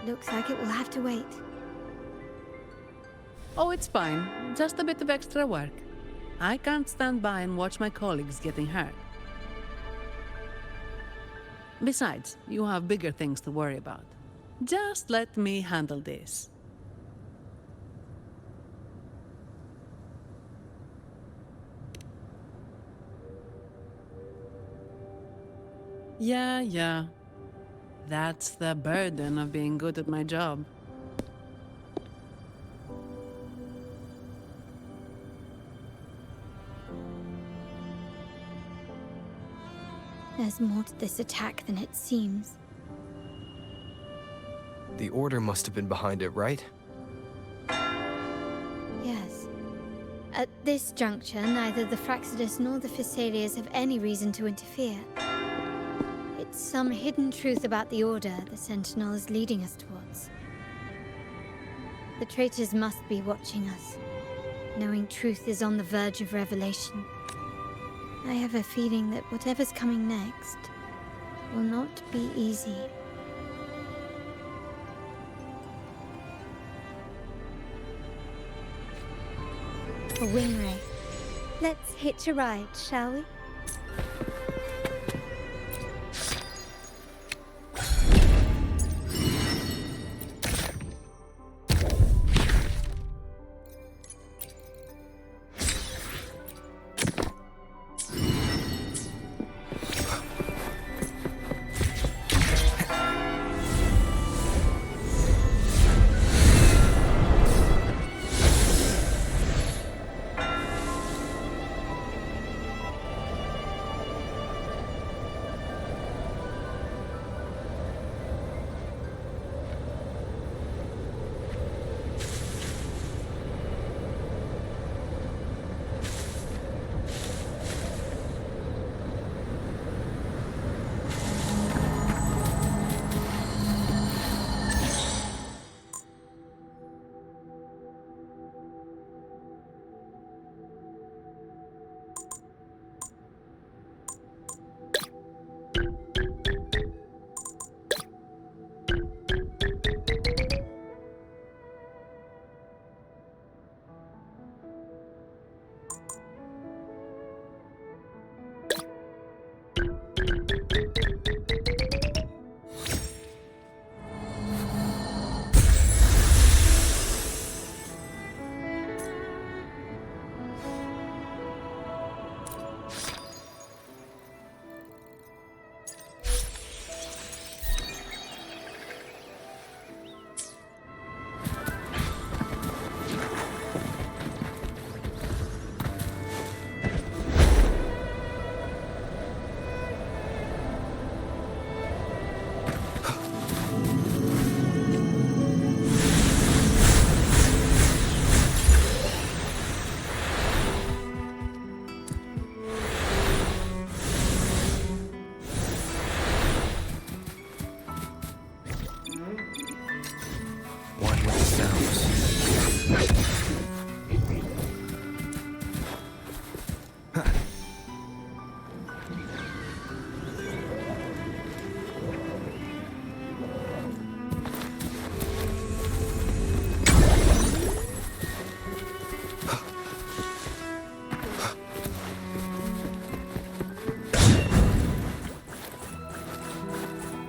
looks like it will have to wait. Oh, it's fine. Just a bit of extra work. I can't stand by and watch my colleagues getting hurt. Besides, you have bigger things to worry about. Just let me handle this. Yeah. That's the burden of being good at my job. There's more to this attack than it seems. The Order must have been behind it, right? Yes. At this juncture, neither the Fraxidus nor the Phassalias have any reason to interfere. It's some hidden truth about the Order the Sentinel is leading us towards. The traitors must be watching us, knowing truth is on the verge of revelation. I have a feeling that whatever's coming next will not be easy. A wing ray. Let's hitch a ride, shall we?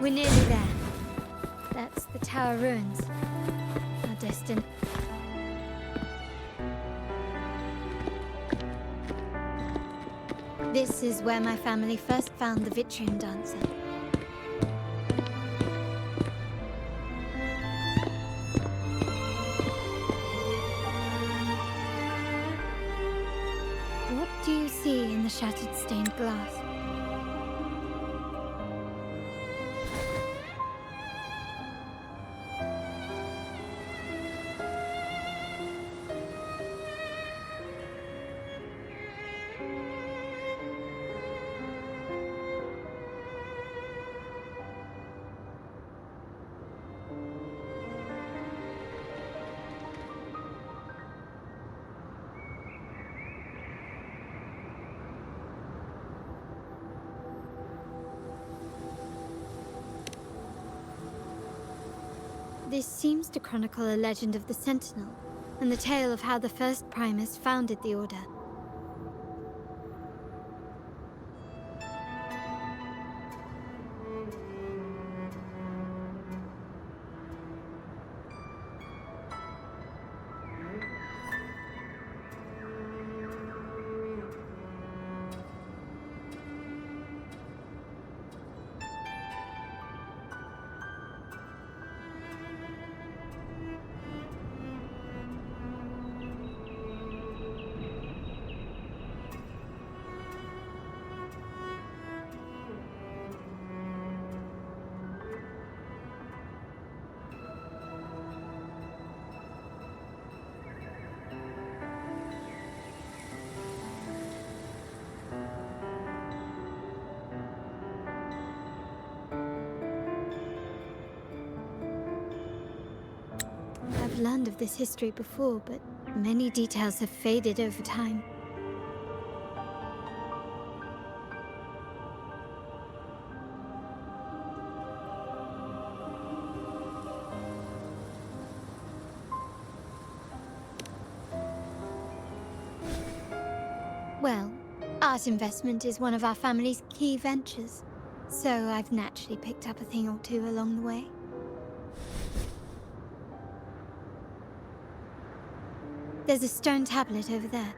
We're nearly there. That's the tower ruins. Our destiny. This is where my family first found the Wuthering dancer. What do you see in the shattered stained glass? This seems to chronicle a legend of the Sentinel, and the tale of how the first Primus founded the Order. I've learned of this history before, but many details have faded over time. Well, art investment is one of our family's key ventures, so I've naturally picked up a thing or two along the way. There's a stone tablet over there.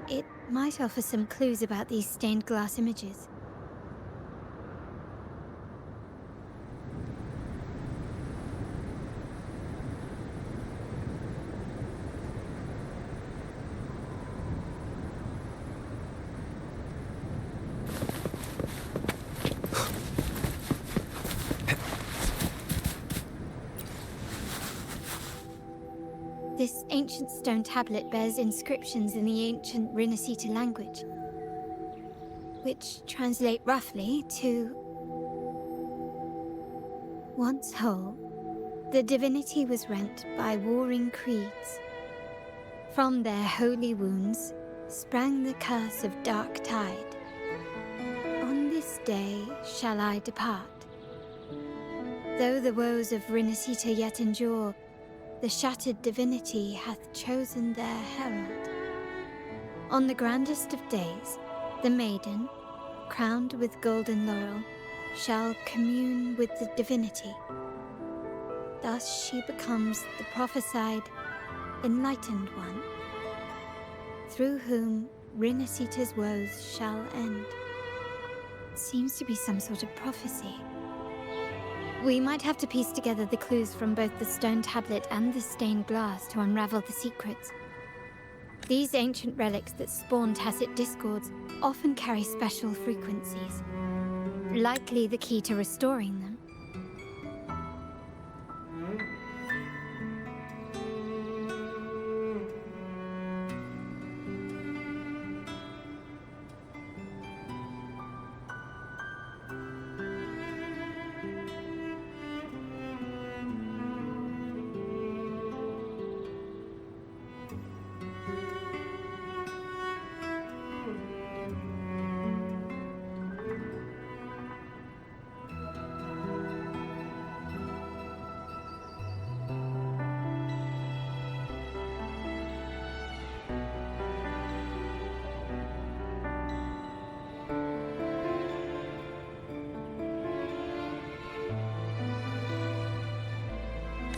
It might offer some clues about these stained glass images. This ancient stone tablet bears inscriptions in the ancient Rinascita language, which translate roughly to... Once whole, the divinity was rent by warring creeds. From their holy wounds sprang the curse of dark tide. On this day shall I depart. Though the woes of Rinascita yet endure, the shattered divinity hath chosen their herald. On the grandest of days, the maiden, crowned with golden laurel, shall commune with the divinity. Thus she becomes the prophesied, enlightened one, through whom Rinascita's woes shall end. It seems to be some sort of prophecy. We might have to piece together the clues from both the stone tablet and the stained glass to unravel the secrets. These ancient relics that spawn tacit discords often carry special frequencies, likely the key to restoring them.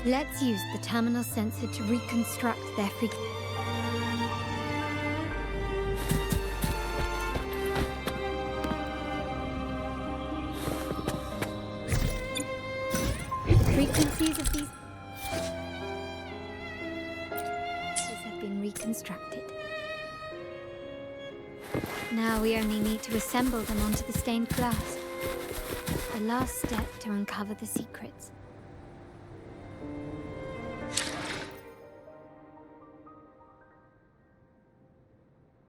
Let's use the terminal sensor to reconstruct their frequencies of these have been reconstructed. Now we only need to assemble them onto the stained glass. The last step to uncover the secrets.